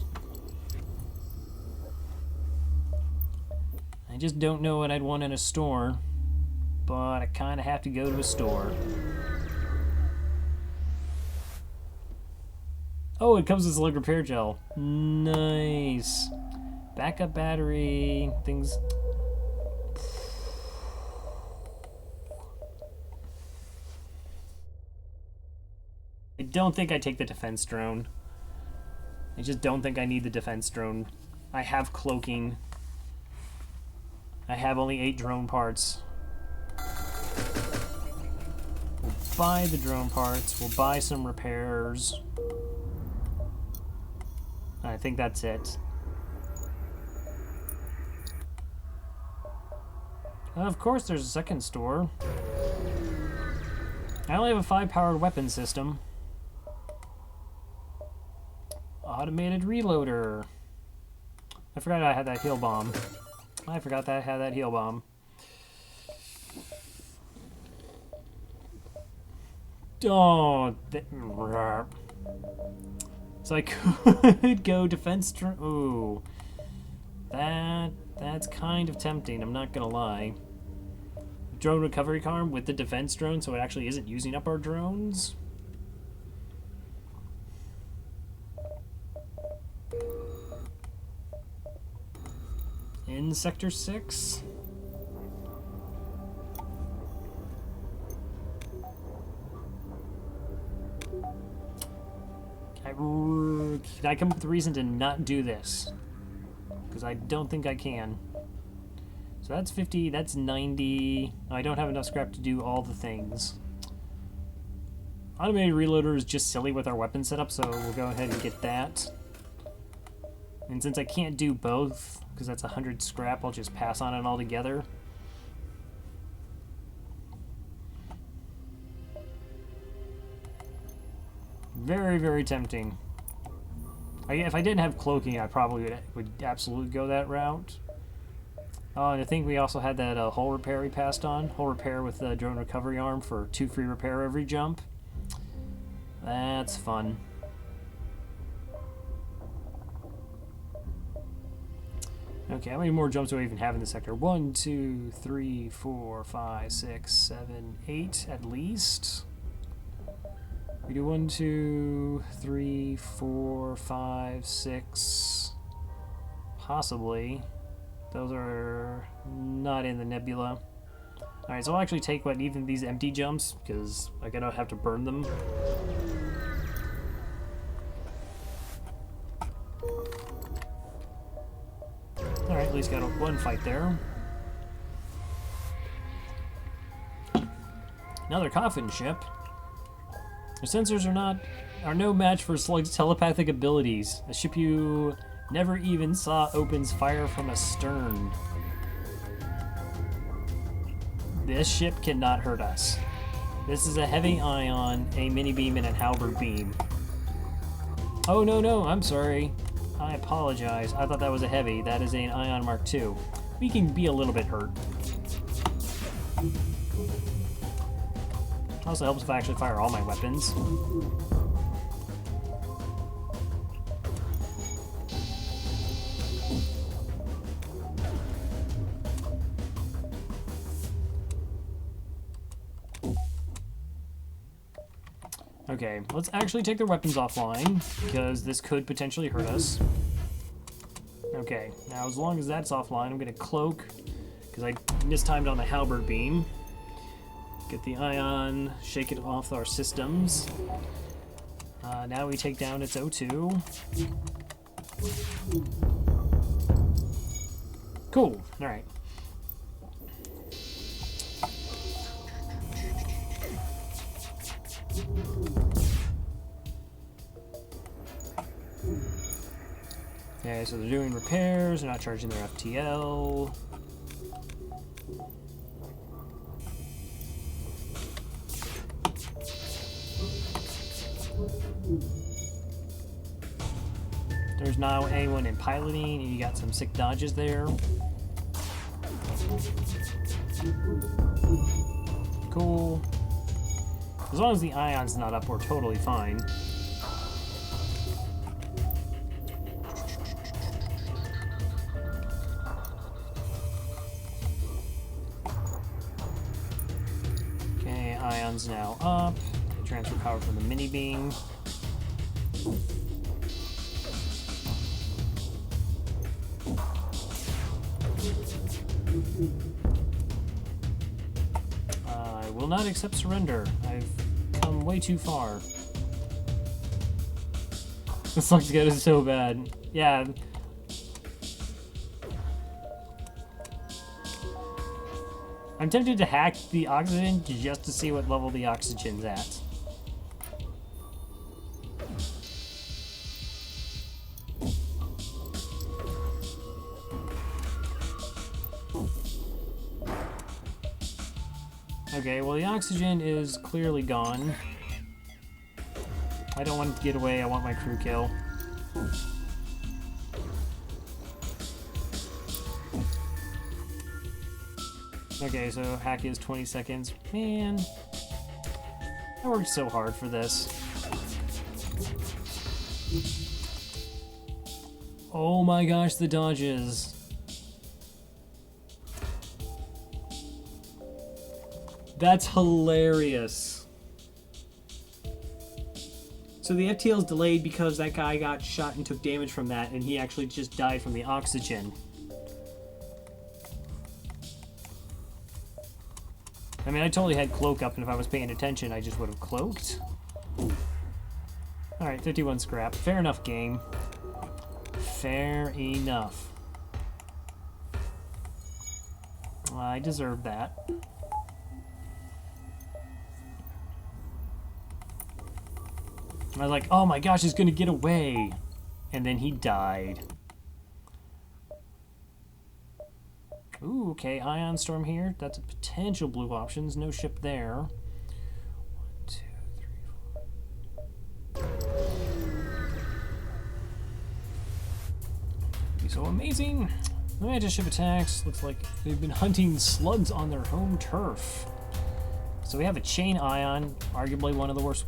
I just don't know what I'd want in a store, but I kind of have to go to a store. Oh, it comes with slug repair gel. Nice. Backup battery, things. I don't think I take the defense drone. I just don't think I need the defense drone. I have cloaking. I have only 8 drone parts. We'll buy the drone parts. We'll buy some repairs. I think that's it. Of course there's a second store. I only have a 5-powered weapon system. Automated reloader. I forgot I had that heal bomb. I forgot that I had that heal bomb. Oh, so I could go defense drone. Ooh, that's kind of tempting. I'm not gonna lie. Drone recovery arm with the defense drone, so it actually isn't using up our drones. In Sector 6. Can I come up with a reason to not do this? Because I don't think I can. So that's 50, that's 90. I don't have enough scrap to do all the things. Automated reloader is just silly with our weapon setup, so we'll go ahead and get that. And since I can't do both, because that's 100 scrap, I'll just pass on it altogether. Very, very tempting. If I didn't have cloaking, I probably would absolutely go that route. Oh, and I think we also had that hull repair we passed on. Hull repair with the drone recovery arm for 2 free repair every jump. That's fun. Okay, how many more jumps do I even have in this sector? 1, 2, 3, 4, 5, 6, 7, 8 at least. We do 1, 2, 3, 4, 5, 6. Possibly. Those are not in the nebula. Alright, so I'll actually take even these empty jumps, because I don't have to burn them. Alright, at least got one fight there. Another coffin ship. The sensors are no match for Slug's telepathic abilities. A ship you never even saw opens fire from astern. This ship cannot hurt us. This is a heavy ion, a mini beam, and a halberd beam. Oh, no, I'm sorry. I apologize. I thought that was a heavy. That is an ion Mark II. We can be a little bit hurt. Also helps if I actually fire all my weapons. Okay, let's actually take their weapons offline, because this could potentially hurt us. Okay, now as long as that's offline, I'm going to cloak, because I mistimed on the halberd beam. Get the ion, shake it off our systems. Now we take down its O2. Cool, alright. Okay, so they're doing repairs, they're not charging their FTL. There's now anyone in piloting, and you got some sick dodges there. Cool. As long as the ion's not up, we're totally fine. Okay, ion's now up. Transfer power from the mini beam. I will not accept surrender. I've come way too far. This looks good is so bad. Yeah. I'm tempted to hack the oxygen just to see what level the oxygen's at. Okay, well the oxygen is clearly gone. I don't want it to get away, I want my crew kill. Okay, so hack is 20 seconds. Man, I worked so hard for this. Oh my gosh, the dodges. That's hilarious. So the FTL is delayed because that guy got shot and took damage from that, and he actually just died from the oxygen. I mean, I totally had cloak up, and if I was paying attention, I just would have cloaked. Alright, 51 scrap. Fair enough, game. Fair enough. I deserve that. I was like, oh my gosh, he's gonna get away. And then he died. Ooh, okay, Ion Storm here. That's a potential blue options. No ship there. 1, 2, 3, 4. So amazing. Mantis ship attacks. Looks like they've been hunting slugs on their home turf. So we have a chain ion, arguably one of the worst.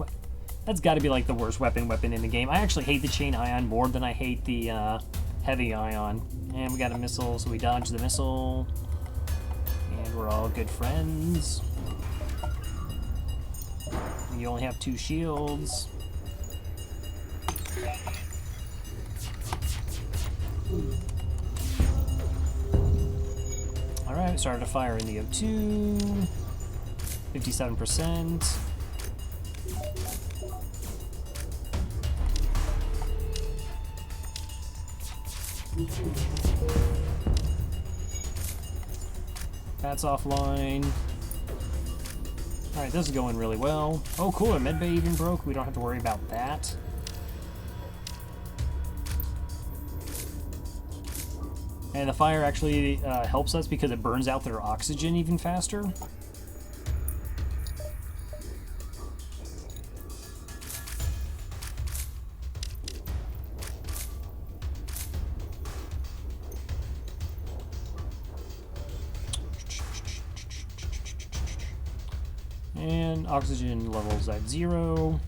That's got to be like the worst weapon in the game. I actually hate the chain ion more than I hate the heavy ion. And we got a missile, so we dodge the missile. And we're all good friends. You only have 2 shields. Alright, started to fire in the O2. 57%. That's offline. Alright, this is going really well. Oh, cool, our medbay even broke. We don't have to worry about that. And the fire actually helps us because it burns out their oxygen even faster. And oxygen levels at 0.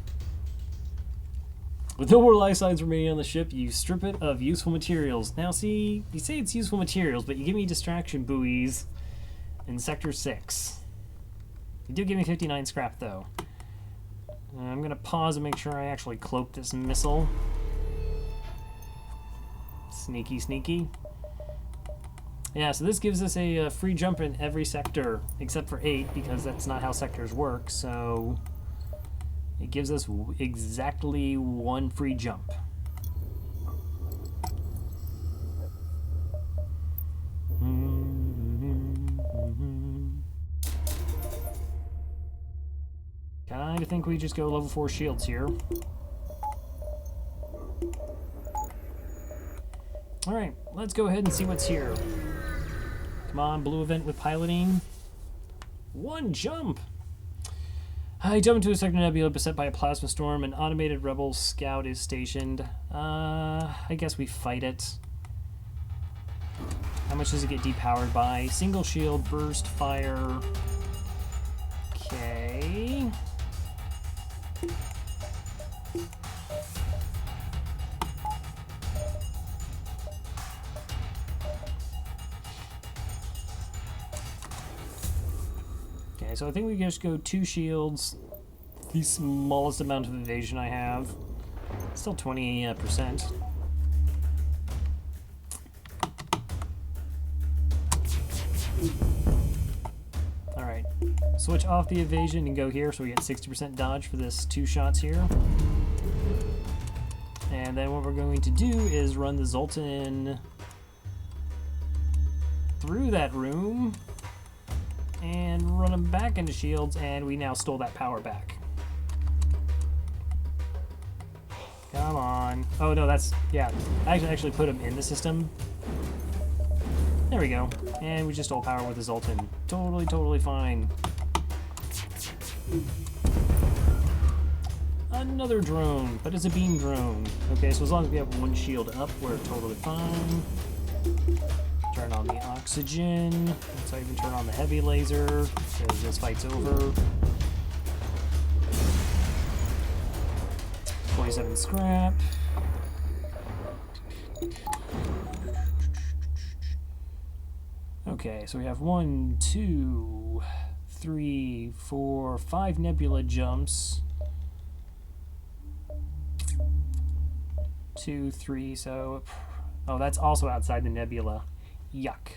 With no more life signs remaining on the ship, you strip it of useful materials. Now see, you say it's useful materials, but you give me distraction buoys in Sector 6. You do give me 59 scrap, though. I'm going to pause and make sure I actually cloak this missile. Sneaky, sneaky. Yeah, so this gives us a free jump in every sector, except for 8, because that's not how sectors work, so it gives us exactly 1 free jump. Kinda think we just go level 4 shields here. Alright, let's go ahead and see what's here. Come on, blue event with piloting. 1 jump! I jump into a sector nebula beset by a plasma storm. An automated rebel scout is stationed. I guess we fight it. How much does it get depowered by? Single shield, burst, fire. Okay. Okay, so I think we just go 2 shields. The smallest amount of evasion I have. Still 20%. Alright. Switch off the evasion and go here so we get 60% dodge for this 2 shots here. And then what we're going to do is run the Zoltan through that room and run them back into shields, and we now stole that power back. Come on. Oh no, that's, yeah. I actually put them in the system. There we go. And we just stole power with the Zoltan. Totally, totally fine. Another drone, but it's a beam drone. Okay, so as long as we have 1 shield up, we're totally fine. Turn on the oxygen. Let's even turn on the heavy laser, because this fight's over. 47 scrap. Okay, so we have 1, 2, 3, 4, 5 nebula jumps. 2, 3, so... Oh, that's also outside the nebula. Yuck.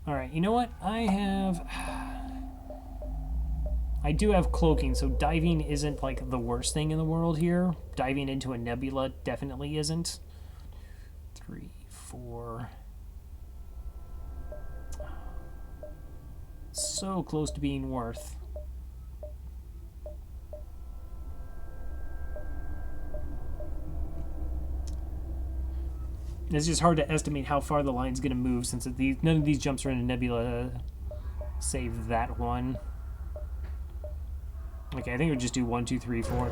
Alright, you know what? I do have cloaking, so diving isn't like the worst thing in the world here. Diving into a nebula definitely isn't. 3, 4. So close to being worth. It's just hard to estimate how far the line's going to move since none of these jumps are in a nebula, save that one. Okay, I think we'll just do 1, 2, 3, 4.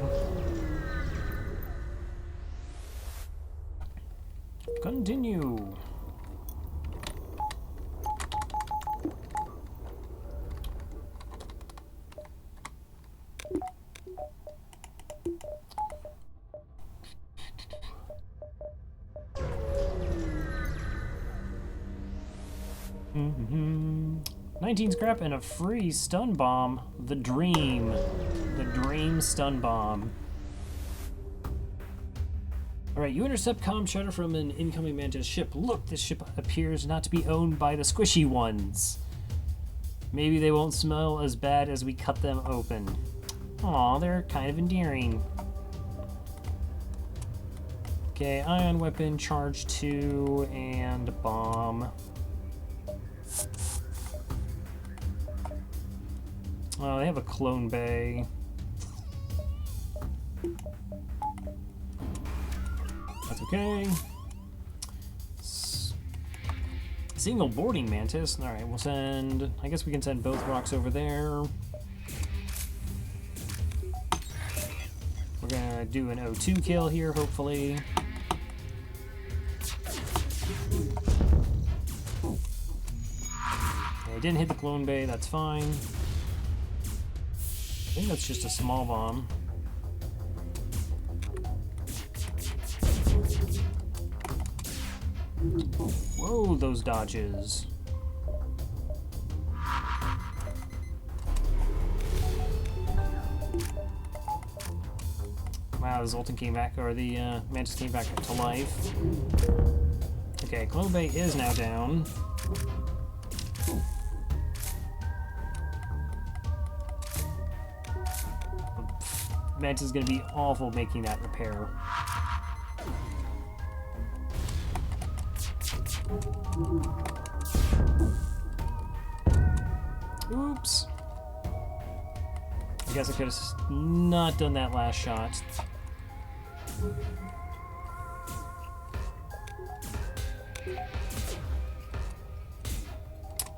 Continue. Mm-hmm. 19 scrap and a free stun bomb. The dream. The dream stun bomb. Alright, you intercept comm chatter from an incoming Mantis ship. Look, this ship appears not to be owned by the squishy ones. Maybe they won't smell as bad as we cut them open. Aw, they're kind of endearing. Okay, ion weapon, charge 2, and bomb. Oh, they have a clone bay. That's okay. Single boarding mantis. Alright, we'll send... I guess we can send both rocks over there. We're gonna do an O2 kill here, hopefully. I didn't hit the clone bay, that's fine. I think that's just a small bomb. Whoa, those dodges. Wow, the Zoltan came back, or the Mantis came back to life. Okay, Clone Bay is now down. Mantis is going to be awful making that repair. Oops. I guess I could have not done that last shot.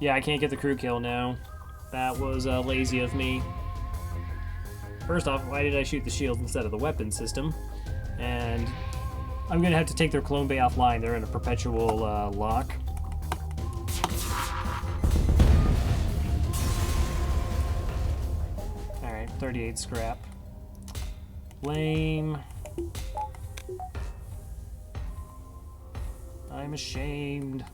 Yeah, I can't get the crew kill now. That was lazy of me. First off, why did I shoot the shield instead of the weapon system? And I'm going to have to take their clone bay offline. They're in a perpetual lock. Alright, 38 scrap. Lame. I'm ashamed.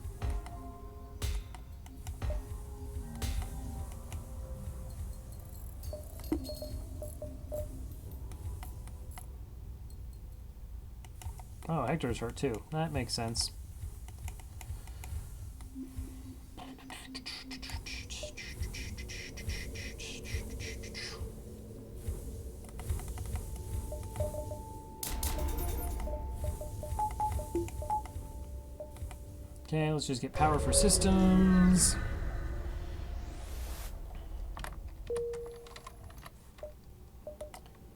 Oh, Hector's hurt too. That makes sense. Okay, let's just get power for systems.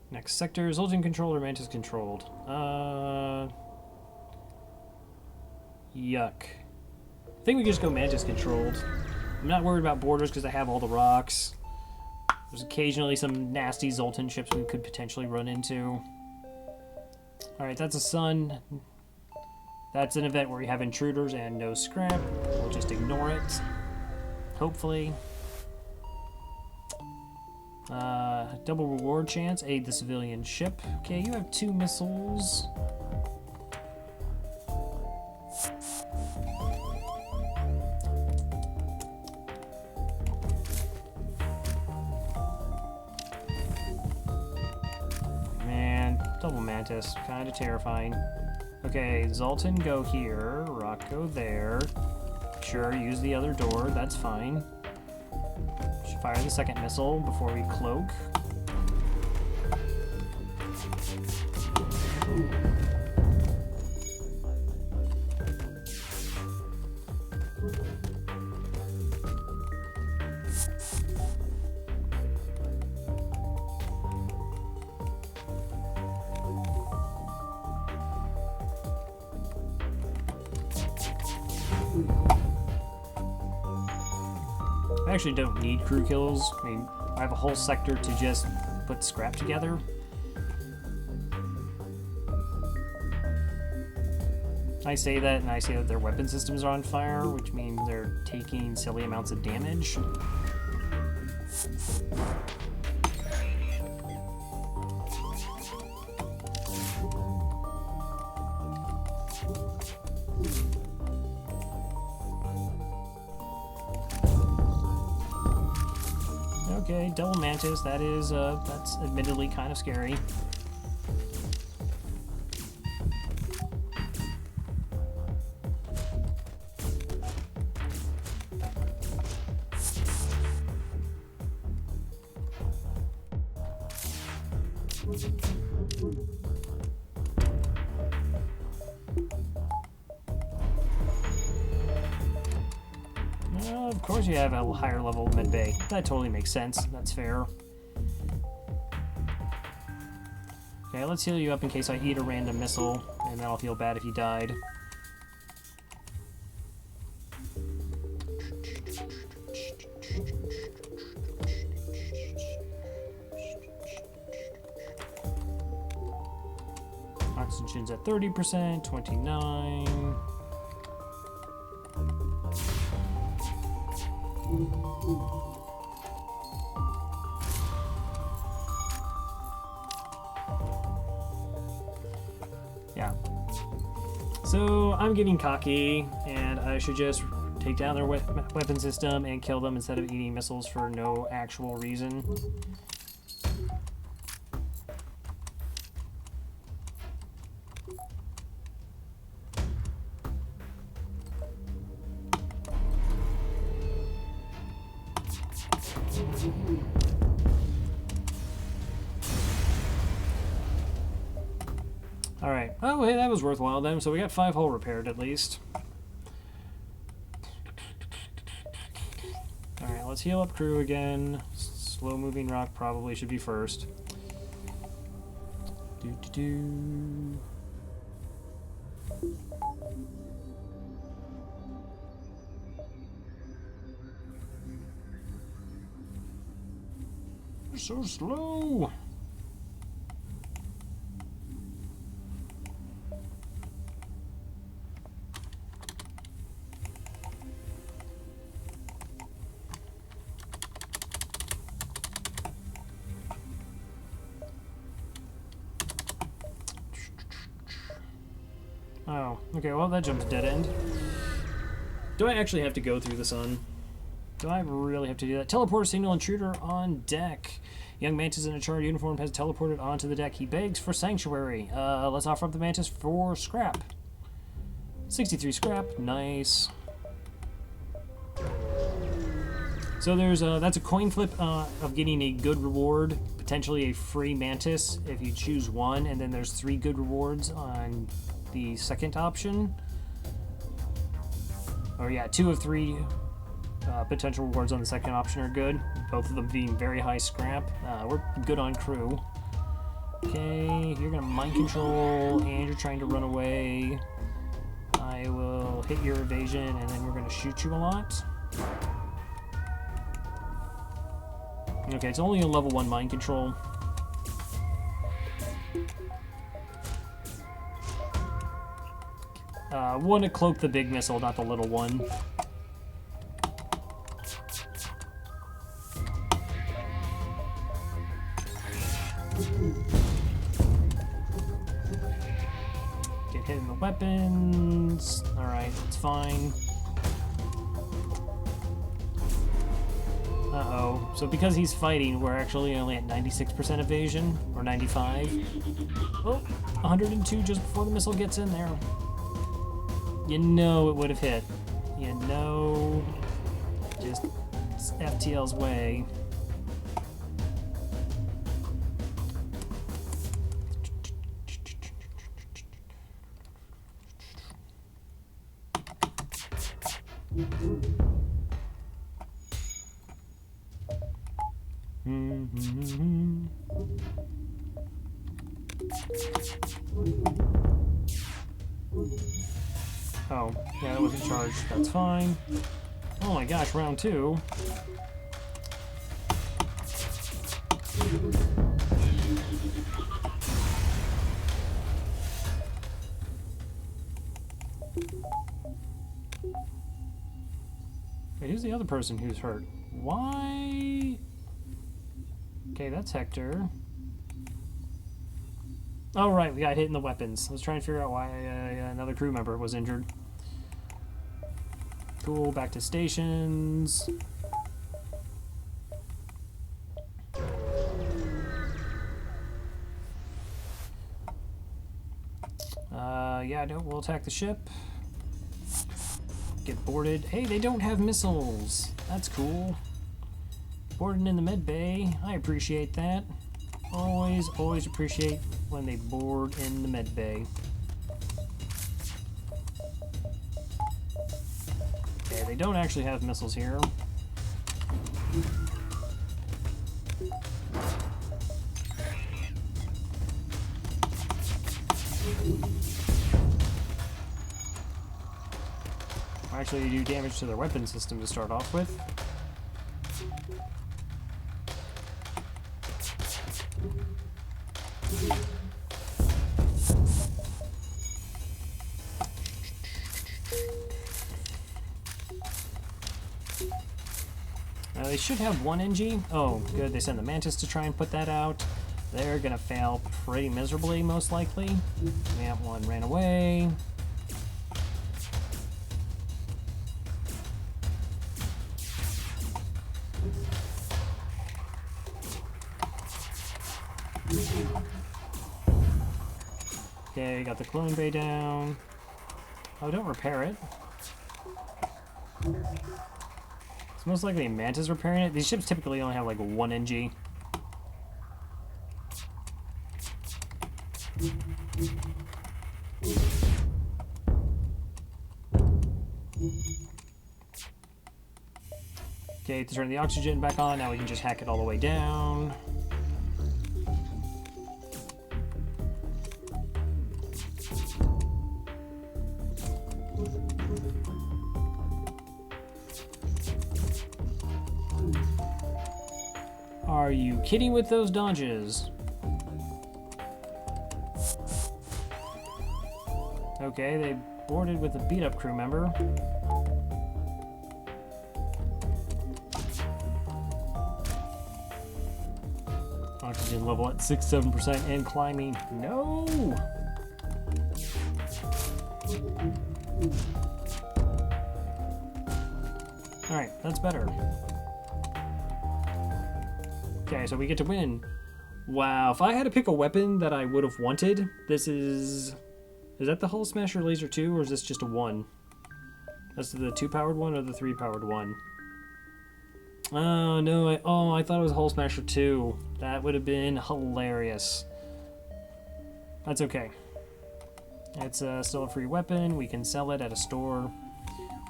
Next sector, Zoltan controlled or Mantis controlled? Yuck. I think we can just go Mantis controlled. I'm not worried about borders because I have all the rocks. There's occasionally some nasty Zoltan ships we could potentially run into. Alright, that's a sun. That's an event where we have intruders and no scrap. We'll just ignore it. Hopefully. Double reward chance. Aid the civilian ship. Okay, you have 2 missiles. Man, double mantis. Kind of terrifying. Okay, Zoltan go here. Rock go there. Sure, use the other door, that's fine. Should fire the second missile before we cloak. I actually don't need crew kills. I mean, I have a whole sector to just put scrap together. I say that, and I say that their weapon systems are on fire, which means they're taking silly amounts of damage. Okay, double mantis, that is, that's admittedly kind of scary. Of course you have a higher level mid bay. That totally makes sense. That's fair. Okay, let's heal you up in case I eat a random missile, and then I'll feel bad if you died. Oxygen's at 30%, 29. Yeah. So I'm getting cocky, and I should just take down their weapon system and kill them instead of eating missiles for no actual reason. Alright. Oh, hey, that was worthwhile then. So we got 5 hull repaired at least. Alright, let's heal up crew again. Slow moving rock probably should be first. Do-do-do. You're so slow! Oh, okay, well that jump's dead end. Do I actually have to go through the sun? Do I really have to do that? Teleport signal intruder on deck. Young mantis in a charred uniform has teleported onto the deck. He begs for sanctuary. Let's offer up the mantis for scrap. 63 scrap, nice. So there's that's a coin flip of getting a good reward, potentially a free mantis if you choose one, and then there's 3 good rewards on the second option. Or yeah, 2 of 3 potential rewards on the second option are good. Both of them being very high scrap. We're good on crew. Okay, you're gonna mind control and you're trying to run away. I will hit your evasion and then we're gonna shoot you a lot. Okay, it's only a level 1 mind control. Want to cloak the big missile, not the little one. Get hit in the weapons. Alright, it's fine. Uh-oh. So because he's fighting, we're actually only at 96% evasion, or 95. Oh, 102 just before the missile gets in there. You know it would have hit. You know FTL's way. Oh, yeah, that wasn't charged. That's fine. Oh my gosh, round 2. Wait, who's the other person who's hurt? Why? Okay, that's Hector. Oh, right, we got hit in the weapons. I was trying to figure out why another crew member was injured. Cool, back to stations. Yeah, no, we'll attack the ship. Get boarded. Hey, they don't have missiles. That's cool. Boarding in the med bay. I appreciate that. Always appreciate when they board in the med bay. Okay, they don't actually have missiles here. Actually, they do damage to their weapon system to start off with. They should have one Engi. Oh, good. They send the Mantis to try and put that out. They're gonna fail pretty miserably, most likely. Yeah, one ran away. Okay, got the clone bay down. Oh, don't repair it. It's most likely a Mantis repairing it. These ships typically only have like one Engi. Okay, to turn the oxygen back on, now we can just hack it all the way down. Are you kidding with those dodges? Okay, they boarded with a beat-up crew member. Oxygen level at 6-7% and climbing. No! Alright, that's better. Okay, so we get to win. Wow, if I had to pick a weapon that I would have wanted, this is... Is that the Hull Smasher Laser 2, or is this just a 1? That's the 2-powered one or the 3-powered one? Oh, no, I thought it was Hull Smasher 2. That would have been hilarious. That's okay. It's still a free weapon. We can sell it at a store.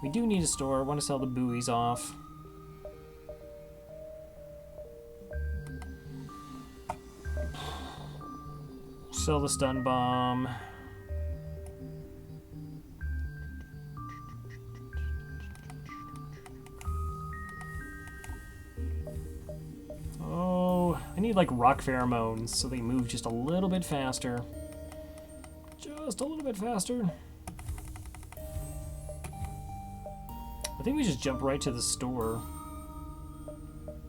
We do need a store. I want to sell the buoys off. Sell the stun bomb. Oh, I need like rock pheromones so they move just a little bit faster. Just a little bit faster. I think we just jump right to the store.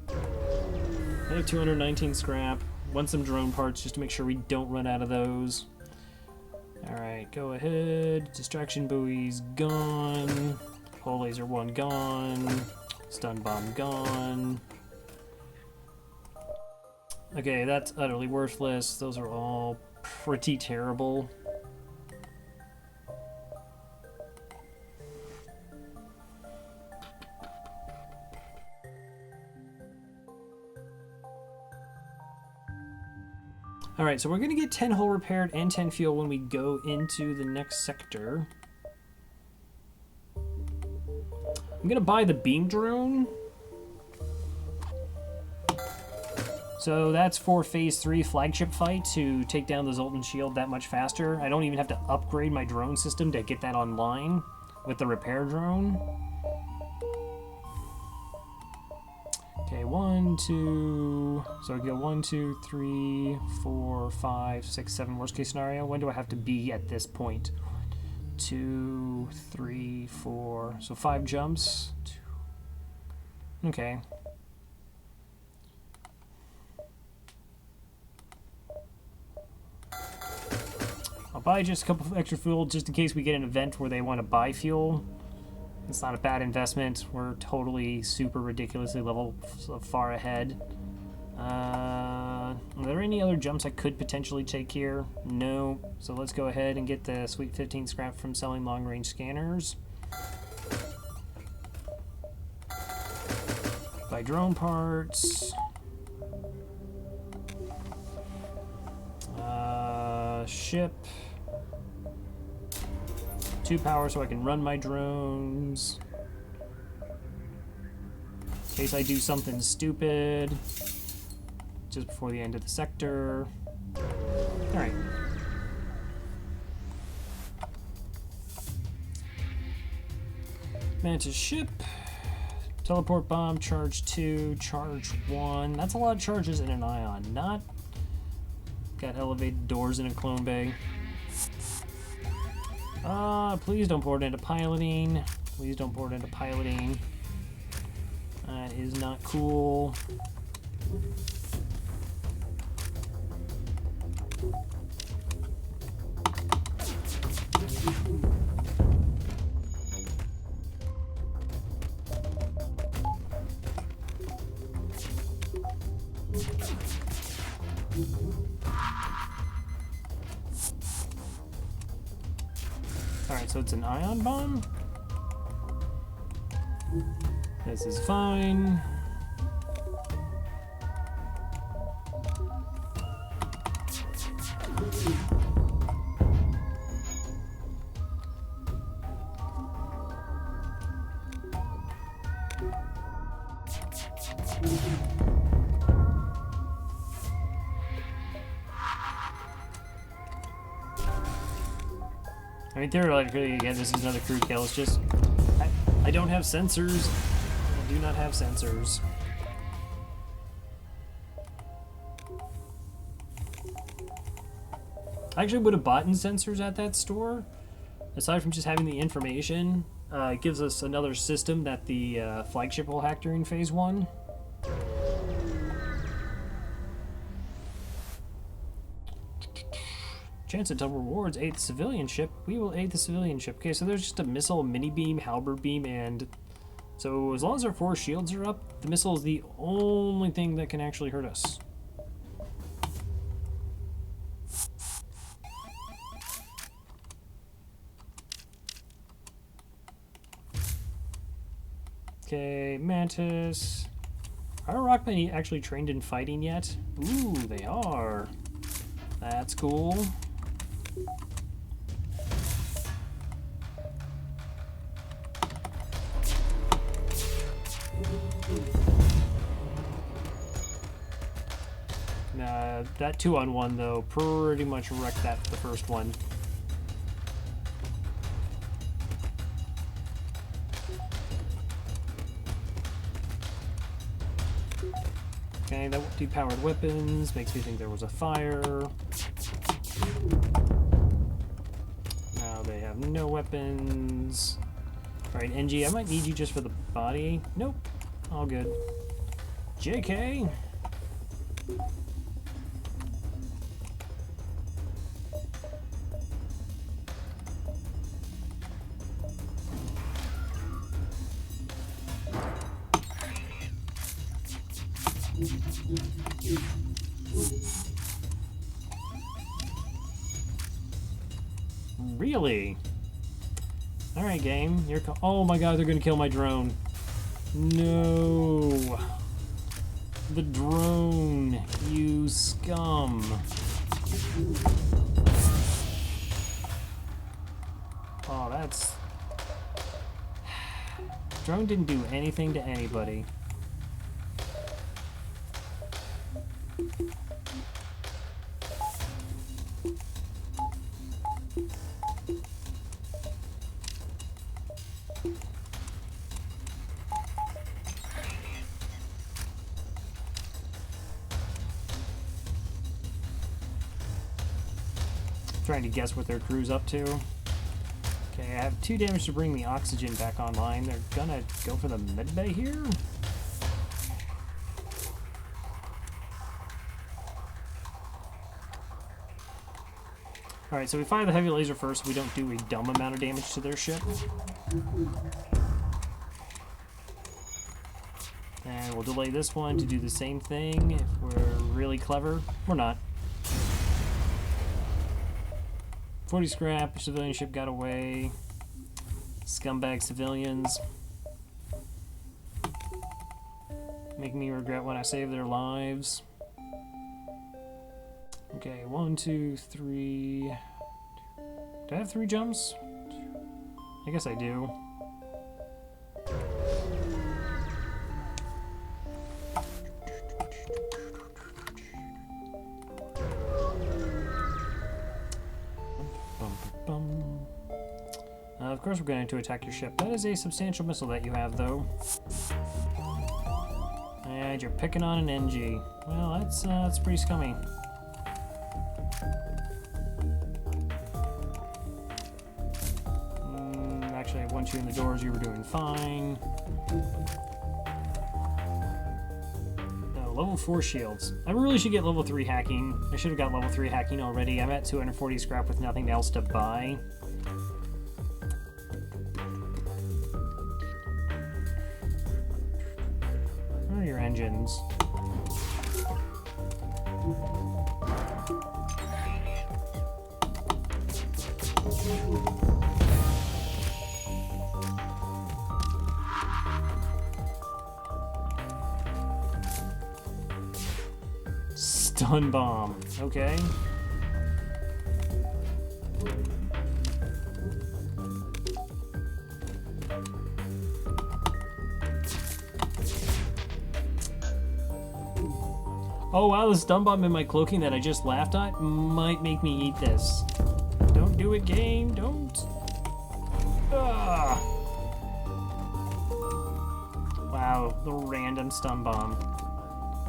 I have 219 scrap. Want some drone parts just to make sure we don't run out of those. Alright, go ahead. Distraction buoys gone. Hull laser 1 gone. Stun bomb gone. Okay, that's utterly worthless. Those are all pretty terrible. Alright, so we're going to get 10 hull repaired and 10 fuel when we go into the next sector. I'm going to buy the beam drone. So that's for Phase 3 flagship fight to take down the Zoltan shield that much faster. I don't even have to upgrade my drone system to get that online with the repair drone. Okay, 1, 2... So I go 1, 2, 3, 4, 5, 6, 7. Worst case scenario. When do I have to be at this point? 2, 3, 4... So 5 jumps. Okay. I'll buy just a couple of extra fuel just in case we get an event where they want to buy fuel. It's not a bad investment. We're totally super ridiculously level far ahead. Are there any other jumps I could potentially take here? No. So let's go ahead and get the sweet 15 scrap from selling long-range scanners. Buy drone parts. Ship. 2 power so I can run my drones. In case I do something stupid. Just before the end of the sector. Alright. Mantis ship. Teleport bomb, charge 2, charge 1. That's a lot of charges in an ion. Not... Got elevated doors in a clone bay. Please don't port into piloting. Please don't port into piloting. That is not cool. Alright, so it's an ion bomb. This is fine. I mean, theoretically, again, this is another crew kill. It's just, I don't have sensors. I do not have sensors. I actually would have bought sensors at that store. Aside from just having the information, it gives us another system that the flagship will hack during Phase 1. Chance of double rewards, aid the civilian ship. We will aid the civilian ship. Okay, so there's just a missile, mini beam, halberd beam, and so as long as our 4 shields are up, the missile is the only thing that can actually hurt us. Okay, Mantis. Are our Rockmen actually trained in fighting yet? Ooh, they are. That's cool. That 2-on-1 though pretty much wrecked that the first one. Okay, that depowered weapons makes me think there was a fire. Now they have no weapons. Alright, Engi, I might need you just for the body. Nope. All good. JK! Really? Alright, game. You're oh my god, they're gonna kill my drone. No. The drone. You scum. Oh, that's... Drone didn't do anything to anybody. Trying to guess what their crew's up to. Okay, I have 2 damage to bring the oxygen back online. They're gonna go for the medbay here? Alright, so we fire the heavy laser first. We don't do a dumb amount of damage to their ship. And we'll delay this one to do the same thing if we're really clever. We're not. 40 scrap, civilian ship got away. Scumbag civilians. Making me regret when I saved their lives. Okay, 1, 2, 3. Do I have 3 jumps? I guess I do. Of course we're going to attack your ship. That is a substantial missile that you have, though. And you're picking on an Engi. Well, that's pretty scummy. Actually, once you in the doors, you were doing fine. Level 4 shields. I really should get level 3 hacking. I should have got level 3 hacking already. I'm at 240 scrap with nothing else to buy. Where are your engines? Stun bomb. Okay. Oh wow, the stun bomb in my cloaking that I just laughed at might make me eat this. Don't do it, game. Don't. Ah. Wow, the random stun bomb.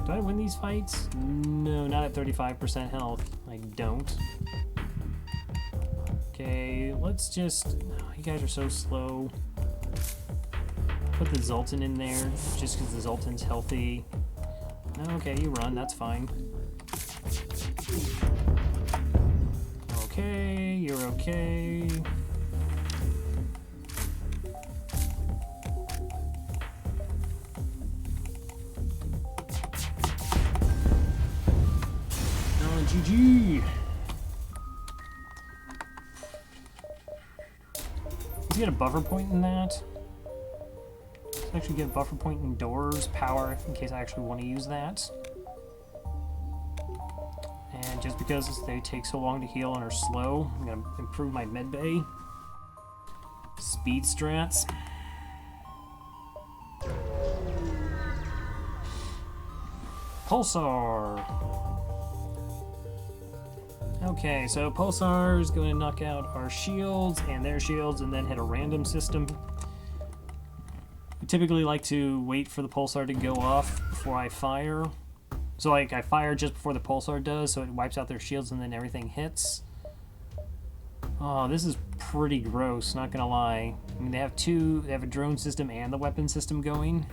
Do I win these fights? No, not at 35% health. I don't. Okay, let's just... Oh, you guys are so slow. Put the Zoltan in there, just because the Zoltan's healthy. Okay, you run, that's fine. Okay, you're okay. GG. Let's get a buffer point in that. Let's actually get a buffer point in doors, power, in case I actually want to use that. And just because they take so long to heal and are slow, I'm going to improve my medbay. Speed strats. Pulsar. Okay, so Pulsar is going to knock out our shields and their shields and then hit a random system. I typically like to wait for the Pulsar to go off before I fire. So like I fire just before the Pulsar does, so it wipes out their shields and then everything hits. Oh, this is pretty gross, not gonna lie. I mean, they have a drone system and the weapon system going.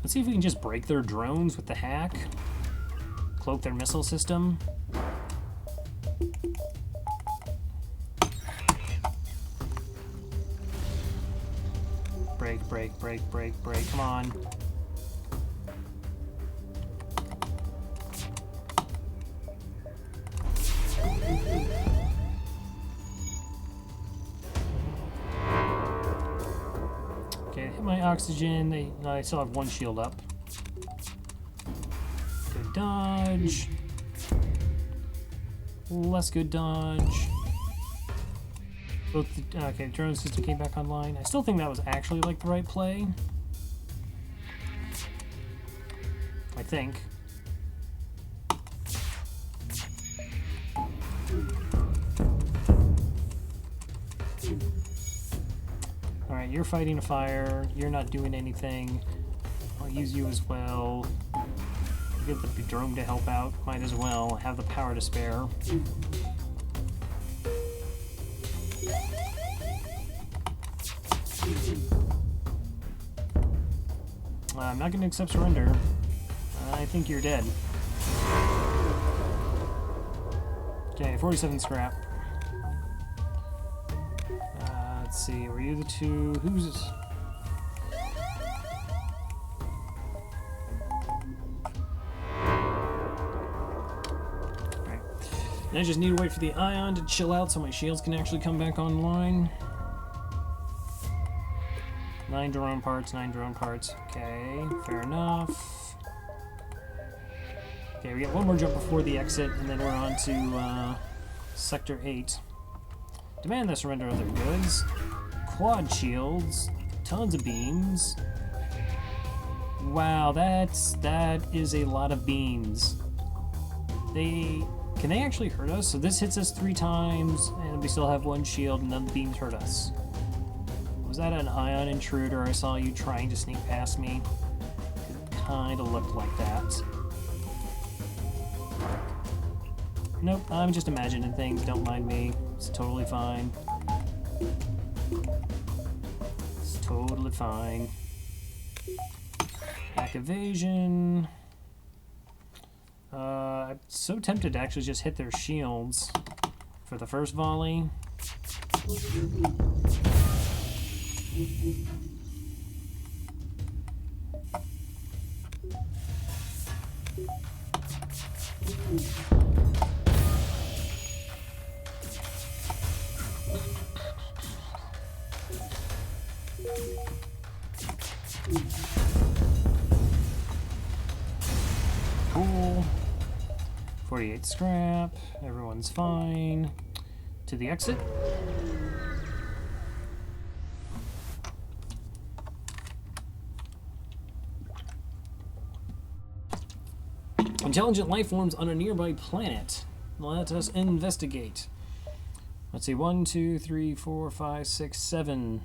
Let's see if we can just break their drones with the hack. Cloak their missile system. Break, break, break, break, break. Come on. Okay, hit my oxygen. I still have one shield up. Good dodge. Less good dodge. Both okay, the drone system came back online. I still think that was actually like the right play. I think. Alright, you're fighting a fire. You're not doing anything. I'll use you as well. Get the drone to help out. Might as well. I have the power to spare. I'm not going to accept surrender. I think you're dead. Okay, 47 scrap. Let's see, were you the two? Who's this? Alright. And I just need to wait for the ion to chill out so my shields can actually come back online. 9 drone parts, 9 drone parts. Okay, fair enough. Okay, we get one more jump before the exit, and then we're on to Sector 8. Demand the surrender of their goods. Quad shields. Tons of beams. Wow, that is a lot of beams. Can they actually hurt us? So this hits us 3 times, and we still have 1 shield, and none of the beams hurt us. Was that an ion intruder? I saw you trying to sneak past me. It kind of looked like that. Nope, I'm just imagining things. Don't mind me. It's totally fine. It's totally fine. Back evasion. I'm so tempted to actually just hit their shields for the first volley. Cool. 48 scrap. Everyone's fine. To the exit. Intelligent life forms on a nearby planet. Let us investigate. Let's see, 1, 2, 3, 4, 5, 6, 7.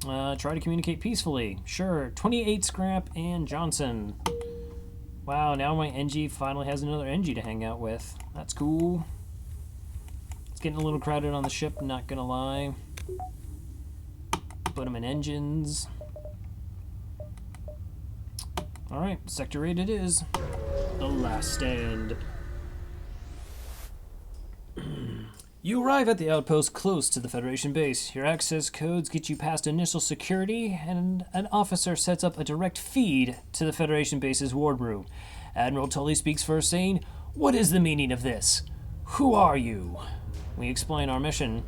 Try to communicate peacefully. Sure. 28 scrap and Johnson. Wow, now my Engi finally has another Engi to hang out with. That's cool. It's getting a little crowded on the ship, not gonna lie. Put them in engines. Alright, Sector 8 it is. The last stand. You arrive at the outpost close to the Federation base. Your access codes get you past initial security, and an officer sets up a direct feed to the Federation base's wardroom. Admiral Tully speaks first, saying, "What is the meaning of this? Who are you?" We explain our mission.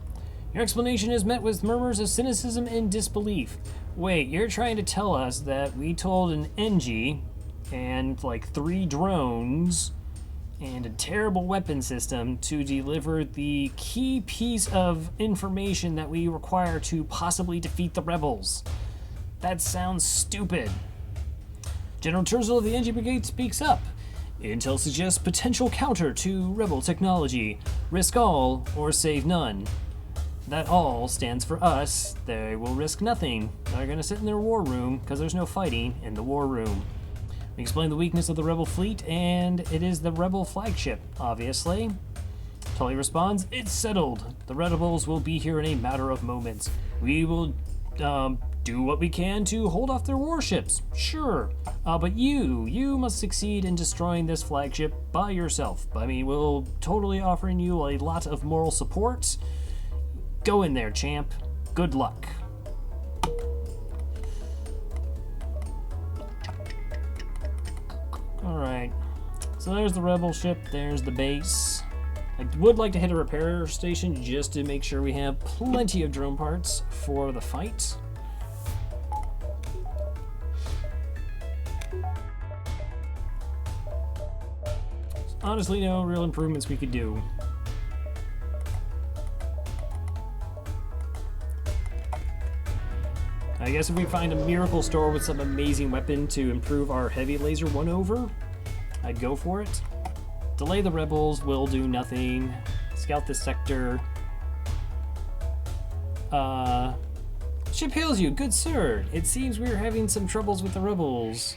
Your explanation is met with murmurs of cynicism and disbelief. Wait, you're trying to tell us that we told an Engi and like 3 drones and a terrible weapon system to deliver the key piece of information that we require to possibly defeat the rebels? That sounds stupid. General Turzel of the Engi Brigade speaks up. Intel suggests potential counter to rebel technology. Risk all or save none. That all stands for us. They will risk nothing. They're going to sit in their war room because there's no fighting in the war room. We explain the weakness of the rebel fleet, and it is the rebel flagship, obviously. Tully responds, "It's settled. The rebels will be here in a matter of moments. We will do what we can to hold off their warships, sure. But you must succeed in destroying this flagship by yourself. I mean, we'll totally offering you a lot of moral support. Go in there, champ. Good luck." Alright, so there's the rebel ship, there's the base. I would like to hit a repair station just to make sure we have plenty of drone parts for the fight. honestly no real improvements we could do. I guess if we find a miracle store with some amazing weapon to improve our heavy laser 1 over, I'd go for it. Delay the rebels will do nothing. Scout this sector. Ship hails you, good sir. It seems we're having some troubles with the rebels.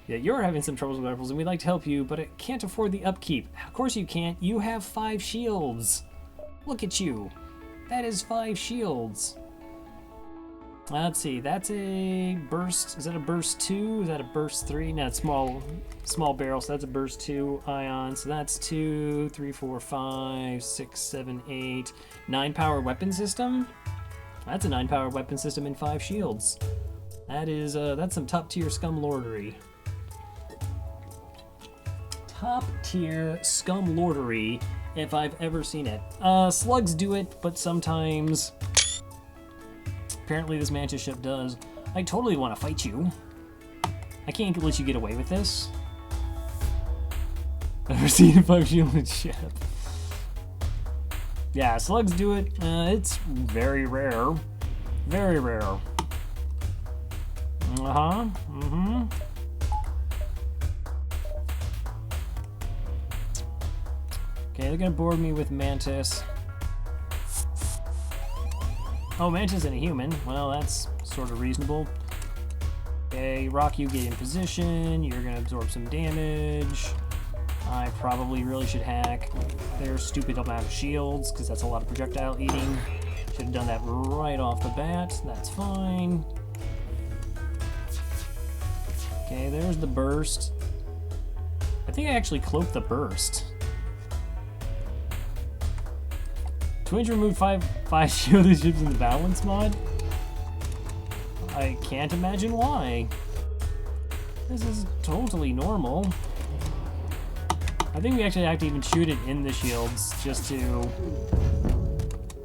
Yeah, you're having some troubles with the rebels, and we'd like to help you, but it can't afford the upkeep. Of course you can't. You have 5 shields. Look at you. That is 5 shields. Let's see, that's a burst. Is that a burst 2? Is that a burst 3? No, it's small barrel, so that's a burst 2 ion. So that's 2, 3, 4, 5, 6, 7, 8, 9 power weapon system. That's a 9 power weapon system and 5 shields. That is that's some top tier scum lordery. Top tier scum lordery, if I've ever seen it. Slugs do it, but sometimes. Apparently this mantis ship does. I totally want to fight you. I can't let you get away with this. I've never seen a 5 shielded ship. Yeah, slugs do it. It's very rare. Very rare. Uh-huh. Mm-hmm. Okay, they're gonna board me with mantis. Oh, mantis and a human. Well, that's sort of reasonable. Okay, Rock, you get in position. You're gonna absorb some damage. I probably really should hack their stupid amount of shields, because that's a lot of projectile eating. Should have done that right off the bat. That's fine. Okay, there's the burst. I think I actually cloaked the burst. Twinge removed five shielded ships in the balance mod? I can't imagine why. This is totally normal. I think we actually have to even shoot it in the shields just to...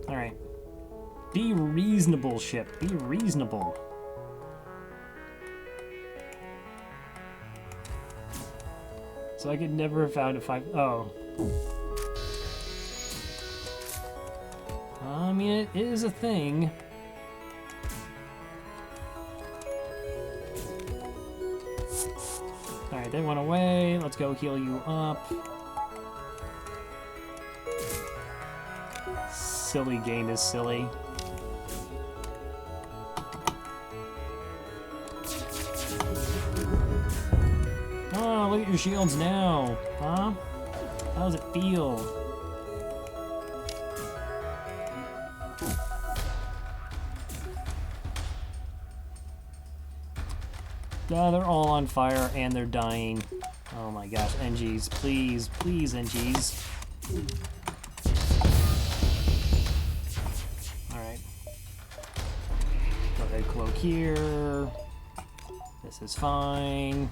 Alright. Be reasonable, ship. Be reasonable. So I could never have found a 5... Oh. I mean, it is a thing. Alright, they went away. Let's go heal you up. Silly game is silly. Oh, look at your shields now. Huh? How does it feel? They're all on fire and they're dying. Oh my gosh, Engis, please, please, Engis. Alright. Go ahead, cloak here. This is fine.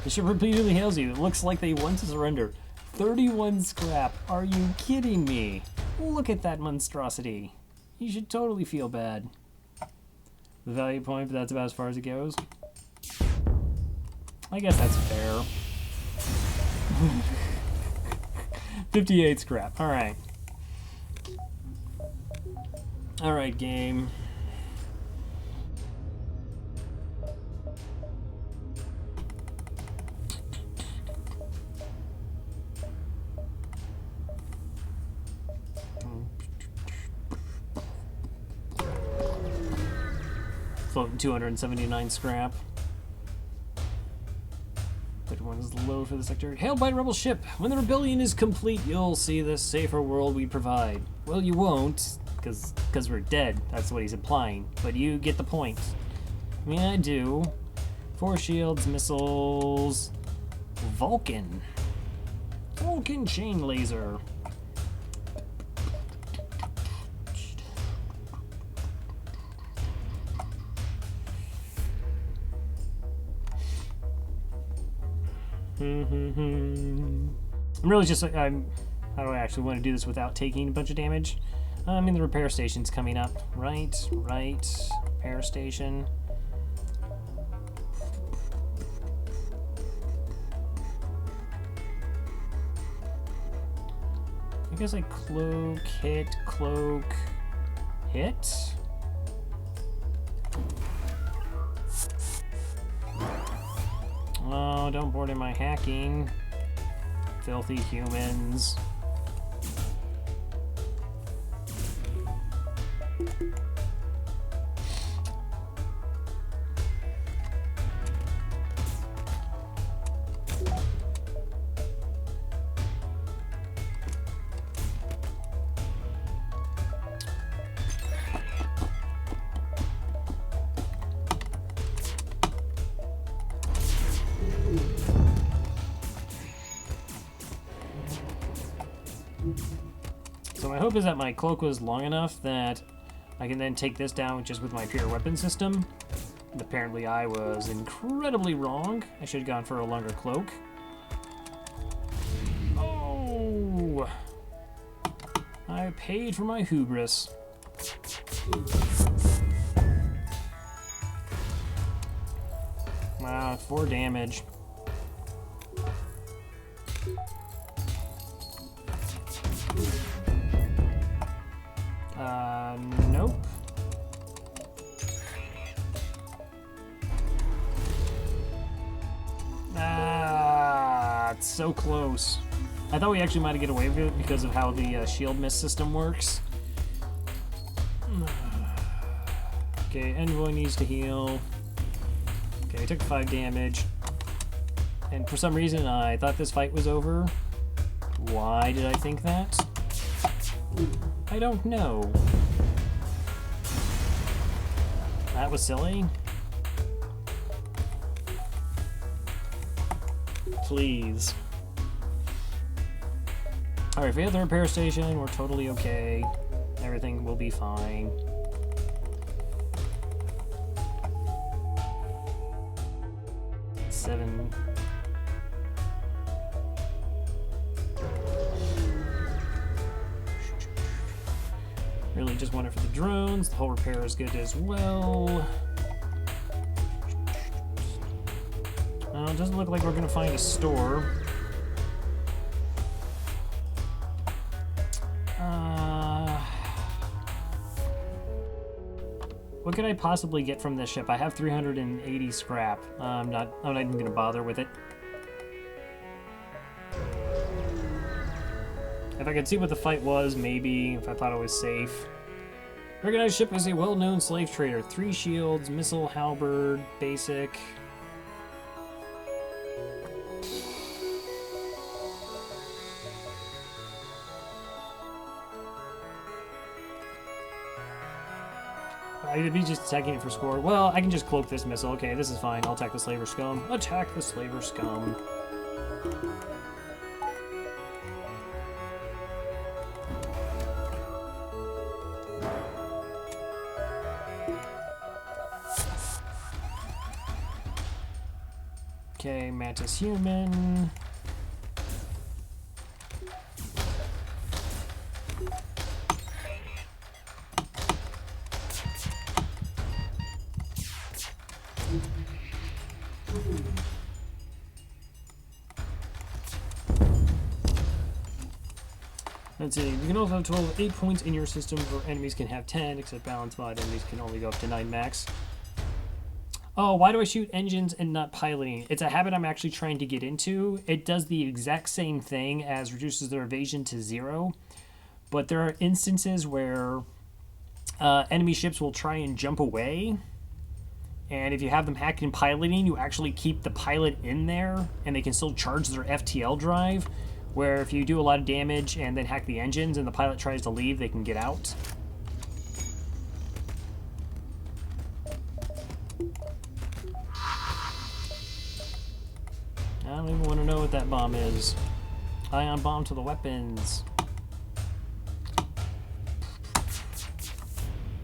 The ship repeatedly hails you. It looks like they want to surrender. 31 scrap. Are you kidding me? Look at that monstrosity. You should totally feel bad. The value point, but that's about as far as it goes. I guess that's fair. 58 scrap. Alright. Alright, game. Floating 279 scrap. 31 is low for the sector. Hailed by a rebel ship. When the rebellion is complete, you'll see the safer world we provide. Well, you won't, because we're dead. That's what he's implying. But you get the point. I mean, I do. 4 shields, missiles, Vulcan. Vulcan chain laser. I'm really just, how do I actually want to do this without taking a bunch of damage? I mean, the repair station's coming up. Right, repair station. I guess I cloak, hit, cloak, hit. Oh, don't board in my hacking. Filthy humans. So my hope is that my cloak was long enough that I can then take this down just with my pure weapon system. And apparently I was incredibly wrong. I should have gone for a longer cloak. Oh! I paid for my hubris. Wow, 4 damage. Nope. Ah, it's so close. I thought we actually might get away with it because of how the shield miss system works. Okay, Envoy needs to heal. Okay, I took 5 damage. And for some reason, I thought this fight was over. Why did I think that? I don't know. That was silly. Please. Alright, if we have the repair station, we're totally okay. Everything will be fine. Seven. Really just want it for the drones. The whole repair is good as well. It doesn't look like we're going to find a store. What could I possibly get from this ship? I have 380 scrap. I'm not even going to bother with it. If I could see what the fight was, maybe, if I thought it was safe. Recognized ship as a well-known slave trader. 3 shields, missile, halberd, basic. I could be just attacking it for score. Well, I can just cloak this missile. Okay, this is fine. I'll attack the slaver scum. Attack the slaver scum. Okay, Mantis human. Let's see, you can also have a total of 8 points in your system, where enemies can have 10, except balance mod enemies can only go up to 9 max. Oh, why do I shoot engines and not piloting? It's a habit I'm actually trying to get into. It does the exact same thing as reduces their evasion to 0, but there are instances where enemy ships will try and jump away, and if you have them hacked in piloting, you actually keep the pilot in there, and they can still charge their FTL drive, where if you do a lot of damage and then hack the engines and the pilot tries to leave, they can get out. I don't even want to know what that bomb is. Ion bomb to the weapons.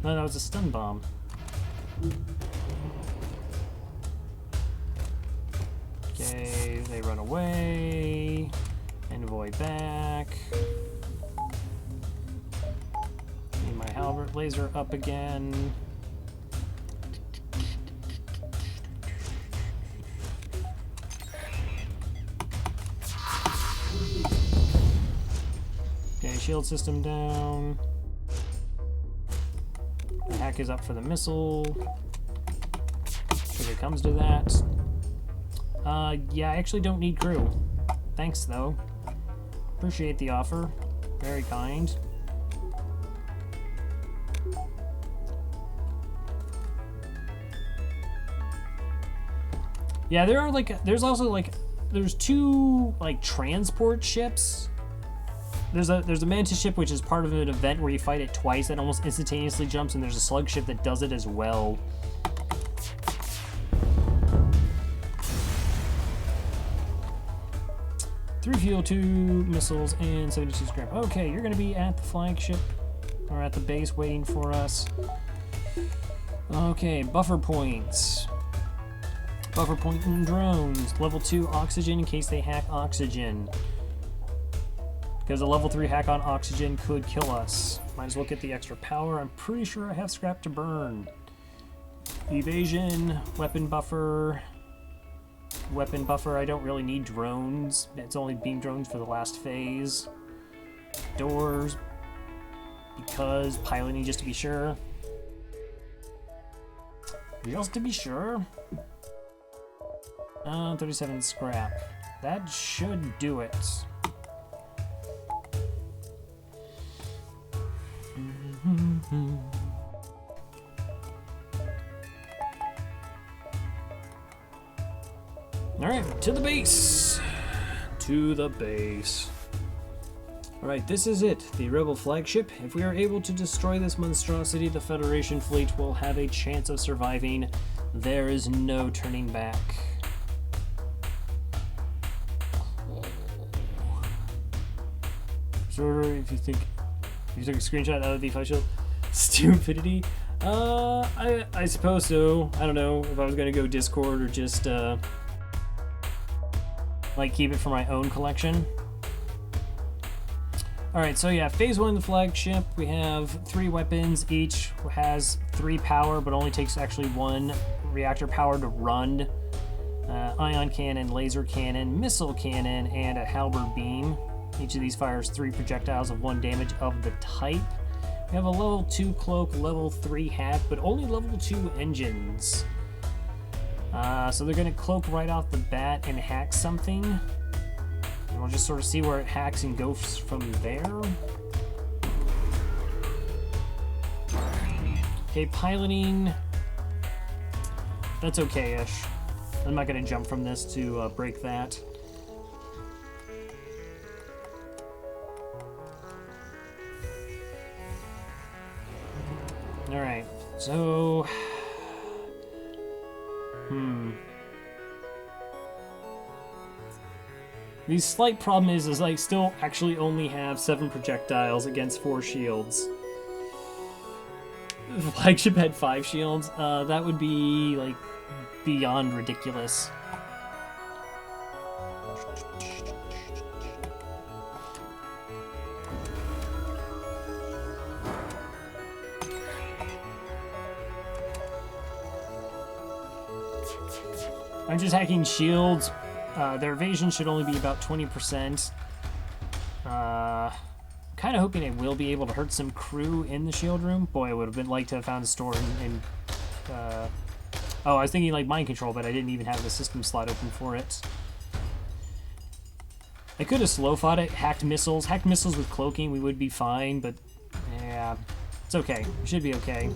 No, that was a stun bomb. Okay, they run away. Envoy back. Need my halberd laser up again. shield system down. The hack is up for the missile. If it comes to that. Yeah, I actually don't need crew. Thanks, though. Appreciate the offer. Very kind. Yeah, there are like, there's also like, there's two like transport ships. There's a mantis ship which is part of an event where you fight it twice that almost instantaneously jumps, and there's a slug ship that does it as well. Three fuel, 2 missiles, and 72 scrap. Okay, you're gonna be at the flagship or at the base waiting for us. Okay, buffer points. Buffer point and drones. Level 2 oxygen in case they hack oxygen. Because a level 3 hack on oxygen could kill us. Might as well get the extra power. I'm pretty sure I have scrap to burn. Evasion, weapon buffer. Weapon buffer, I don't really need drones. It's only beam drones for the last phase. Doors, because piloting just to be sure. Just to be sure. 37 scrap. That should do it. Alright, to the base! To the base. Alright, this is it, the Rebel flagship. If we are able to destroy this monstrosity, the Federation fleet will have a chance of surviving. There is no turning back. Sort of, if you think you took a screenshot out of the official stupidity. I suppose so. I don't know if I was gonna go Discord or just like keep it for my own collection. Alright, so yeah, phase 1 of the flagship, we have 3 weapons. Each has 3 power, but only takes actually 1 reactor power to run. Ion cannon, laser cannon, missile cannon, and a halberd beam. Each of these fires 3 projectiles of 1 damage of the type. We have a level 2 cloak, level 3 hack, but only level 2 engines. So they're going to cloak right off the bat and hack something. And we'll just sort of see where it hacks and goes from there. Okay, piloting. That's okay-ish. I'm not going to jump from this to break that. Alright, so... The slight problem is I still actually only have 7 projectiles against 4 shields. If the flagship had 5 shields, that would be, like, beyond ridiculous. I'm just hacking shields. Their evasion should only be about 20%. Kind of hoping I will be able to hurt some crew in the shield room. Boy, I would have been like to have found a store in oh, I was thinking like mind control, but I didn't even have the system slot open for it. I could have slow fought it, hacked missiles. Hacked missiles with cloaking, we would be fine, but yeah, it's okay. We should be okay.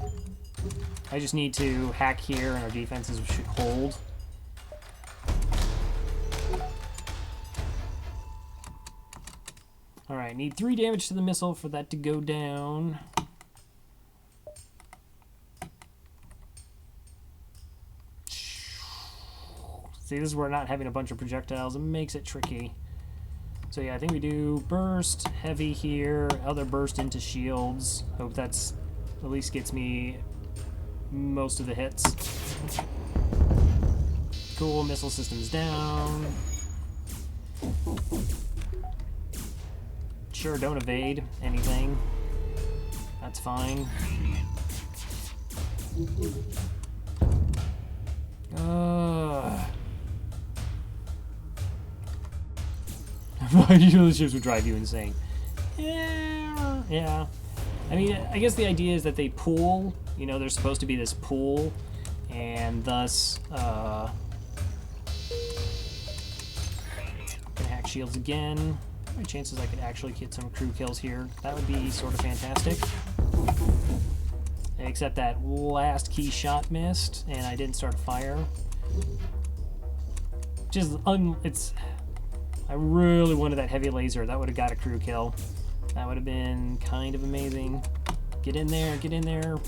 I just need to hack here and our defenses should hold. Alright, need 3 damage to the missile for that to go down. See, this is where not having a bunch of projectiles makes it tricky. So yeah, I think we do burst, heavy here, other burst into shields. Hope that's at least gets me most of the hits. Cool, missile systems down. Sure, don't evade anything. That's fine. Usually ships would drive you insane. Yeah. I mean, I guess the idea is that they pool. You know, there's supposed to be this pool, and thus, gonna hack shields again. What are my chances I could actually get some crew kills here? That would be sort of fantastic. Except that last key shot missed, and I didn't start fire. Just, I really wanted that heavy laser. That would have got a crew kill. That would have been kind of amazing. Get in there, get in there.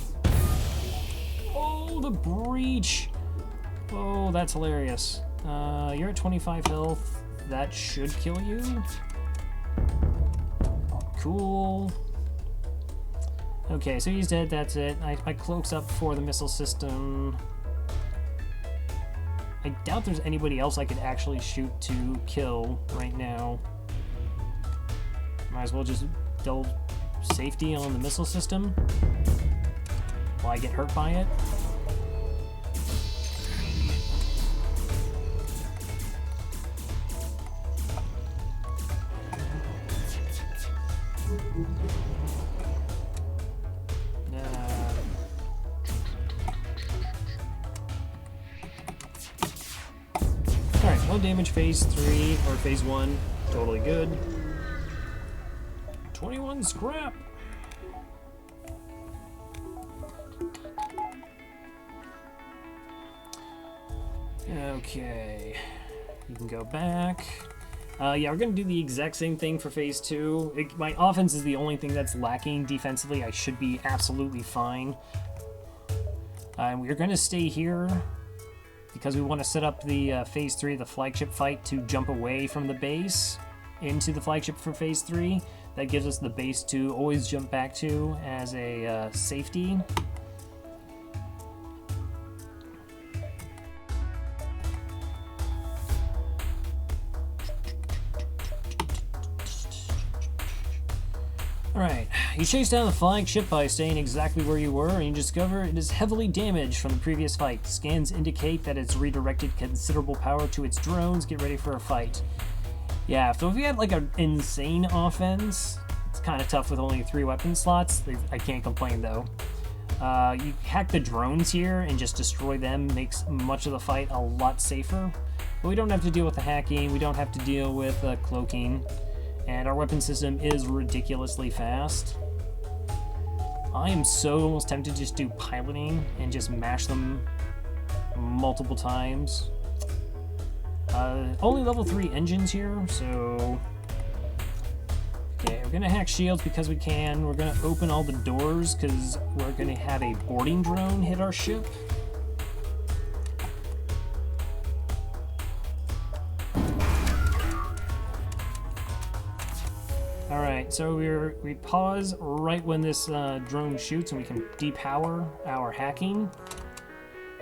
Oh, the breach. Oh, that's hilarious. You're at 25 health. That should kill you. Cool. Okay, so he's dead, that's it. My cloak's up for the missile system. I doubt there's anybody else I could actually shoot to kill right now. Might as well just build safety on the missile system while I get hurt by it. Alright, no damage phase 3 or phase 1. Totally good. 21 scrap! Okay. You can go back. Yeah, we're going to do the exact same thing for phase 2. My offense is the only thing that's lacking. Defensively, I should be absolutely fine. We're going to stay here because we want to set up the phase 3, the flagship fight, to jump away from the base into the flagship for phase 3. That gives us the base to always jump back to as a safety. Alright, you chase down the flagship by staying exactly where you were, and you discover it is heavily damaged from the previous fight. Scans indicate that it's redirected considerable power to its drones. Get ready for a fight. Yeah, so if you had like an insane offense, it's kind of tough with only 3 weapon slots. I can't complain though. You hack the drones here and just destroy them, makes much of the fight a lot safer. But we don't have to deal with the hacking, we don't have to deal with cloaking. And our weapon system is ridiculously fast. I am so almost tempted to just do piloting and just mash them multiple times. Only level 3 engines here, so... Okay, we're gonna hack shields because we can. We're gonna open all the doors because we're gonna have a boarding drone hit our ship. Alright, so we pause right when this drone shoots and we can depower our hacking.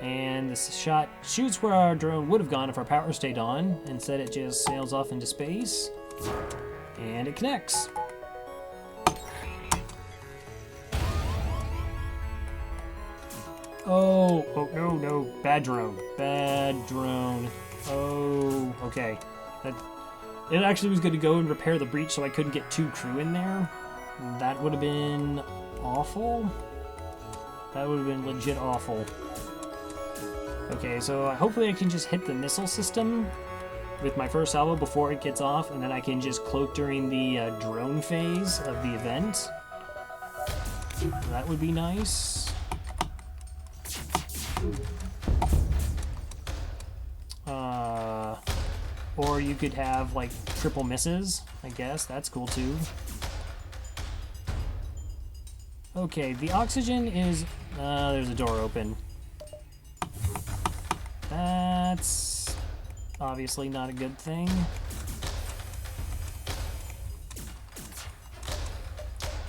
And this shot shoots where our drone would have gone if our power stayed on. Instead it just sails off into space. And it connects. Oh, no, bad drone. Bad drone. Oh, okay. It actually was going to go and repair the breach so I couldn't get 2 crew in there. That would have been awful. That would have been legit awful. Okay, so hopefully I can just hit the missile system with my first salvo before it gets off, and then I can just cloak during the drone phase of the event. That would be nice. Or you could have, like, triple misses, I guess. That's cool, too. Okay, the oxygen is... there's a door open. That's obviously not a good thing.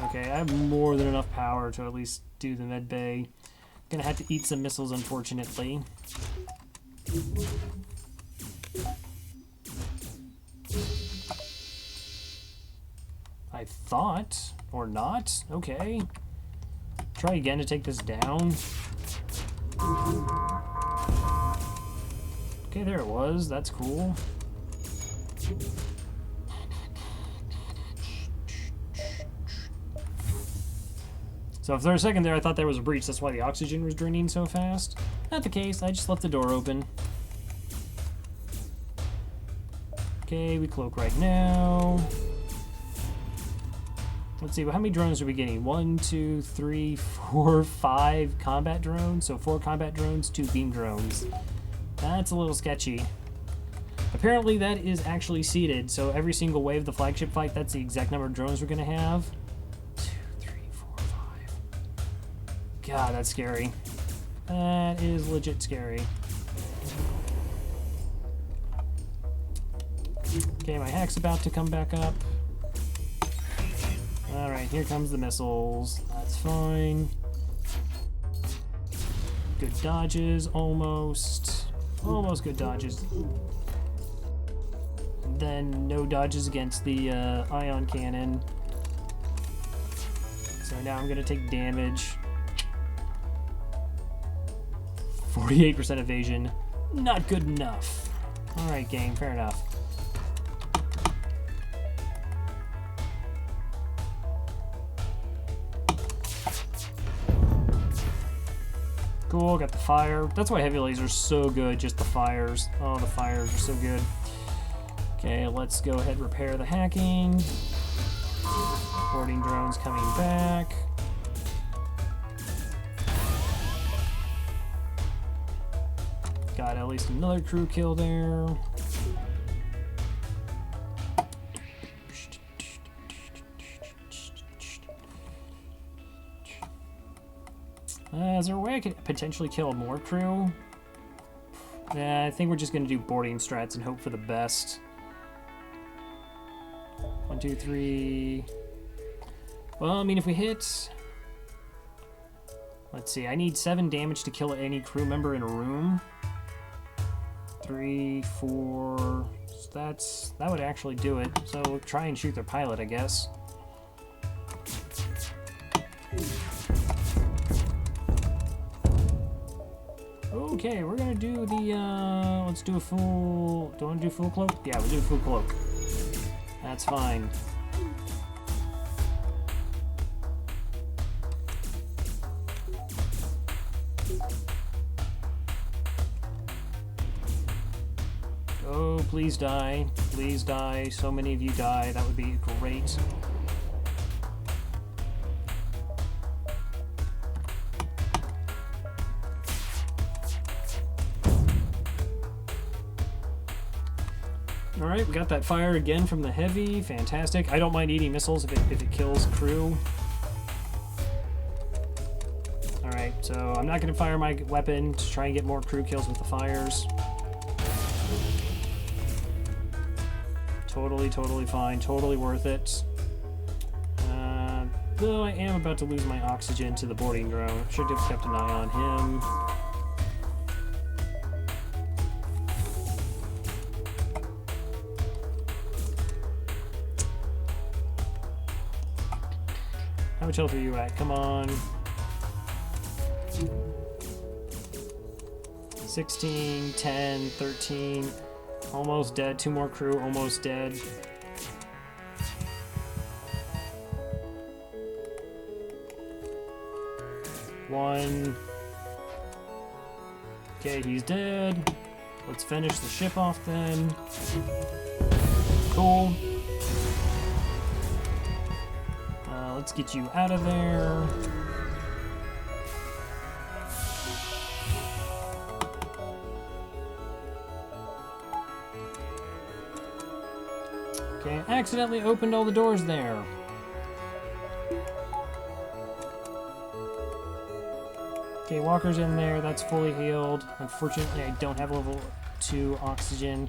Okay, I have more than enough power to at least do the med bay. Gonna have to eat some missiles, unfortunately. I thought, or not. Okay. Try again to take this down. Okay, there it was. That's cool. So for a second there, I thought there was a breach. That's why the oxygen was draining so fast. Not the case. I just left the door open. Okay, we cloak right now. Let's see, how many drones are we getting? 1, 2, 3, 4, 5 combat drones. So 4 combat drones, 2 beam drones. That's a little sketchy. Apparently that is actually seeded. So every single wave of the flagship fight, that's the exact number of drones we're going to have. 2, 3, 4, 5. God, that's scary. That is legit scary. Okay, my hack's about to come back up. Alright, here comes the missiles. That's fine. Good dodges, almost. Almost good dodges. And then no dodges against the ion cannon. So now I'm going to take damage. 48% evasion. Not good enough. Alright, game, fair enough. Cool, got the fire. That's why heavy laser's so good, just the fires. Oh, the fires are so good. Okay, let's go ahead and repair the hacking. Boarding drones coming back. Got at least another crew kill there. Is there a way I could potentially kill more crew? I think we're just going to do boarding strats and hope for the best. 1, 2, 3. Well, I mean, if we hit... Let's see, I need 7 damage to kill any crew member in a room. 3, 4... So that would actually do it. So we'll try and shoot their pilot, I guess. Okay, we're gonna do the, let's do a full, do you want to do full cloak? Yeah, we'll do a full cloak. That's fine. Oh, please die. Please die. So many of you die. That would be great. Alright, we got that fire again from the heavy. Fantastic. I don't mind eating missiles if it kills crew. Alright, so I'm not going to fire my weapon to try and get more crew kills with the fires. Totally fine. Totally worth it. Though I am about to lose my oxygen to the boarding drone. Should have kept an eye on him. How much health are you at? Come on. 16, 10, 13. Almost dead. 2 more crew. Almost dead. One. Okay, he's dead. Let's finish the ship off then. Cool. Let's get you out of there. Okay, I accidentally opened all the doors there. Okay, Walker's in there. That's fully healed. Unfortunately, I don't have level 2 oxygen.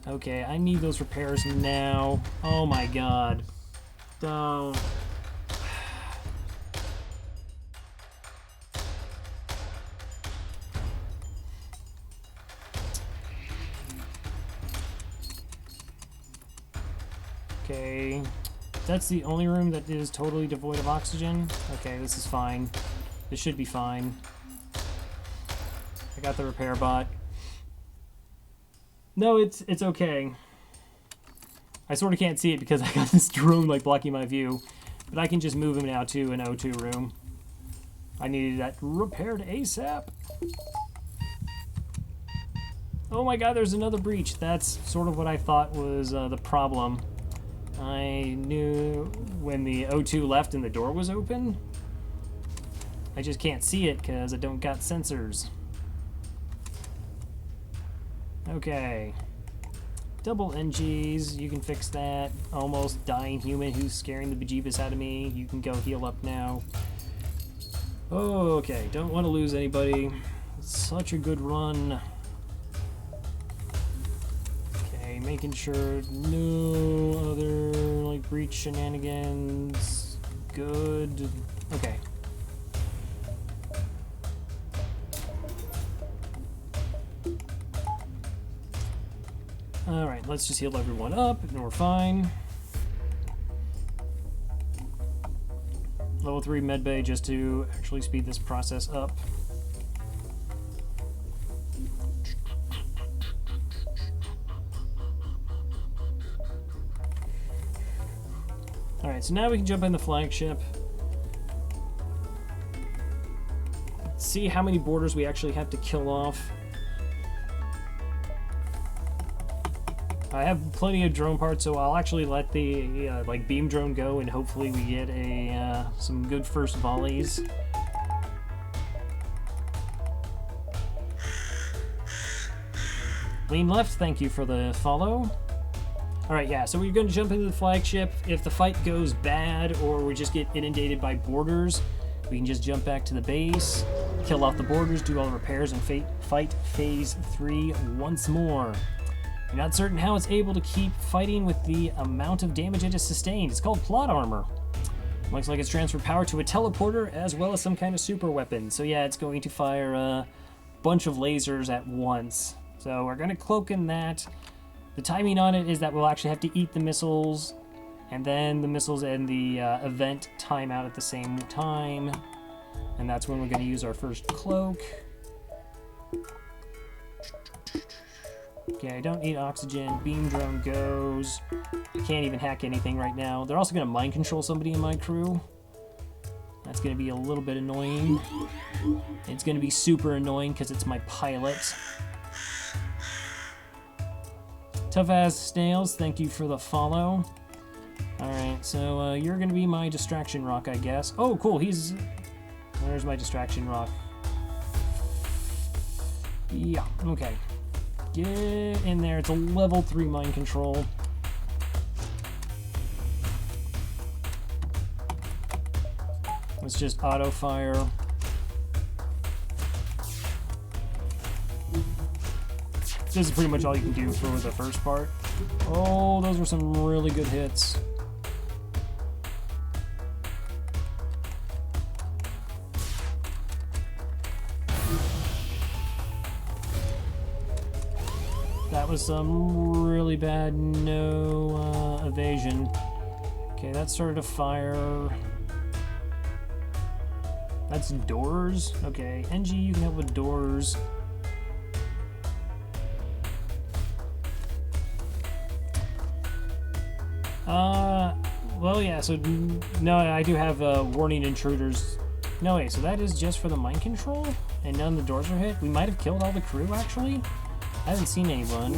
Okay, I need those repairs now. Oh my god. Don't. Okay, that's the only room that is totally devoid of oxygen. Okay, this is fine. This should be fine. I got the repair bot. No, it's okay. I sort of can't see it because I got this drone like blocking my view, but I can just move him now to an O2 room. I needed that repaired ASAP. Oh my god, there's another breach. That's sort of what I thought was the problem. I knew when the O2 left and the door was open. I just can't see it because I don't got sensors. Okay. Double Engis, you can fix that. Almost dying human who's scaring the bejeebus out of me. You can go heal up now. Okay, don't want to lose anybody. It's such a good run. Okay, making sure no other like breach shenanigans. Good. Okay. Alright, let's just heal everyone up and we're fine. Level 3 medbay just to actually speed this process up. Alright, so now we can jump in the flagship. See how many boarders we actually have to kill off. I have plenty of drone parts, so I'll actually let the like beam drone go, and hopefully we get a some good first volleys. Lean left, thank you for the follow. Alright, yeah, so we're going to jump into the flagship. If the fight goes bad or we just get inundated by boarders, we can just jump back to the base, kill off the boarders, do all the repairs, and fight phase 3 once more. You're not certain how it's able to keep fighting with the amount of damage it has sustained. It's called plot armor. Looks like it's transferred power to a teleporter as well as some kind of super weapon. So yeah, it's going to fire a bunch of lasers at once. So we're going to cloak in that. The timing on it is that we'll actually have to eat the missiles, and then the missiles and the event time out at the same time. And that's when we're going to use our first cloak. Okay, I don't need oxygen. Beam drone goes. I can't even hack anything right now. They're also going to mind control somebody in my crew. That's going to be a little bit annoying. It's going to be super annoying because it's my pilot. Tough ass snails, thank you for the follow. Alright, so you're going to be my distraction rock, I guess. Oh, cool, he's... Where's my distraction rock? Yeah, okay. Get in there. It's a level 3 mind control. Let's just auto fire. This is pretty much all you can do for the first part. Oh, those were some really good hits. That was some really bad no evasion. Okay, that started to fire. That's doors. Okay, Engi, you can help with doors. Well, yeah, so, no, I do have warning intruders. No, wait, so that is just for the mind control? And none of the doors are hit? We might have killed all the crew, actually? I haven't seen anyone.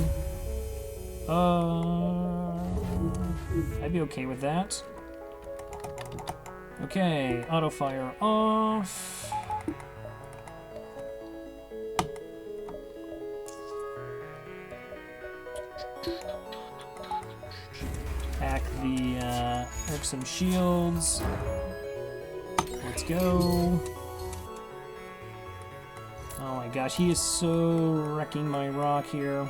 I'd be okay with that. Okay, auto fire off. Hack the some shields. Let's go. Oh my gosh, he is so wrecking my rock here.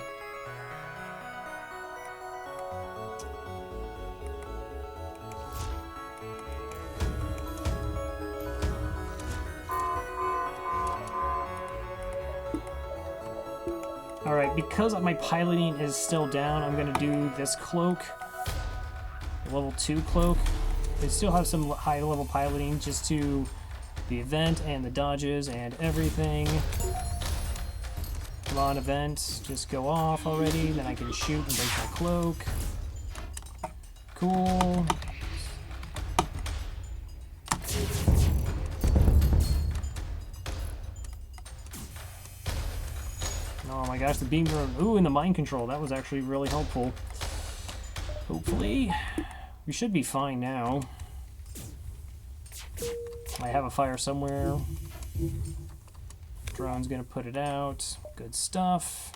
Alright, because my piloting is still down, I'm going to do this cloak. Level 2 cloak. They still have some high level piloting just to the event and the dodges and everything. Come on, event, just go off already, then I can shoot and break my cloak. Cool. gosh, the beam drone. Ooh, and the mind control. That was actually really helpful. Hopefully. We should be fine now. I have a fire somewhere. Drone's gonna put it out. Good stuff.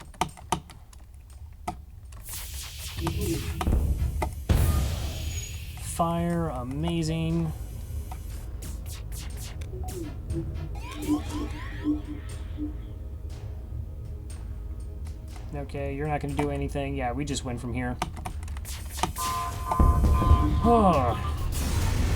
Fire, amazing. Okay, you're not gonna do anything. Yeah, we just win from here. Oh.